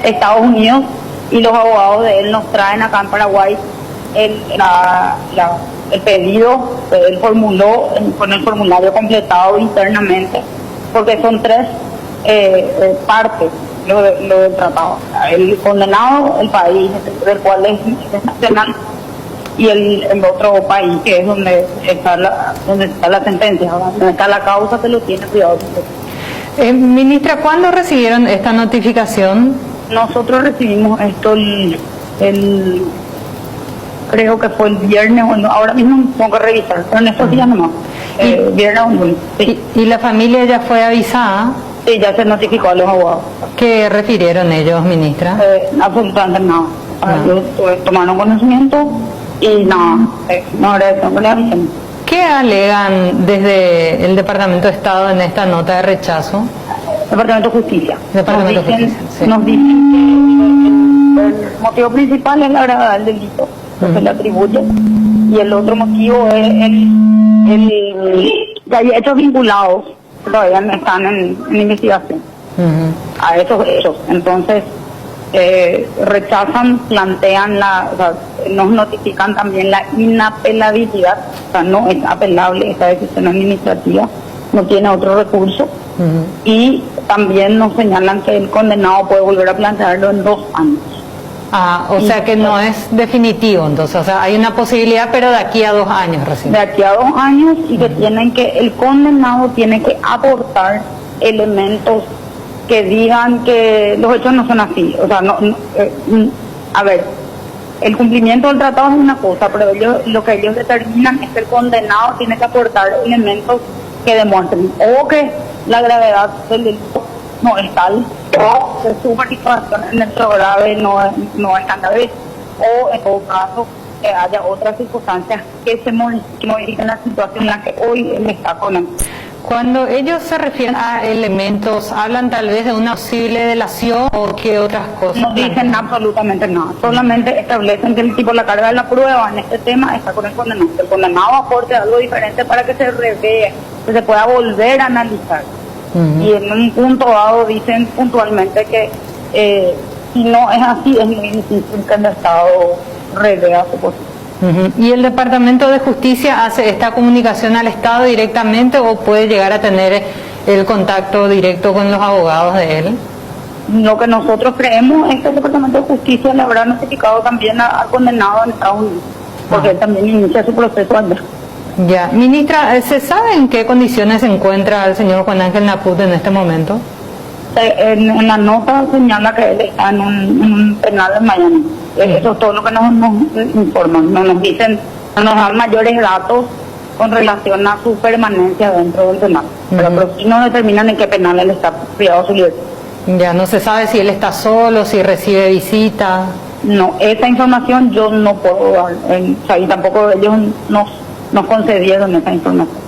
Estados Unidos y los abogados de él nos traen acá en Paraguay el pedido que él formuló con el formulario completado internamente, porque son 3 partes lo del tratado. El condenado, el país del cual es nacional, y el otro país que es donde está la sentencia, donde está la causa, se lo tiene cuidado. Ministra, ¿cuándo recibieron esta notificación? Nosotros recibimos esto creo que fue el viernes, o no, ahora mismo tengo que revisar, pero en estos días nomás, viernes o lunes. Sí. ¿Y la familia ya fue avisada? Sí, ya se notificó a los abogados. ¿Qué refirieron ellos, ministra? Absolutamente nada. Ellos tomaron conocimiento y no era eso, no le avisan. ¿Qué alegan desde el Departamento de Estado en esta nota de rechazo? Departamento de Justicia. Departamento de Justicia, sí. Nos dicen que el motivo principal es la gravedad del delito, que se le atribuye, y el otro motivo es que hay hechos vinculados que todavía no están en investigación a esos hechos. Entonces, rechazan, plantean nos notifican también la inapelabilidad, o sea, no es apelable esta decisión administrativa, no tiene otro recurso, y también nos señalan que el condenado puede volver a plantearlo en 2 años. O sea que no es definitivo, entonces, o sea, hay una posibilidad, pero de aquí a 2 años recién. De aquí a 2 años, y que el condenado tiene que aportar elementos que digan que los hechos no son así. O sea, a ver, el cumplimiento del tratado es una cosa, pero lo que ellos determinan es que el condenado tiene que aportar elementos que demuestren o que la gravedad del delito no es tal, o que su participación en el hecho grave no es tan grave, o en todo caso que haya otras circunstancias que modifiquen la situación en la que hoy él está con. Cuando ellos se refieren a elementos, ¿hablan tal vez de una posible delación o qué otras cosas? No dicen absolutamente nada, solamente establecen que el tipo, la carga de la prueba en este tema está con el condenado. El condenado aporte algo diferente para que se revea, que se pueda volver a analizar. Y en un punto dado dicen puntualmente que si no es así, es muy difícil que el Estado revea su posición. ¿Y el Departamento de Justicia hace esta comunicación al Estado directamente o puede llegar a tener el contacto directo con los abogados de él? Lo que nosotros creemos es que el Departamento de Justicia le habrá notificado también al condenado en Estados Unidos, porque él también inicia su proceso allá. Ya. Ministra, ¿se sabe en qué condiciones se encuentra el señor Juan Ángel Naput en este momento? En la nota señala que él está en un penal en Miami. Eso es todo lo que nos informan. No nos dicen, no nos dan mayores datos con relación a su permanencia dentro del penal. Pero sí no determinan en qué penal él está privado de su libertad. Ya, no se sabe si él está solo, si recibe visita. No, esa información yo no puedo dar. Y tampoco ellos nos concedieron esa información.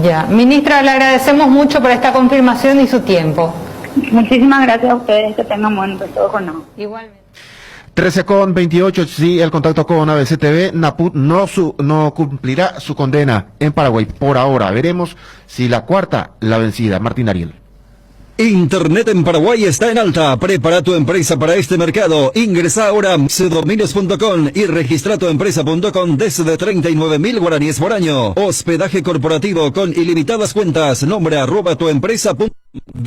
Ya. Ministra, le agradecemos mucho por esta confirmación y su tiempo. Muchísimas gracias a ustedes, que tengan buen resto de jornada. Igualmente. 13:28, sí, el contacto con ABC TV. Naput no cumplirá su condena en Paraguay por ahora. Veremos si la cuarta la vencida. Martín Ariel. Internet en Paraguay está en alta. Prepara tu empresa para este mercado. Ingresa ahora a mcedominios.com y registra tuempresa.com desde 39.000 guaraníes por año. Hospedaje corporativo con ilimitadas cuentas. Nombre @tuempresa.com.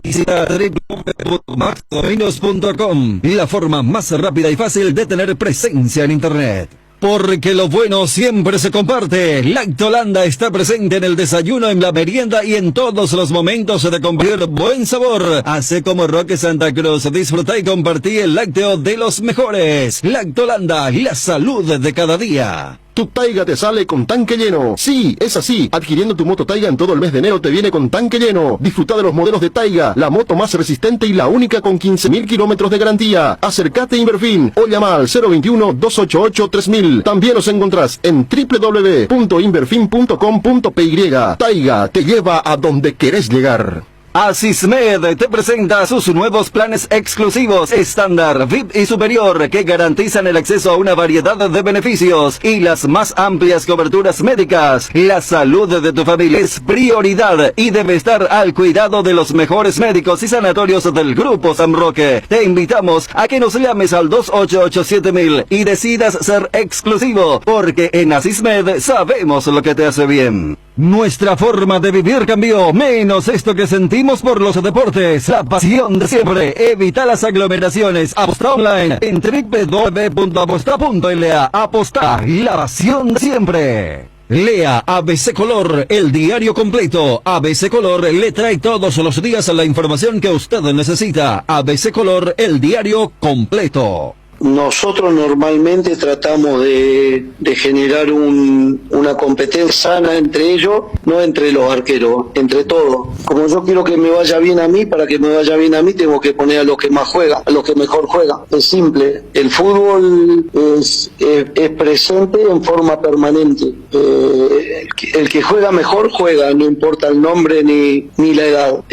Visita www.maxdominios.com. La forma más rápida y fácil de tener presencia en Internet. Porque lo bueno siempre se comparte. Lactolanda está presente en el desayuno, en la merienda y en todos los momentos de compartir buen sabor. Hace como Roque Santa Cruz. Disfruta y compartí el lácteo de los mejores. Lactolanda, la salud de cada día. Tu Taiga te sale con tanque lleno. Sí, es así. Adquiriendo tu moto Taiga en todo el mes de enero te viene con tanque lleno. Disfruta de los modelos de Taiga, la moto más resistente y la única con 15.000 kilómetros de garantía. Acércate a Inverfin o llama al 021-288-3000. También nos encontrás en www.inverfin.com.py. Taiga te lleva a donde querés llegar. Asismed te presenta sus nuevos planes exclusivos, estándar, VIP y superior, que garantizan el acceso a una variedad de beneficios y las más amplias coberturas médicas. La salud de tu familia es prioridad y debe estar al cuidado de los mejores médicos y sanatorios del Grupo San Roque. Te invitamos a que nos llames al 288-7000 y decidas ser exclusivo, porque en Asismed sabemos lo que te hace bien. Nuestra forma de vivir cambió, menos esto que sentimos por los deportes, la pasión de siempre. Evita las aglomeraciones. Aposta online en www.aposta.la. Aposta, la pasión de siempre. Lea ABC Color, el diario completo. ABC Color le trae todos los días la información que usted necesita. ABC Color, el diario completo. Nosotros normalmente tratamos de generar una competencia sana entre ellos, no entre los arqueros, entre todos. Como yo quiero que me vaya bien a mí, para que me vaya bien a mí tengo que poner a los que más juegan, a los que mejor juegan. Es simple, el fútbol es presente en forma permanente. El que juega mejor juega, no importa el nombre ni la edad.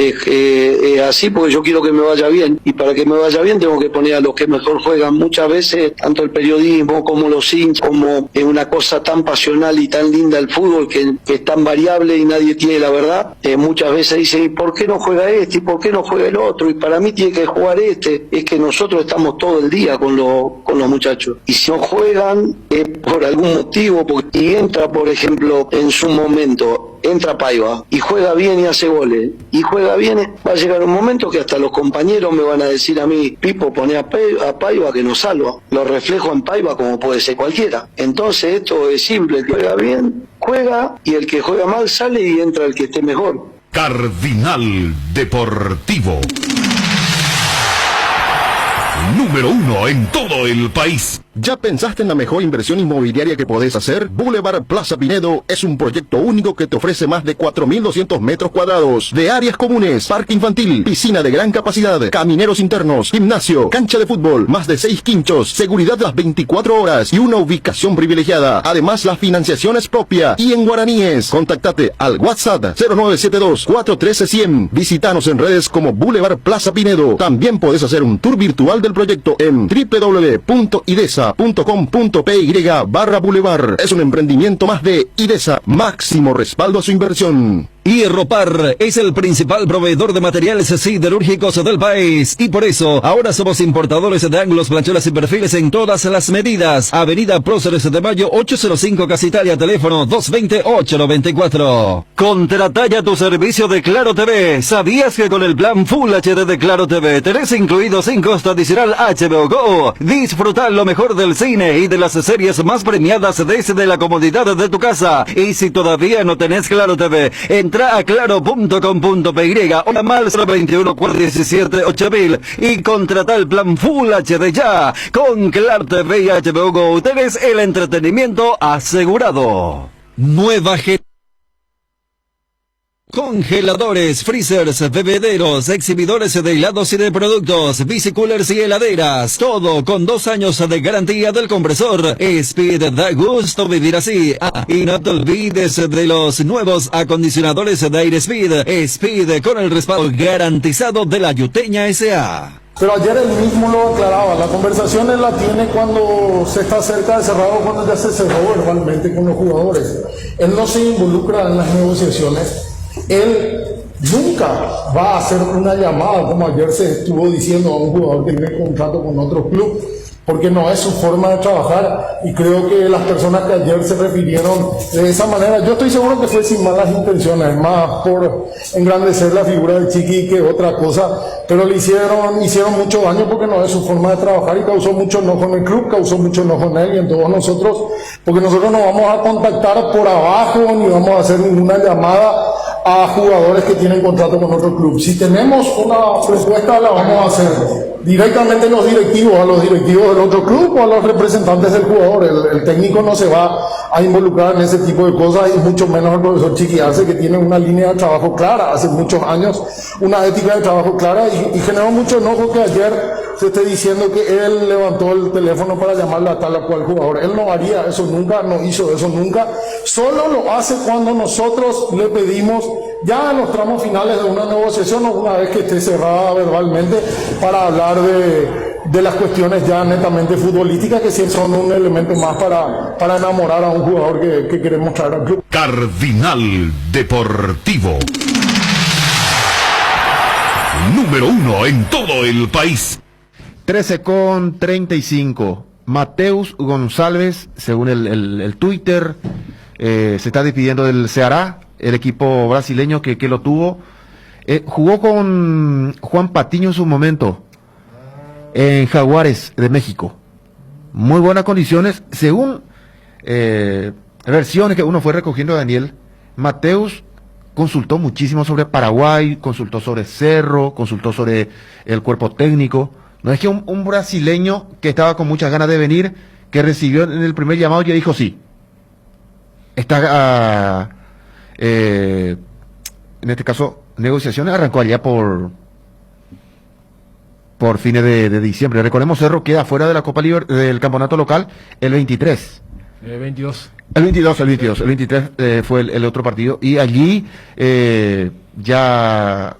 Así porque yo quiero que me vaya bien, y para que me vaya bien tengo que poner a los que mejor juegan. Muchas veces, tanto el periodismo como los hinchas, como es una cosa tan pasional y tan linda el fútbol, que es tan variable y nadie tiene la verdad, muchas veces dicen, ¿y por qué no juega este? ¿Y por qué no juega el otro? Y para mí tiene que jugar este. Es que nosotros estamos todo el día con los muchachos, y si no juegan es por algún motivo, porque si entra, por ejemplo, en su momento entra Paiva y juega bien y hace goles y juega bien, va a llegar un momento que hasta los compañeros me van a decir a mí, Pipo, poné a Paiva que nos salva. Lo reflejo en Paiva como puede ser cualquiera. Entonces esto es simple, el que juega bien juega, y el que juega mal sale y entra el que esté mejor. Cardinal Deportivo, número 1 en todo el país. ¿Ya pensaste en la mejor inversión inmobiliaria que podés hacer? Boulevard Plaza Pinedo es un proyecto único que te ofrece más de 4.200 metros cuadrados de áreas comunes, parque infantil, piscina de gran capacidad, camineros internos, gimnasio, cancha de fútbol, más de 6 quinchos, seguridad las 24 horas y una ubicación privilegiada. Además, la financiación es propia y en guaraníes. Contactate al WhatsApp 0972-413-100. Visítanos en redes como Boulevard Plaza Pinedo. También podés hacer un tour virtual del proyecto en www.idesa.com.py/Boulevard. Es un emprendimiento más de IDESA. Máximo respaldo a su inversión. Hierropar es el principal proveedor de materiales siderúrgicos del país, y por eso ahora somos importadores de ángulos, planchuelas y perfiles en todas las medidas. Avenida Próceres de Mayo 805 Casa Italia, teléfono 220-894. Contrata ya tu servicio de Claro TV. ¿Sabías que con el plan Full HD de Claro TV tenés incluido sin costo adicional HBO Go? Disfruta lo mejor del cine y de las series más premiadas desde la comodidad de tu casa. Y si todavía no tenés Claro TV, entra a claro.com.py o llama al 021-417-8000 y contrata el plan Full HD ya. Con Claro TV y HBO Go tenés el entretenimiento asegurado. Nueva congeladores, freezers, bebederos, exhibidores de helados y de productos, bicicoolers y heladeras. Todo con 2 años de garantía del compresor. Speed, da gusto vivir así. Y no te olvides de los nuevos acondicionadores de aire Speed. Speed con el respaldo garantizado de la Yuteña S.A. Pero ayer él mismo lo aclaraba, la conversación él la tiene cuando se está cerca de cerrar o cuando ya se cerró verbalmente con los jugadores. Él no se involucra en las negociaciones. Él nunca va a hacer una llamada, como ayer se estuvo diciendo a un jugador que tiene contrato con otro club, porque no es su forma de trabajar, y creo que las personas que ayer se refirieron de esa manera, yo estoy seguro que fue sin malas intenciones, más por engrandecer la figura de Chiqui que otra cosa, pero le hicieron mucho daño porque no es su forma de trabajar y causó mucho enojo en el club, causó mucho enojo en él y en todos nosotros, porque nosotros no vamos a contactar por abajo ni vamos a hacer ninguna llamada a jugadores que tienen contrato con otro club. Si tenemos una propuesta, la vamos a hacer directamente a los directivos del otro club o a los representantes del jugador. El técnico no se va a involucrar en ese tipo de cosas, y mucho menos el profesor Chiqui Arce, que tiene una línea de trabajo clara, hace muchos años, una ética de trabajo clara, y generó mucho enojo que ayer se esté diciendo que él levantó el teléfono para llamarle a tal o cual jugador. Él no haría eso nunca, no hizo eso nunca, solo lo hace cuando nosotros le pedimos, ya en los tramos finales de una negociación o una vez que esté cerrada verbalmente, para hablar de las cuestiones ya netamente futbolísticas, que siempre son un elemento más para enamorar a un jugador que queremos traer al club. Cardinal Deportivo. Número 1 en todo el país. 13:35. Mateus González, según el Twitter, se está despidiendo del Ceará, el equipo brasileño que lo tuvo. Jugó con Juan Patiño en su momento en Jaguares de México. Muy buenas condiciones, según versiones que uno fue recogiendo, Daniel. Mateus consultó muchísimo sobre Paraguay, consultó sobre Cerro, consultó sobre el cuerpo técnico. No es que un brasileño que estaba con muchas ganas de venir, que recibió en el primer llamado, ya dijo sí. Está, en este caso, negociaciones arrancó allá por fines de diciembre. Recordemos, Cerro queda fuera de la Copa del campeonato local el 23. 22. El 23 fue el otro partido, y allí ya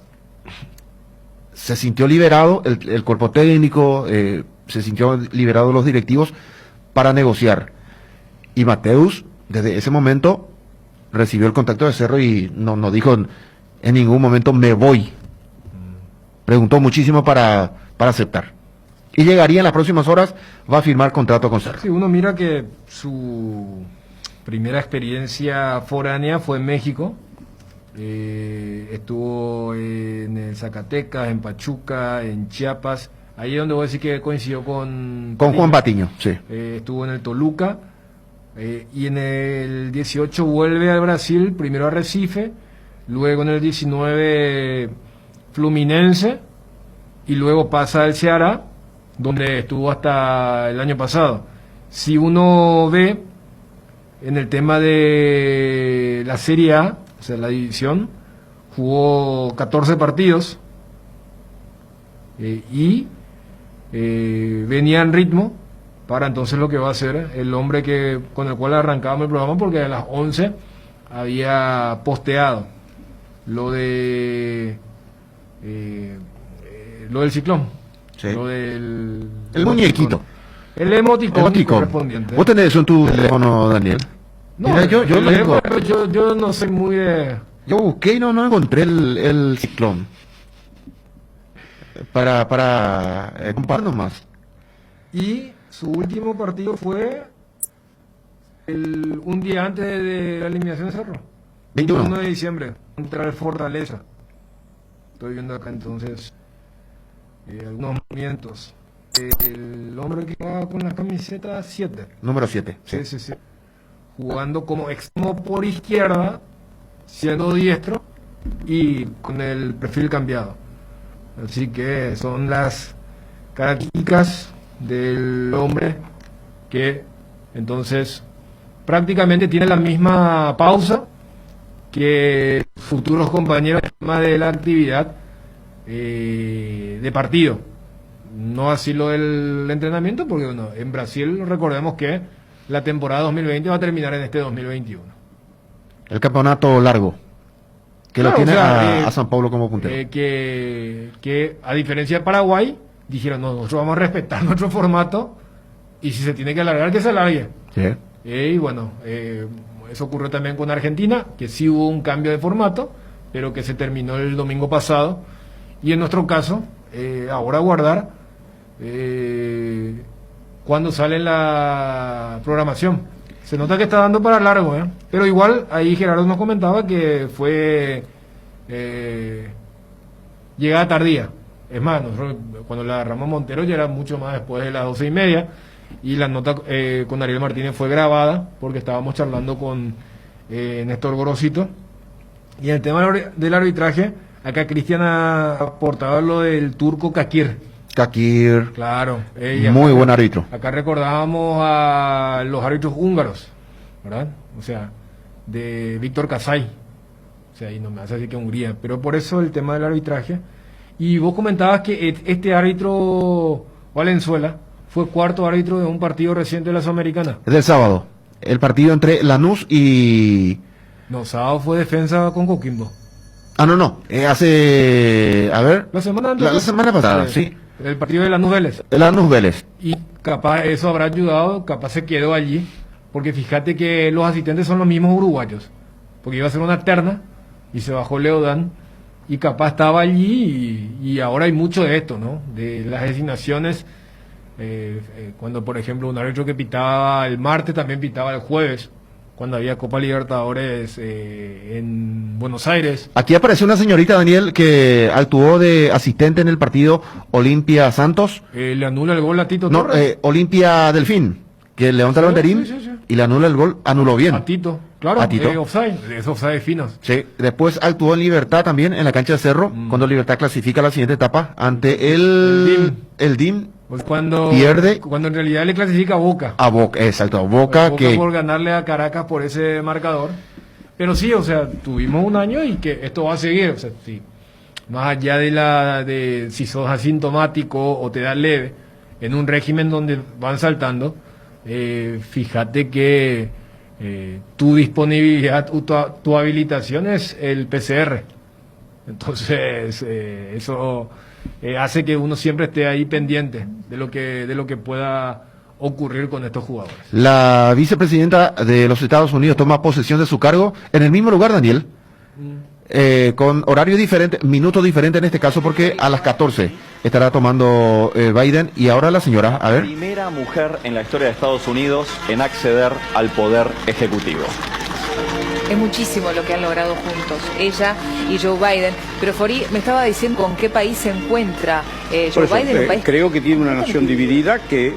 se sintió liberado el cuerpo técnico, se sintió liberado los directivos para negociar. Y Mateus, desde ese momento, recibió el contacto de Cerro y no dijo en ningún momento me voy. Preguntó muchísimo para aceptar. Y llegaría en las próximas horas, va a firmar contrato con Cerro. Sí, uno mira que su primera experiencia foránea fue en México. Estuvo en el Zacatecas, en Pachuca, en Chiapas. Ahí es donde voy a decir que coincidió con Juan Patiño, sí. Estuvo en el Toluca. Y en el 18 vuelve al Brasil, primero a Recife, luego en el 19 Fluminense, y luego pasa al Ceará, donde estuvo hasta el año pasado. Si uno ve en el tema de la Serie A, o sea, la división, jugó 14 partidos y venía en ritmo para entonces lo que va a ser el hombre con el cual arrancábamos el programa, porque a las 11 había posteado lo del Ciclón, sí. Lo del el muñequito, el emoticón correspondiente. ¿Vos tenés eso en tu teléfono, Daniel? No, mira, yo no soy muy de... Yo busqué y no encontré el Ciclón para compararnos más. Y su último partido fue un día antes de la eliminación de Cerro, 21 de diciembre, contra el Fortaleza. Estoy viendo acá entonces algunos movimientos. El hombre que va con la camiseta 7. Número 7. Sí. Jugando como extremo por izquierda, siendo diestro y con el perfil cambiado. Así que son las características del hombre que entonces prácticamente tiene la misma pausa que futuros compañeros más de la actividad de partido. No así lo del entrenamiento, porque bueno, en Brasil recordemos que la temporada 2020 va a terminar en este 2021. El campeonato largo, que claro, lo tiene, o sea, a San Paulo como puntero. Que a diferencia de Paraguay, dijeron, no, nosotros vamos a respetar nuestro formato, y si se tiene que alargar, que se alargue. Sí. Y bueno, eso ocurrió también con Argentina, que sí hubo un cambio de formato, pero que se terminó el domingo pasado. Y en nuestro caso, ahora guardar cuando sale la programación. Se nota que está dando para largo, pero igual ahí Gerardo nos comentaba que fue llegada tardía. Es más, nosotros cuando la agarramos Montero ya era mucho más después de las 12:30, y la nota con Ariel Martínez fue grabada porque estábamos charlando con Néstor Gorosito. Y en el tema del arbitraje, acá Cristian ha aportado lo del turco Kakir. Claro, muy buen árbitro. Acá recordábamos a los árbitros húngaros, ¿verdad? O sea, de Víctor Kasay. O sea, y no me hace decir que Hungría, pero por eso el tema del arbitraje. Y vos comentabas que este árbitro Valenzuela fue cuarto árbitro de un partido reciente de la Sudamericana. Es del sábado, el partido entre Lanús y... No, sábado fue Defensa con Coquimbo. Hace... A ver... La semana pasada, sí. El partido de Lanús Vélez. Lanús Vélez. Y capaz eso habrá ayudado, capaz se quedó allí, porque fíjate que los asistentes son los mismos uruguayos, porque iba a ser una terna y se bajó Leodán y capaz estaba allí, y ahora hay mucho de esto, ¿no? De las designaciones, cuando por ejemplo un árbitro que pitaba el martes también pitaba el jueves, cuando había Copa Libertadores en Buenos Aires. Aquí apareció una señorita, Daniel, que actuó de asistente en el partido Olimpia Santos. Le anula el gol a Tito Torres. Olimpia Delfín, que levanta el banderín y le anula el gol, anuló bien. A Tito, claro, offside, es offside finos. Sí, después actuó en Libertad también, en la cancha de Cerro, cuando Libertad clasifica la siguiente etapa ante el DIM. Pues cuando pierde, cuando en realidad le clasifica a Boca. A Boca, exacto, Boca que por ganarle a Caracas por ese marcador. Pero sí, o sea, tuvimos un año y que esto va a seguir, o sea, sí. Más allá de si sos asintomático o te da leve en un régimen donde van saltando, fíjate que tu disponibilidad, tu habilitación es el PCR. Entonces, eso hace que uno siempre esté ahí pendiente de lo que pueda ocurrir con estos jugadores. La vicepresidenta de los Estados Unidos toma posesión de su cargo en el mismo lugar, Daniel, con horario diferente, minutos diferentes en este caso, porque a las 14 estará tomando Biden, y ahora la señora, a ver. Primera mujer en la historia de Estados Unidos en acceder al poder ejecutivo. Es muchísimo lo que han logrado juntos, ella y Joe Biden. Pero Fori me estaba diciendo con qué país se encuentra Joe Biden. Creo que tiene una nación dividida que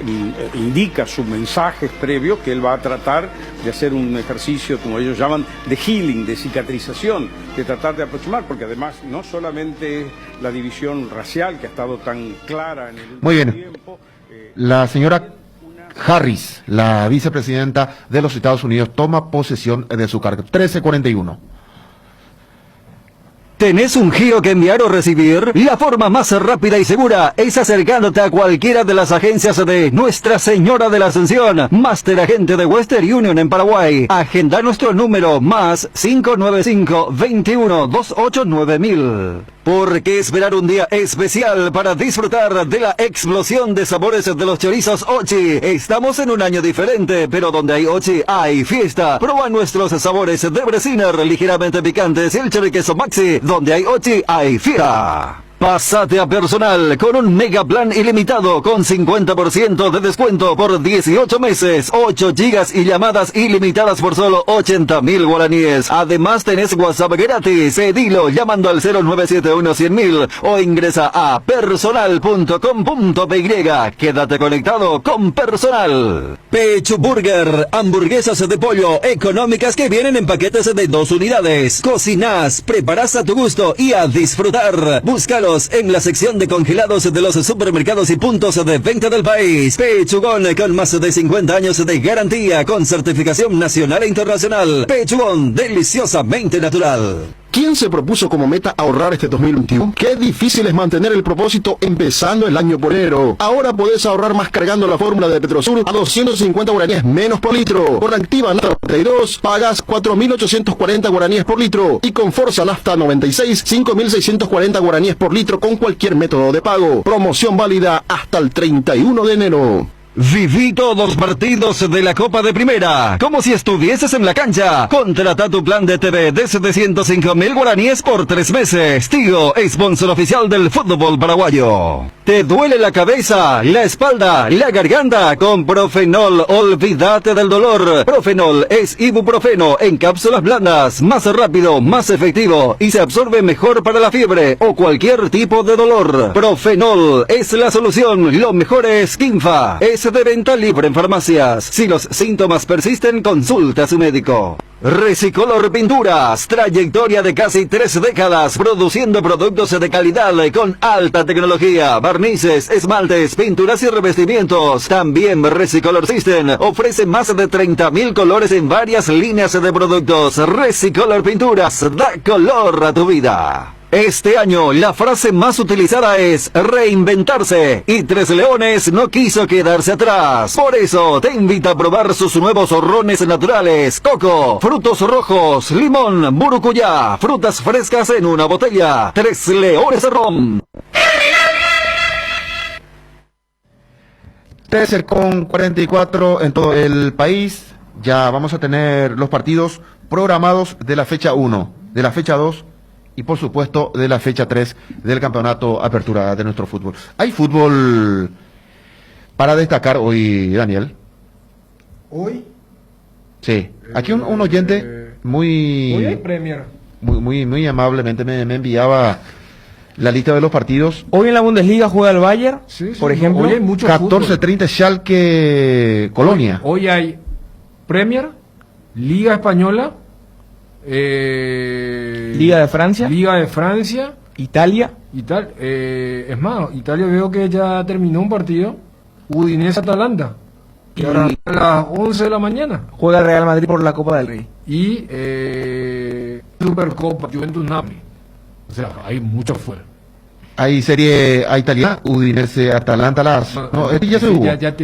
indica sus mensajes previos que él va a tratar de hacer un ejercicio, como ellos llaman, de healing, de cicatrización, de tratar de aproximar, porque además no solamente la división racial que ha estado tan clara en el último Muy bien. tiempo. La señora Harris, la vicepresidenta de los Estados Unidos, toma posesión de su cargo. 13:41. ¿Tenés un giro que enviar o recibir? La forma más rápida y segura es acercándote a cualquiera de las agencias de Nuestra Señora de la Ascensión, Máster Agente de Western Union en Paraguay. Agenda nuestro número más 595-21-289.000. ¿Por qué esperar un día especial para disfrutar de la explosión de sabores de los chorizos Ochi? Estamos en un año diferente, pero donde hay Ochi hay fiesta. Proba nuestros sabores de Bresiner ligeramente picantes y el chori queso Maxi. Donde hay Ochi hay fiesta. Pásate a Personal con un mega plan ilimitado con 50% de descuento por 18 meses, 8 gigas y llamadas ilimitadas por solo 80.000 guaraníes. Además tenés WhatsApp gratis. Pedilo llamando al 0971-100.000 o ingresa a personal.com.py. Quédate conectado con Personal. Pechu Burger, hamburguesas de pollo económicas que vienen en paquetes de 2 unidades. Cocinás, preparás a tu gusto y a disfrutar. Búscalo en la sección de congelados de los supermercados y puntos de venta del país. Pechugón con más de 50 años de garantía con certificación nacional e internacional. Pechugón, deliciosamente natural. ¿Quién se propuso como meta ahorrar este 2021? Qué difícil es mantener el propósito empezando el año por enero. Ahora podés ahorrar más cargando la fórmula de Petrosur a 250 guaraníes menos por litro. Por Activa Nafta 92 pagas 4.840 guaraníes por litro. Y con Forza Nafta 96, 5.640 guaraníes por litro con cualquier método de pago. Promoción válida hasta el 31 de enero. Viví todos los partidos de la Copa de Primera, como si estuvieses en la cancha. Contrata tu plan de TV desde 105.000 guaraníes por 3 meses. Tigo, sponsor oficial del fútbol paraguayo. ¿Te duele la cabeza, la espalda, la garganta? Con Profenol, olvídate del dolor. Profenol es ibuprofeno en cápsulas blandas, más rápido, más efectivo y se absorbe mejor para la fiebre o cualquier tipo de dolor. Profenol es la solución, lo mejor es Kinfa. Es de venta libre en farmacias. Si los síntomas persisten, consulte a su médico. Resicolor Pinturas, trayectoria de casi 3 décadas produciendo productos de calidad con alta tecnología, barnices, esmaltes, pinturas y revestimientos. También Resicolor System ofrece más de 30.000 colores en varias líneas de productos. Resicolor Pinturas da color a tu vida. Este año la frase más utilizada es reinventarse y Tres Leones no quiso quedarse atrás. Por eso te invita a probar sus nuevos rones naturales, coco, frutos rojos, limón, burucuyá, frutas frescas en una botella. Tres Leones de Ron. 13:44 en todo el país. Ya vamos a tener los partidos programados de la fecha 1, de la fecha 2 y por supuesto de la fecha 3 del campeonato Apertura de nuestro fútbol. Hay fútbol para destacar hoy, Daniel. Hoy. Sí, aquí un oyente muy, Hoy hay Premier. muy amablemente me enviaba la lista de los partidos. Hoy en la Bundesliga juega el Bayern, por ejemplo. Hoy hay mucho 14:30 Schalke Colonia. Hoy hay Premier, Liga Española, Liga de Francia, Italia. Es más, Italia veo que ya terminó un partido, Udinese-Atalanta, que ahora a las 11 de la mañana. Juega el Real Madrid por la Copa del Rey. Y Supercopa, Juventus-Napoli. O sea, hay mucho fuera. Hay serie a italiana, Udinese-Atalanta las... No, este ya se jugó. Ya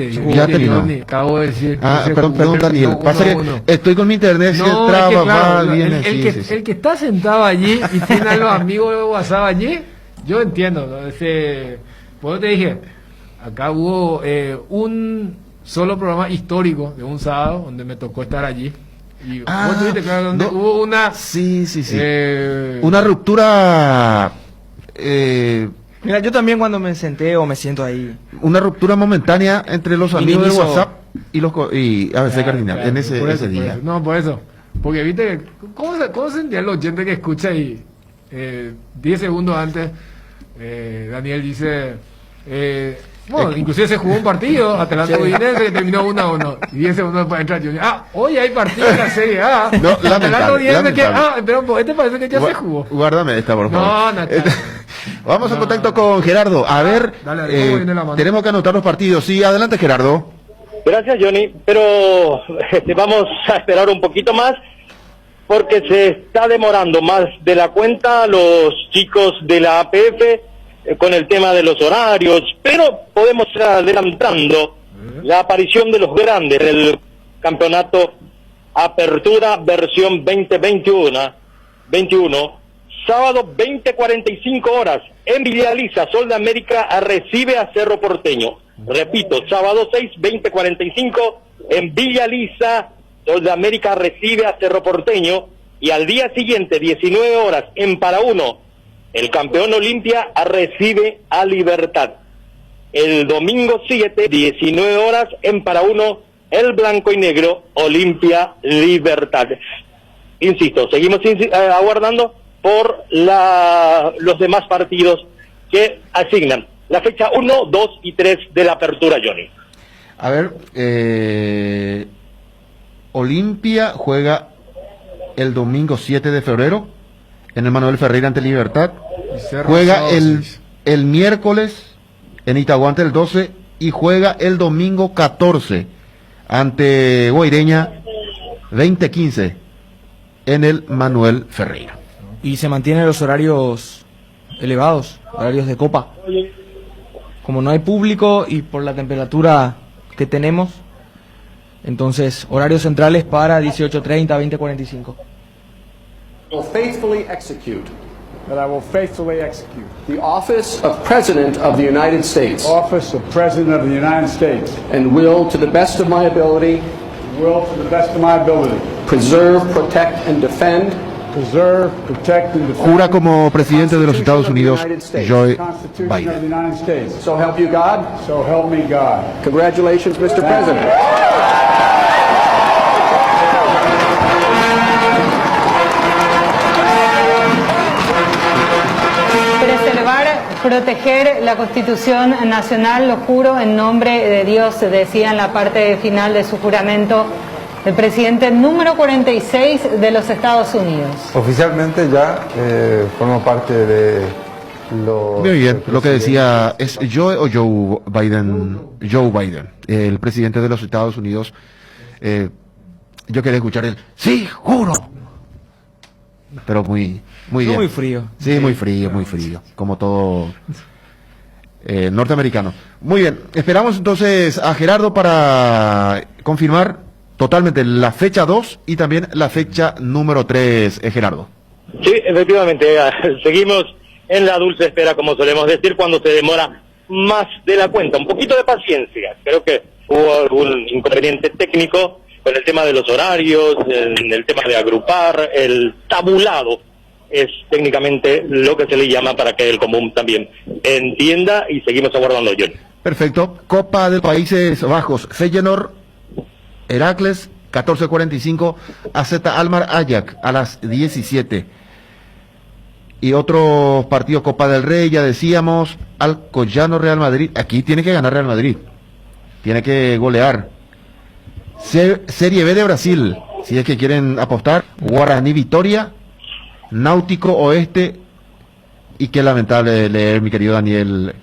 terminó. Acabo de decir. Perdón, Daniel. Pasa que estoy con mi internet, si traba, viene. El que está sentado allí y tiene a los amigos de WhatsApp allí, yo entiendo, ¿no? Por eso te dije, acá hubo un solo programa histórico de un sábado donde me tocó estar allí. Y vos tuviste, claro, donde hubo una... Sí. Una ruptura... Mira, yo también cuando me senté o me siento ahí. Una ruptura momentánea entre los amigos de WhatsApp y ABC Cardinal en ese día. Por eso. No, por eso. Porque viste, ¿cómo sentía el oyente que escucha y 10 segundos antes Daniel dice... bueno, inclusive se jugó un partido, Atalanta Udinese, que terminó 1-1. Y 10 segundos después entra Junior. Hoy hay partido en la Serie A. No, Atalanta Udinese que... pero este parece que ya se jugó. Guárdame esta, por favor. No. Vamos a contacto con Gerardo. A ver, tenemos que anotar los partidos. Sí, adelante, Gerardo. Gracias, Johnny. Pero vamos a esperar un poquito más porque se está demorando más de la cuenta los chicos de la APF con el tema de los horarios, pero podemos ir adelantando la aparición de los grandes del campeonato Apertura versión 2021, sábado 20:45 horas, en Villa Lisa, Sol de América recibe a Cerro Porteño. Repito, sábado 6, 20:45, en Villa Lisa, Sol de América recibe a Cerro Porteño, y al día siguiente, 19 horas, en Paraúno, el campeón Olimpia recibe a Libertad. El domingo 7, 19 horas, en Paraúno, el blanco y negro, Olimpia Libertad. Insisto, seguimos aguardando por los demás partidos que asignan la fecha 1, 2 y 3 de la apertura, Johnny. A ver, Olimpia juega el domingo 7 de febrero en el Manuel Ferreira ante Libertad. Juega el miércoles en Itaguante el 12 y juega el domingo 14 ante Guaireña 20:15 en el Manuel Ferreira. Y se mantienen los horarios elevados, horarios de Copa. Como no hay público y por la temperatura que tenemos, entonces horarios centrales para 18:30, 20:45. Will faithfully execute. That I will faithfully execute. The office of President of the United States. Office of President of the United States. And will, to the best of my ability. Will, to the best of my ability. Preserve, protect, and defend. preserve, protect, and defend Jura como presidente de los Estados Unidos, Joe Constitution of the Biden. United States. So help you God. So help me God. Congratulations, Mr. President. Preservar, proteger la Constitución Nacional, lo juro en nombre de Dios, decía en la parte final de su juramento el presidente número 46 de los Estados Unidos. Oficialmente ya formo parte de los... Muy bien, lo que decía es Joe o Joe Biden. Joe Biden, el presidente de los Estados Unidos. Yo quería escuchar el sí, juro. Pero muy bien. Muy frío. Sí, muy frío, como todo norteamericano. Muy bien, esperamos entonces a Gerardo para confirmar totalmente la fecha 2 y también la fecha número 3, Gerardo. Sí, efectivamente, seguimos en la dulce espera, como solemos decir, cuando se demora más de la cuenta. Un poquito de paciencia. Creo que hubo algún inconveniente técnico con el tema de los horarios, el tema de agrupar, el tabulado es técnicamente lo que se le llama para que el común también entienda, y seguimos aguardando, John. Perfecto. Copa de Países Bajos, Feyenoord, Heracles, 14:45, AZ Almar Ajax a las 17. Y otro partido, Copa del Rey, ya decíamos, Alcoyano Real Madrid. Aquí tiene que ganar Real Madrid. Tiene que golear. Serie B de Brasil, si es que quieren apostar. Guaraní Vitoria, Náutico Oeste, y qué lamentable leer, mi querido Daniel,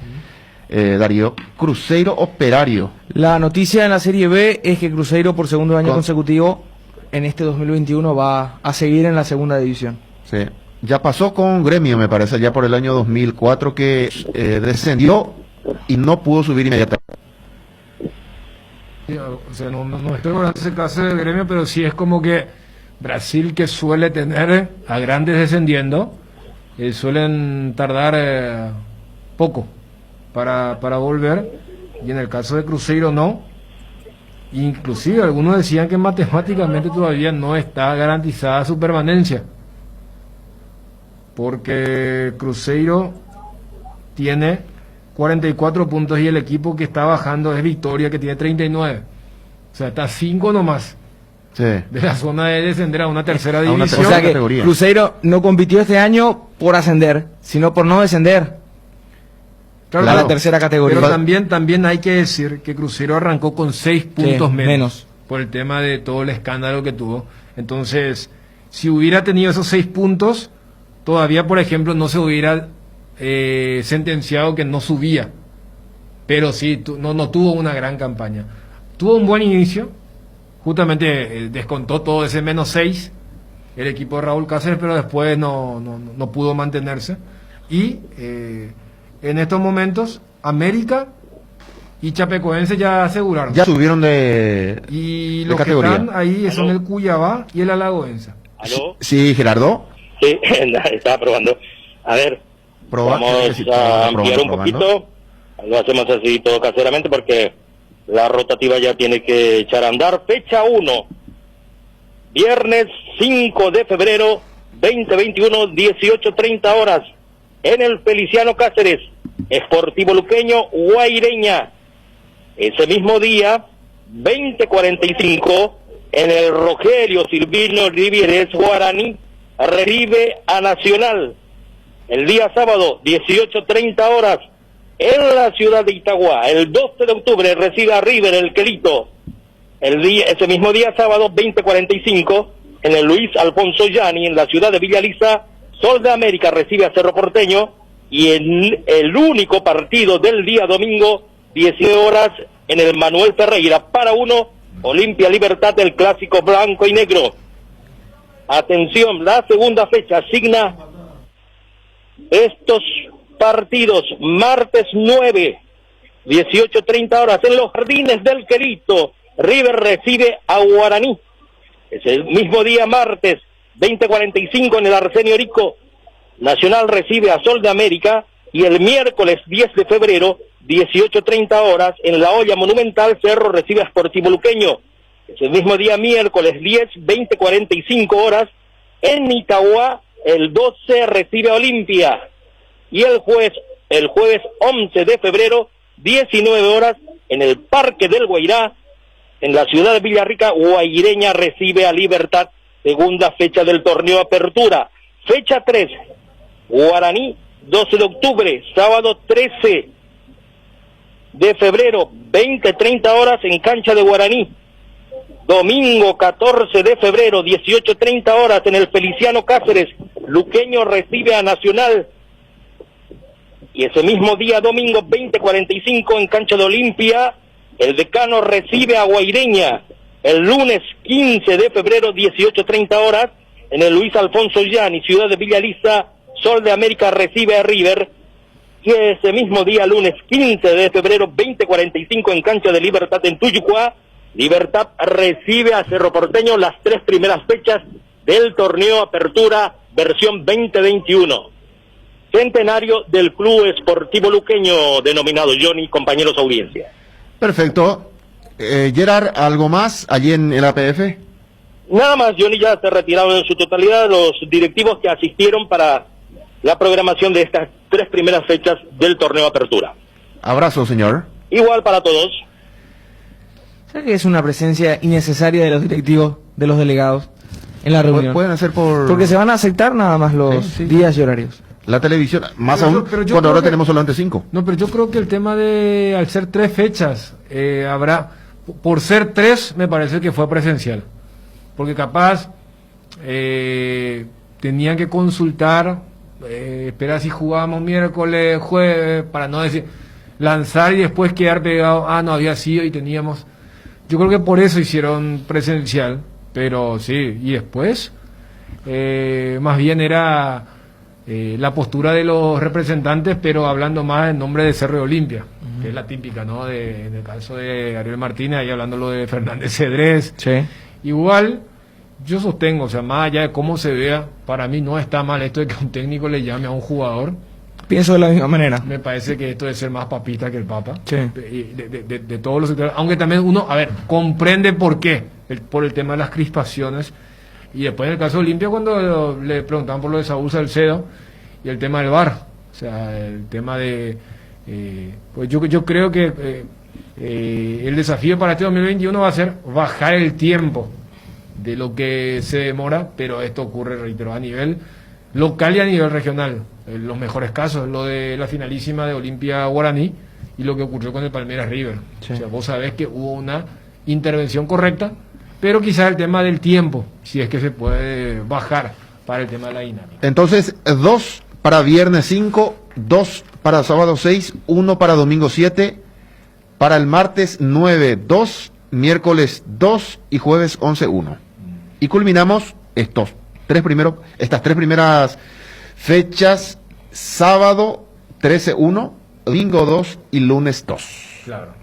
Darío, Cruzeiro Operario. La noticia en la Serie B es que Cruzeiro por segundo año consecutivo en este 2021 va a seguir en la segunda división. Sí. Ya pasó con Gremio, me parece, ya por el año 2004 que descendió y no pudo subir inmediatamente. O sea, no estoy con ese caso de Gremio, pero sí es como que Brasil, que suele tener a grandes descendiendo, suelen tardar poco para volver, y en el caso de Cruzeiro no. Inclusive algunos decían que matemáticamente todavía no está garantizada su permanencia, porque Cruzeiro tiene 44 puntos y el equipo que está bajando es Victoria, que tiene 39. O sea, está 5 nomás de la zona de descender a una tercera división. O sea que Cruzeiro no compitió este año por ascender, sino por no descender. Claro, a la tercera categoría. Pero también hay que decir que Cruzeiro arrancó con 6 puntos menos por el tema de todo el escándalo que tuvo. Entonces, si hubiera tenido esos 6 puntos, todavía, por ejemplo, no se hubiera sentenciado que no subía. Pero sí, no tuvo una gran campaña. Tuvo un buen inicio, justamente descontó todo ese -6 el equipo de Raúl Cáceres, pero después no pudo mantenerse. Y en estos momentos, América y Chapecoense ya aseguraron. Ya subieron de y los categoría. Que están ahí son el Cuyabá y el Alagoense. ¿Aló? Sí, Gerardo. Sí, estaba probando. A ver, vamos a ampliar un poquito. Lo hacemos así todo caseramente porque la rotativa ya tiene que echar a andar. Fecha 1, viernes 5 de febrero 2021, 18:30 horas, en el Feliciano Cáceres, Sportivo Luqueño, Guaireña. Ese mismo día, 20:45, en el Rogelio Silvino Rivieres, Guaraní recibe a Nacional. El día sábado, 18:30 horas, en la ciudad de Itagua. El 12 de octubre recibe a River, el Quelito. Ese mismo día, sábado, 20:45, en el Luis Alfonso Yani, en la ciudad de Villa Lisa, Sol de América recibe a Cerro Porteño. Y en el único partido del día domingo, 19 horas, en el Manuel Ferreira, para uno, Olimpia Libertad, el clásico blanco y negro. Atención, la segunda fecha asigna estos partidos: martes 9, 18:30 horas, en los Jardines del Quelito, River recibe a Guaraní. Es el mismo día, martes 20:45, en el Arsenio Rico, Nacional recibe a Sol de América. Y el miércoles 10 de febrero, 18:30 horas, en la Olla Monumental, Cerro recibe a Sportivo Luqueño. Es el mismo día, miércoles 10, 20:45 horas, En Itagua, el 12 recibe a Olimpia. Y el jueves 11 de febrero, 19 horas, en el Parque del Guairá, en la ciudad de Villarrica, Guaireña recibe a Libertad, segunda fecha del torneo Apertura. Fecha 3, Guaraní, 12 de octubre, sábado 13 de febrero, 20-30 horas en cancha de Guaraní. Domingo 14 de febrero, 18-30 horas en el Feliciano Cáceres, Luqueño recibe a Nacional. Y ese mismo día, domingo 20:45 en cancha de Olimpia, el Decano recibe a Guaireña. El lunes 15 de febrero, 18:30 horas, en el Luis Alfonso Llani, ciudad de Villa Lisa, Sol de América recibe a River. Y ese mismo día, lunes 15 de febrero, 20:45 en cancha de Libertad en Tuyucuá, Libertad recibe a Cerro Porteño, las 3 primeras fechas del torneo Apertura versión 2021. Centenario del Club Esportivo Luqueño, denominado Johnny, compañeros audiencia. Perfecto. Gerard, ¿algo más allí en el APF? Nada más, Johnny, ya se retiraron en su totalidad los directivos que asistieron para la programación de estas 3 primeras fechas del torneo Apertura. Abrazo, señor. Igual para todos. ¿Sabes que es una presencia innecesaria de los directivos, de los delegados en la reunión? Pueden hacer Porque se van a aceptar nada más los días y horarios. La televisión, más aún cuando ahora tenemos solamente 5. No, pero yo creo que el tema de, al ser 3 fechas, habrá, por ser 3, me parece que fue presencial. Porque capaz tenían que consultar, esperar si jugábamos miércoles, jueves, para no decir, lanzar y después quedar pegado, no había sido y teníamos. Yo creo que por eso hicieron presencial, pero sí, y después, más bien era la postura de los representantes, pero hablando más en nombre de Cerro de Olimpia, que es la típica, ¿no? En el caso de Ariel Martínez, ahí hablando lo de Fernández Cedrés. Sí. Igual, yo sostengo, o sea, más allá de cómo se vea, para mí no está mal esto de que un técnico le llame a un jugador. Pienso de la misma manera. Me parece que esto debe ser más papista que el Papa. Sí. De todos los sectores. Aunque también uno, comprende por qué. Por el tema de las crispaciones. Y después en el caso de Olimpia, cuando le preguntaban por lo de Saúl Salcedo y el tema del VAR. O sea, el tema de... pues yo creo que el desafío para este 2021 va a ser bajar el tiempo de lo que se demora, pero esto ocurre, reitero, a nivel local y a nivel regional. Los mejores casos, lo de la finalísima de Olimpia Guaraní y lo que ocurrió con el Palmeiras River. Sí. O sea, vos sabés que hubo una intervención correcta, pero quizás el tema del tiempo, si es que se puede bajar para el tema de la dinámica. Entonces, 2 para viernes 5, 2 para sábado 6, 1 para domingo 7, para el martes 9, 2, miércoles 2 y jueves 11, 1. Y culminamos estas 3 primeras fechas, sábado 13-1, domingo 2 y lunes 2. Claro.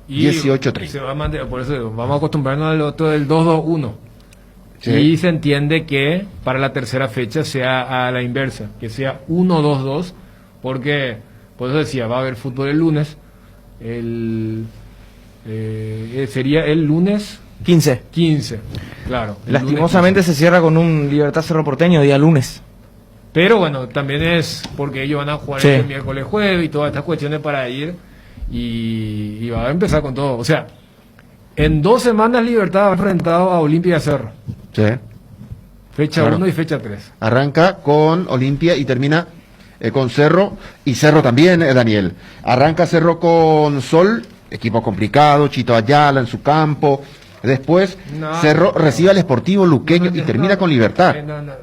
Y 18-30. Se va a mantener, por eso vamos a acostumbrarnos al otro del 2-2-1. Sí. Y se entiende que para la tercera fecha sea a la inversa, que sea 1-2-2, porque, por eso decía, va a haber fútbol el lunes, sería el lunes 15, claro. Lastimosamente 15. Se cierra con un Libertad Cerro Porteño día lunes. Pero bueno, también es porque ellos van a jugar el miércoles, jueves y todas estas cuestiones para ir y va a empezar con todo. O sea, en 2 semanas Libertad ha enfrentado a Olimpia y a Cerro. Sí. Fecha 1 y fecha 3. Arranca con Olimpia y termina con Cerro, y Cerro también, Daniel. Arranca Cerro con Sol, equipo complicado, Chito Ayala en su campo. Después Cerro recibe al Sportivo Luqueño y termina con Libertad.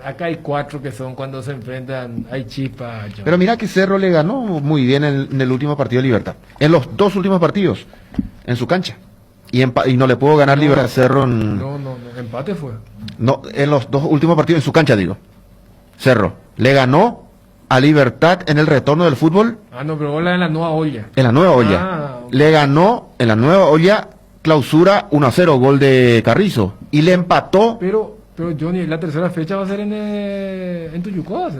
Acá hay 4 que son cuando se enfrentan, hay chispa. Pero mira que Cerro le ganó muy bien en el último partido de Libertad. En los 2 últimos partidos, en su cancha. Y no le pudo ganar Libertad a Cerro en... No, empate fue. No, en los 2 últimos partidos, en su cancha digo. Cerro le ganó a Libertad en el retorno del fútbol. No, pero en la nueva olla. En la nueva olla. Okay. Le ganó en la nueva olla clausura 1-0, gol de Carrizo. Y le empató. Pero Johnny, la tercera fecha va a ser en Tuyucó.